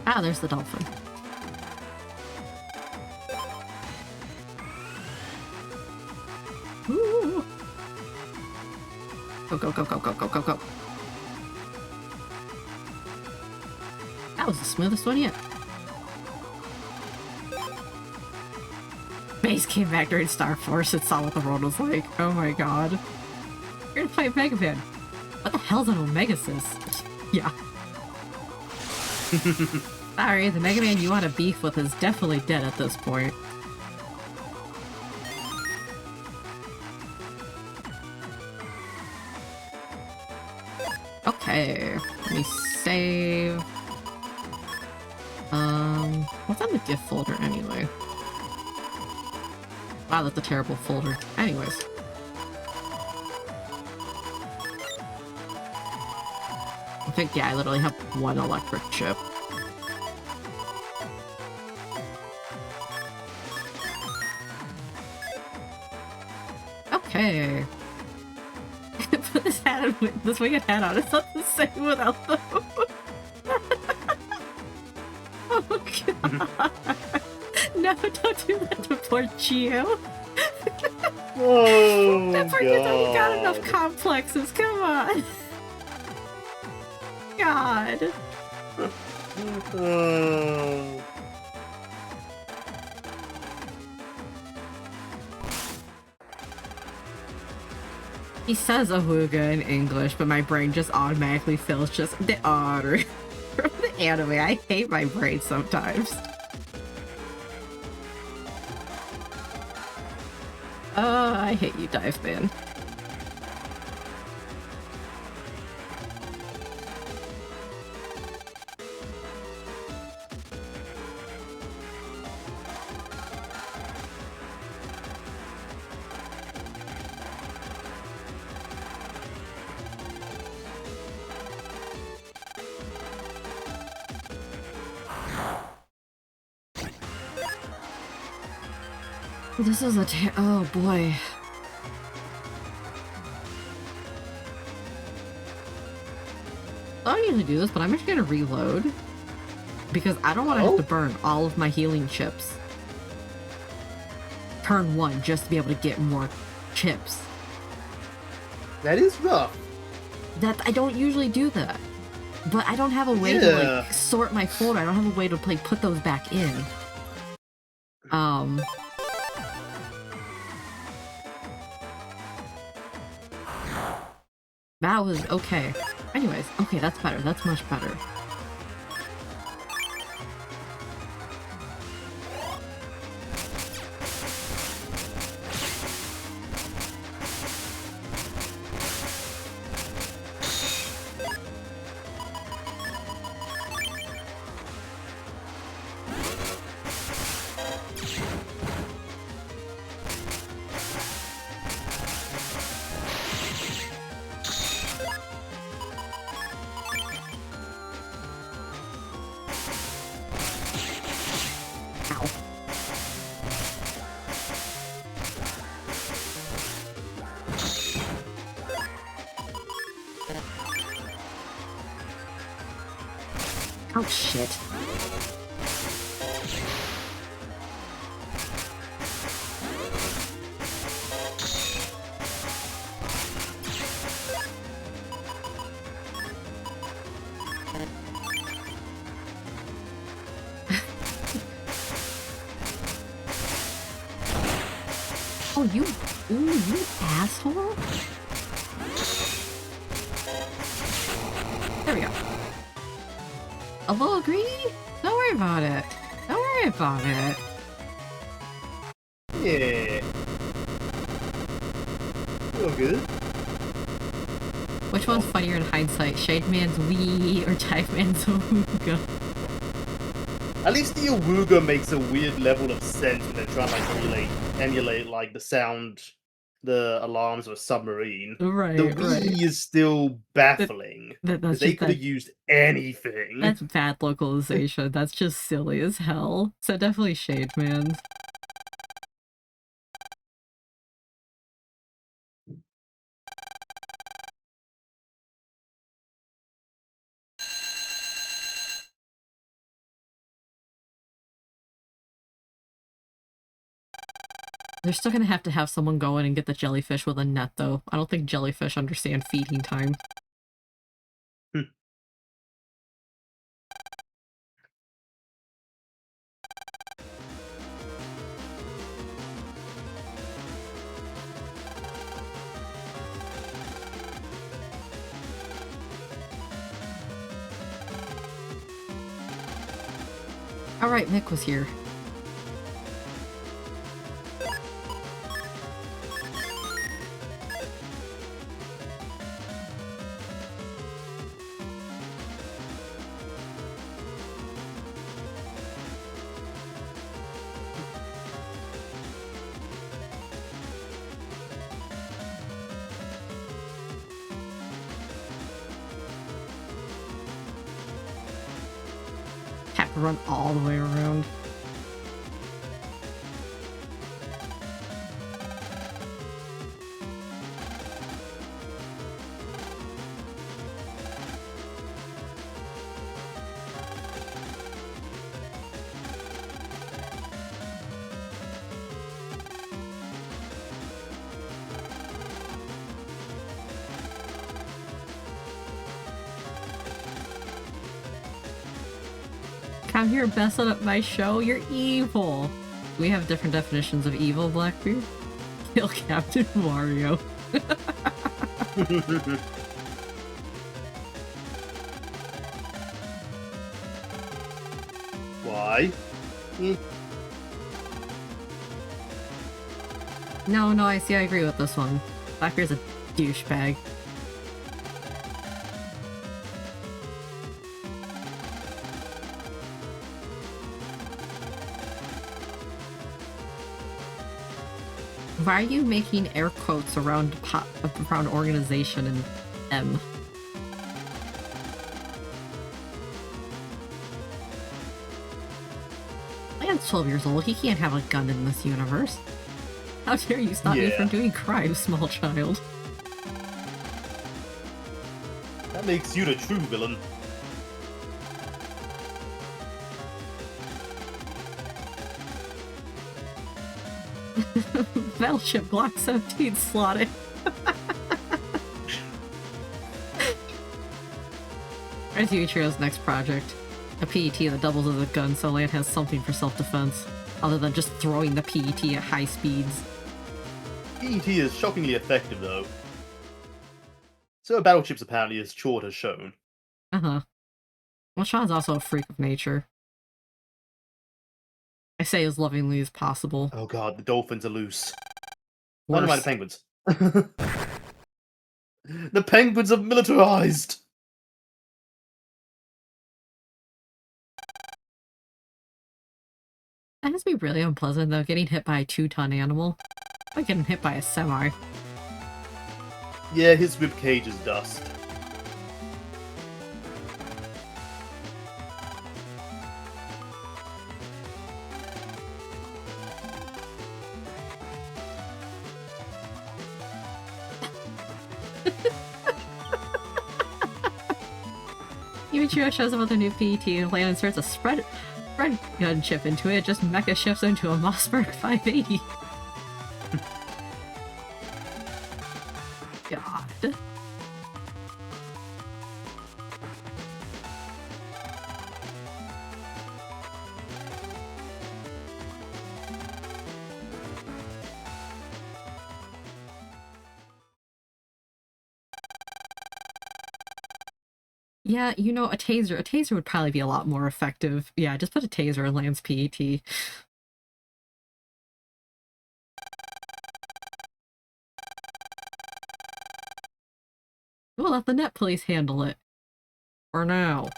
Ah, there's the dolphin. Ooh. Go, go, go, go, go, go, go, go. That was the smoothest one yet. Base came back during Star Force and saw what the world was like. Oh my god. You're gonna fight Mega Man. What the hell's an Omega Sis? Yeah. Sorry, the Mega Man you want to beef with is definitely dead at this point. Okay, let me save. What's on the gift folder anyway? Wow, that's a terrible folder. Anyways. I think, yeah, I literally have one electric chip. Okay. Put this hat on, this winged hat on. It's not the same without them. Oh god. No, don't do that to poor Gio. Oh, that poor kid's already got enough complexes. Come on. God. Oh. He says Awuga in English, but my brain just automatically feels just the otter from the anime. I hate my brain sometimes. I hate you, Dive Man. This is a oh boy. I don't usually do this, but I'm just gonna reload. Because I don't want to have to burn all of my healing chips. Turn 1 just to be able to get more chips. That is rough. That I don't usually do that. But I don't have a way to like sort my folder. I don't have a way to like put those back in. That was okay. Anyways, okay, that's better. That's much better. Oh shit. Oh, you, ooh, you asshole. There we go. A little greedy? Don't worry about it. Don't worry about it. Yeah. Feel good. Which one's funnier in hindsight? Shade Man's wee or Dive Man's ooga? At least the Awuga makes a weird level of sense when they're trying to like emulate like the sound, the alarms of a submarine. Right, The right. Wii is still baffling That's because they just could have used anything. that's bad localization. That's just silly as hell. So definitely Shade Man's. They're still gonna have to have someone go in and get the jellyfish with a net, though. I don't think jellyfish understand feeding time. Alright, Nick was here. Have to run all the way around. Come here messing up my show, you're evil! We have different definitions of evil, Blackbeard. Kill Captain Mario. Why? No, I see, I agree with this one. Blackbeard's a douchebag. Why are you making air quotes around around organization and M? Man's 12 years old. He can't have a gun in this universe. How dare you stop me from doing crime, small child? That makes you the true villain. Battleship Block 17 slotted. As Yuichiro's next project. A PET that doubles as a gun so Land has something for self-defense, other than just throwing the PET at high speeds. PET is shockingly effective though. So battleships apparently, as Chord has shown. Uh-huh. Well, Sean's also a freak of nature. I say as lovingly as possible. Oh god, the dolphins are loose. Oh, Worse. no, mind the penguins. The penguins are militarized! That must be really unpleasant, though, getting hit by a 2-ton animal. Like getting hit by a semi. Yeah, his ribcage is dust. Yuichiro shows up with a new PET and Lan inserts a spread gun chip into it, just mecha shifts into a Mossberg 580. God. Yeah, you know, a taser would probably be a lot more effective. Yeah, just put a taser in Lan's PET. We'll let the net police handle it. For now.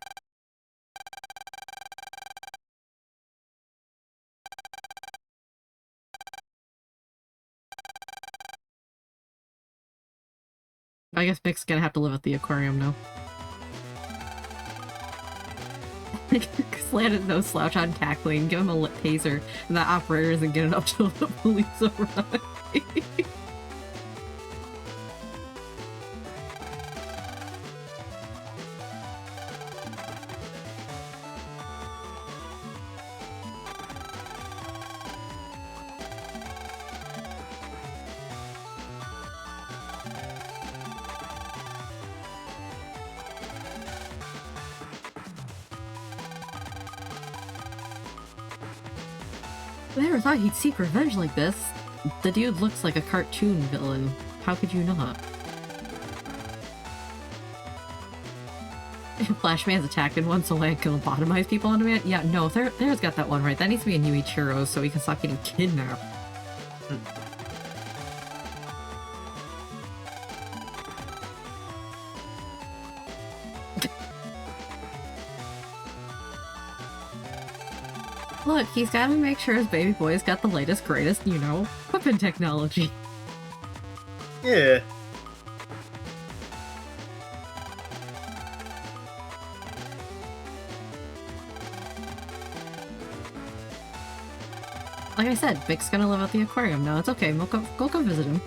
I guess Mick's gonna have to live at the aquarium now. Slant is no slouch on tackling, give him a taser, and that operator isn't good enough to let the police arrive. I never thought he'd seek revenge like this. The dude looks like a cartoon villain. How could you not? Flashman's attacked in one so Lan can lobotomize people on demand? Yeah, no, there's got that one right. That needs to be a new Ichiro so he can stop getting kidnapped. Look, he's gotta make sure his baby boy's got the latest, greatest, you know, weapon technology. Yeah. Like I said, Vic's gonna live at the aquarium now. It's okay, we'll go visit him.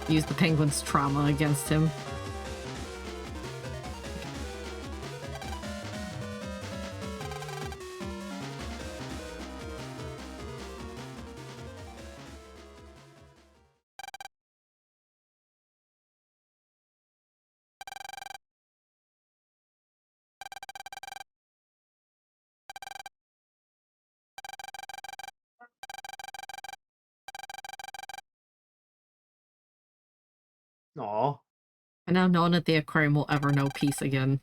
Use the penguin's trauma against him. Aw. And now no one at the aquarium will ever know peace again.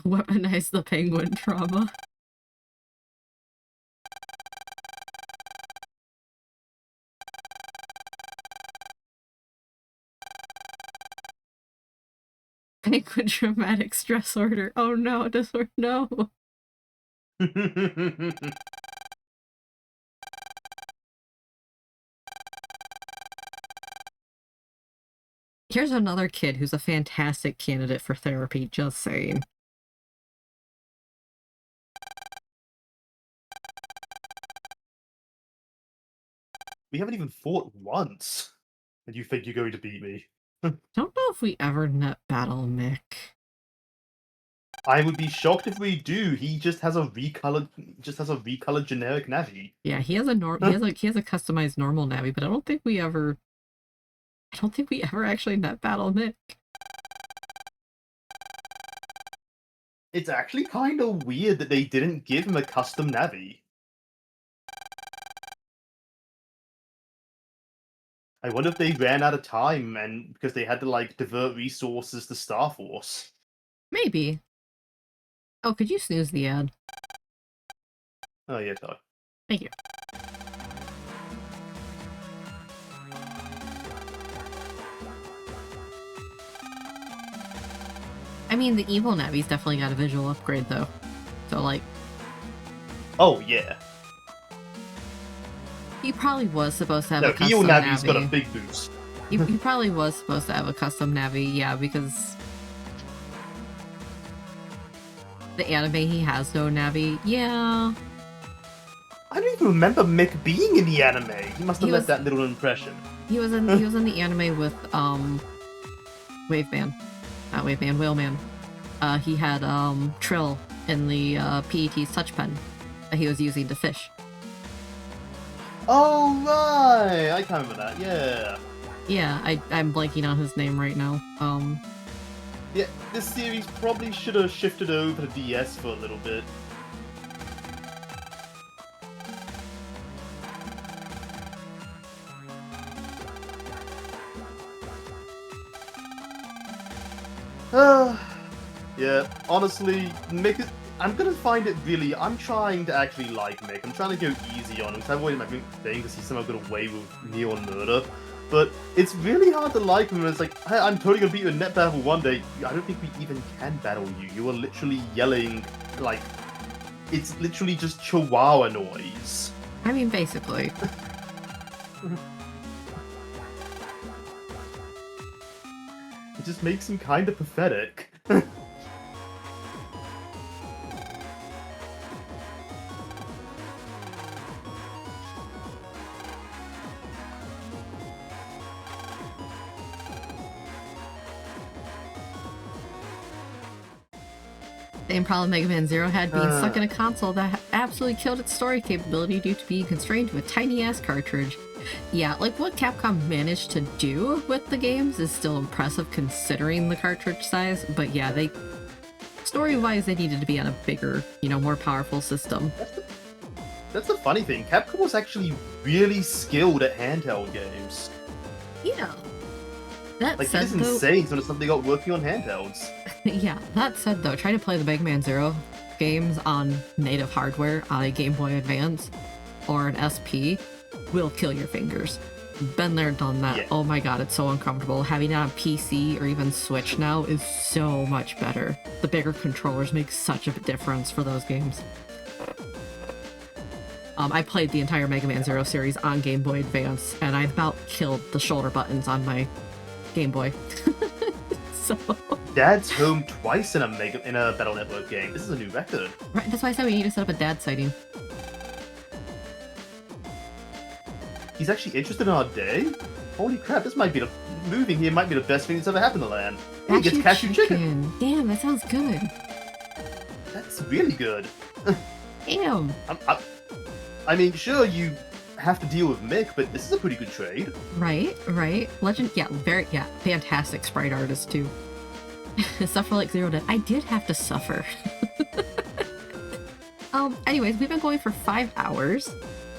Weaponize the penguin trauma. Penguin traumatic stress order. Oh no, disorder, no. Here's another kid who's a fantastic candidate for therapy, just saying. We haven't even fought once. And you think you're going to beat me? Don't know if we ever net battle Mick. I would be shocked if we do. He just has a recolored generic Navi. Yeah, he has a he has a customized normal Navi, but I don't think we ever actually net battle Nick. It's actually kind of weird that they didn't give him a custom Navi. I wonder if they ran out of time and because they had to like divert resources to Star Force. Maybe. Oh, could you snooze the ad? Oh yeah, sorry. Thank you. I mean, the evil Navi's definitely got a visual upgrade though. So like, Oh yeah. he probably was supposed to have No, a custom Heal Navi's Navi. got a big boost. He probably was supposed to have a custom Navi, yeah, because the anime he has no Navi. Yeah. I don't even remember Mick being in the anime. He must have He left was- that little impression. He was in the anime with Waveman. Not Waveman, Whaleman. He had Trill in the PET's touch pen that he was using to fish. Oh right, I can't remember that. Yeah. Yeah, I'm blanking on his name right now. Yeah, this series probably should have shifted over to DS for a little bit. Yeah, honestly, Mick is... I'm gonna find it really... I'm trying to actually like Mick. I'm trying to go easy on him, because I've always my thing because he's somehow got away with neon murder. But it's really hard to like him, and it's like, hey, I'm totally gonna beat you in net battle one day. I don't think we even can battle you. You are literally yelling, like... It's literally just chihuahua noise. I mean, basically. It just makes him kind of pathetic. Same problem Mega Man Zero had, being stuck in a console that absolutely killed its story capability due to being constrained to a tiny-ass cartridge. Yeah, like what Capcom managed to do with the games is still impressive considering the cartridge size, but yeah, story-wise, they needed to be on a bigger, more powerful system. That's the funny thing. Capcom was actually really skilled at handheld games. Yeah. That Like, said, it is though, insane some of the stuff they got working on handhelds. yeah, that said though, trying to play the Mega Man Zero games on native hardware on a Game Boy Advance or an SP will kill your fingers. Been there, done that. Yeah. Oh my god, it's so uncomfortable. Having it on PC or even Switch now is so much better. The bigger controllers make such a difference for those games. I played the entire Mega Man Zero series on Game Boy Advance, and I about killed the shoulder buttons on my Game Boy. So... Dad's home twice in a Battle Network game. This is a new record. Right, that's why I said we need to set up a dad sighting. He's actually interested in our day? Holy crap, this might be moving here might be the best thing that's ever happened to land. He gets cashew chicken. Damn, that sounds good. That's really good. Damn. I mean, sure, you have to deal with Mick, but this is a pretty good trade. Right. Legend, fantastic sprite artist too. Suffer like Zero did. I did have to suffer. Anyways, we've been going for 5 hours,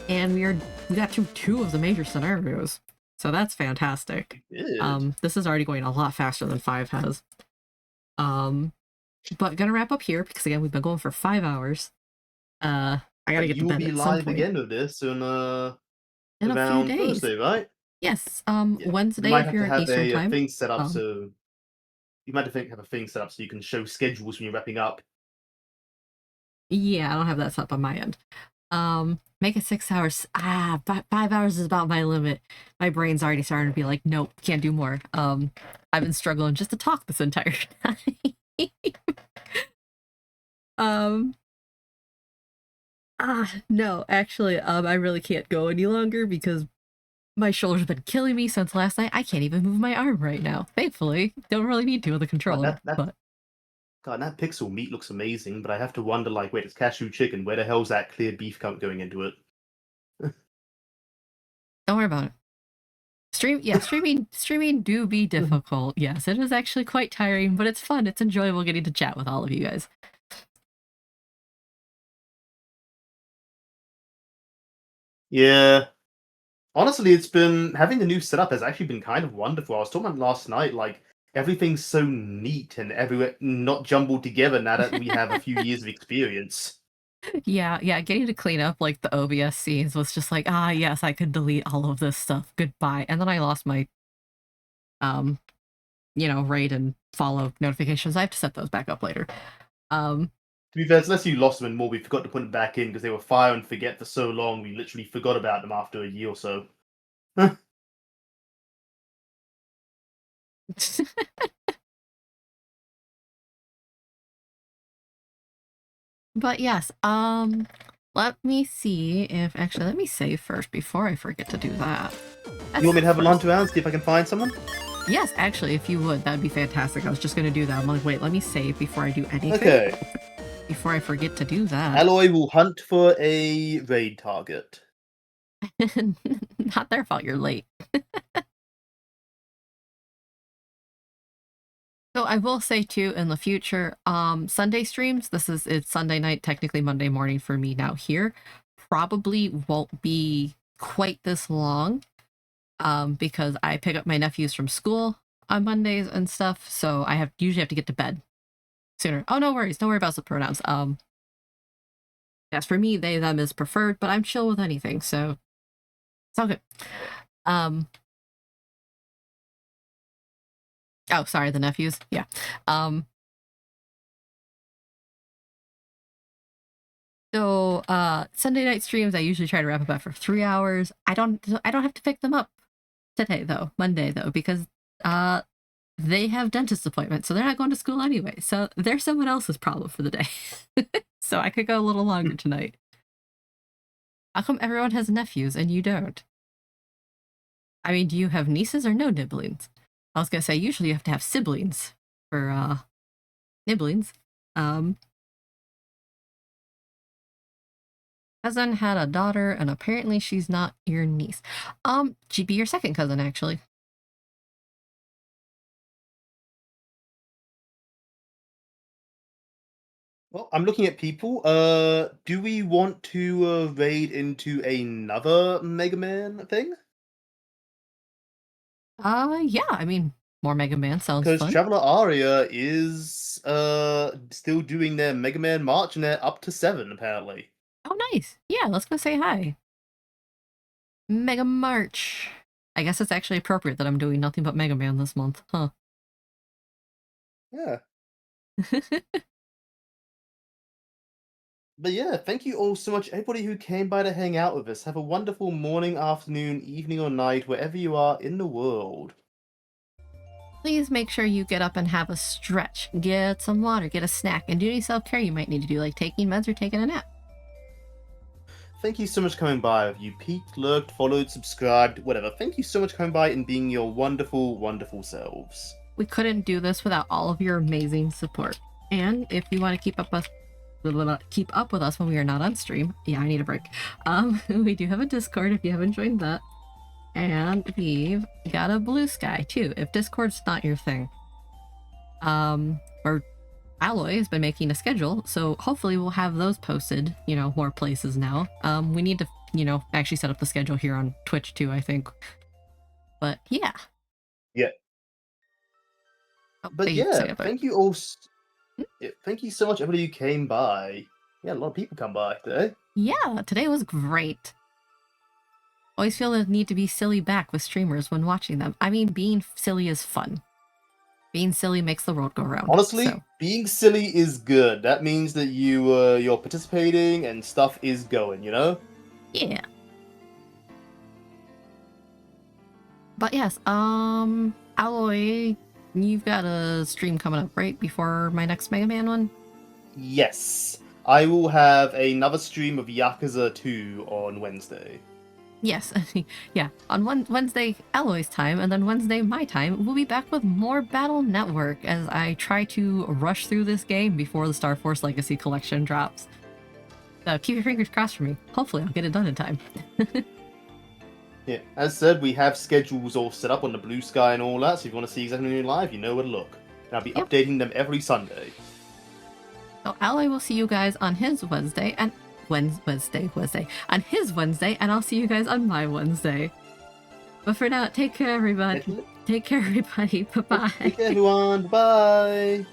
and we got through 2 of the major scenarios. So that's fantastic. Good. This is already going a lot faster than 5 has. But gonna wrap up here because again we've been going for 5 hours. I gotta get to bed. You'll be live again with this in a few around days. Thursday, right? Yes. Yeah. Wednesday You might if you're have in to have Eastern a time. thing set up so you might have a thing set up so you can show schedules when you're wrapping up. Yeah, I don't have that set up on my end. Make it 6 hours. 5 hours is about my limit. My brain's already starting to be like, nope, can't do more. I've been struggling just to talk this entire time. No, actually, I really can't go any longer because my shoulders have been killing me since last night. I can't even move my arm right now. Thankfully, don't really need to with the controller, but God, that pixel meat looks amazing, but I have to wonder, like, wait, it's cashew chicken. Where the hell's that clear beef cut going into it? Don't worry about it. Streaming do be difficult. Yes, it is actually quite tiring, but it's fun. It's enjoyable getting to chat with all of you guys. Yeah. Honestly, it's been having the new setup has actually been kind of wonderful. I was talking about last night, like everything's so neat and everywhere not jumbled together now that we have a few years of experience. Yeah, getting to clean up like the OBS scenes was just like, ah, yes, I could delete all of this stuff. Goodbye. And then I lost my, raid and follow notifications. I have to set those back up later. To be fair, it's less you lost them and more we forgot to put them back in because they were fire and forget for so long we literally forgot about them after a year or so. But yes, let me see if actually let me save first before I forget to do that. You want me to have a First. lunch around, see if I can find someone? Yes, actually, if you would, that'd be fantastic. I was just gonna do that. I'm like, wait, let me save before I do anything. Okay. Before I forget to do that. Alloy will hunt for a raid target. Not their fault you're late. So I will say too, in the future, Sunday streams, it's Sunday night, technically Monday morning for me now here, probably won't be quite this long, because I pick up my nephews from school on Mondays and stuff, so I usually have to get to bed sooner. Oh, no worries, don't worry about the pronouns. Yes, for me, they, them is preferred, but I'm chill with anything, so it's all good. Oh, sorry, the nephews. Yeah. So Sunday night streams, I usually try to wrap up for 3 hours. I don't have to pick them up today though, Monday though, because they have dentist appointments, so they're not going to school anyway. So they're someone else's problem for the day. So I could go a little longer tonight. How come everyone has nephews and you don't? I mean, do you have nieces or no nibblings? I was gonna say usually you have to have siblings for nibblings. Cousin had a daughter, and apparently she's not your niece. She'd be your second cousin, actually. Well, I'm looking at people. Do we want to raid into another Mega Man thing? Yeah, I mean, more Mega Man sounds Because fun. Traveler Aria is still doing their Mega Man March and they're up to 7 apparently. Oh, nice. Yeah, let's go say hi. Mega March. I guess it's actually appropriate that I'm doing nothing but Mega Man this month, huh? Yeah. But yeah, thank you all so much, everybody who came by to hang out with us. Have a wonderful morning, afternoon, evening, or night, wherever you are in the world. Please make sure you get up and have a stretch. Get some water, get a snack, and do any self-care you might need to do, like taking meds or taking a nap. Thank you so much for coming by. If you peeked, lurked, followed, subscribed, whatever. Thank you so much for coming by and being your wonderful, wonderful selves. We couldn't do this without all of your amazing support. And if you want to keep up with us when we are not on stream, yeah, I need a break. We do have a Discord if you haven't joined that. And we've got a Blue Sky too, if Discord's not your thing. Or Alloy has been making a schedule, so hopefully we'll have those posted, more places now. We need to, actually set up the schedule here on Twitch too, I think. But yeah. Yeah. Oh, But yeah, thank you all. Thank you so much, everybody who came by. Yeah, a lot of people come by today. Yeah, today was great. Always feel the need to be silly back with streamers when watching them. I mean, being silly is fun. Being silly makes the world go round. Honestly, so. being silly is good. That means that you're participating and stuff is going, Yeah. But yes, Alloy, you've got a stream coming up, right? Before my next Mega Man one? Yes. I will have another stream of Yakuza 2 on Wednesday. Yes, yeah. On Wednesday, Alloy's time, and then Wednesday, my time, we'll be back with more Battle Network as I try to rush through this game before the Star Force Legacy Collection drops. Keep your fingers crossed for me. Hopefully I'll get it done in time. Yeah, as said, we have schedules all set up on the Blue Sky and all that, so if you want to see exactly when you're live, you know where to look. And I'll be Yep. updating them every Sunday. So Alloy will see you guys on his Wednesday, and Wednesday, on his Wednesday, and I'll see you guys on my Wednesday. But for now, take care, everybody. Take care, everybody. Bye-bye. Take care, everyone. Bye.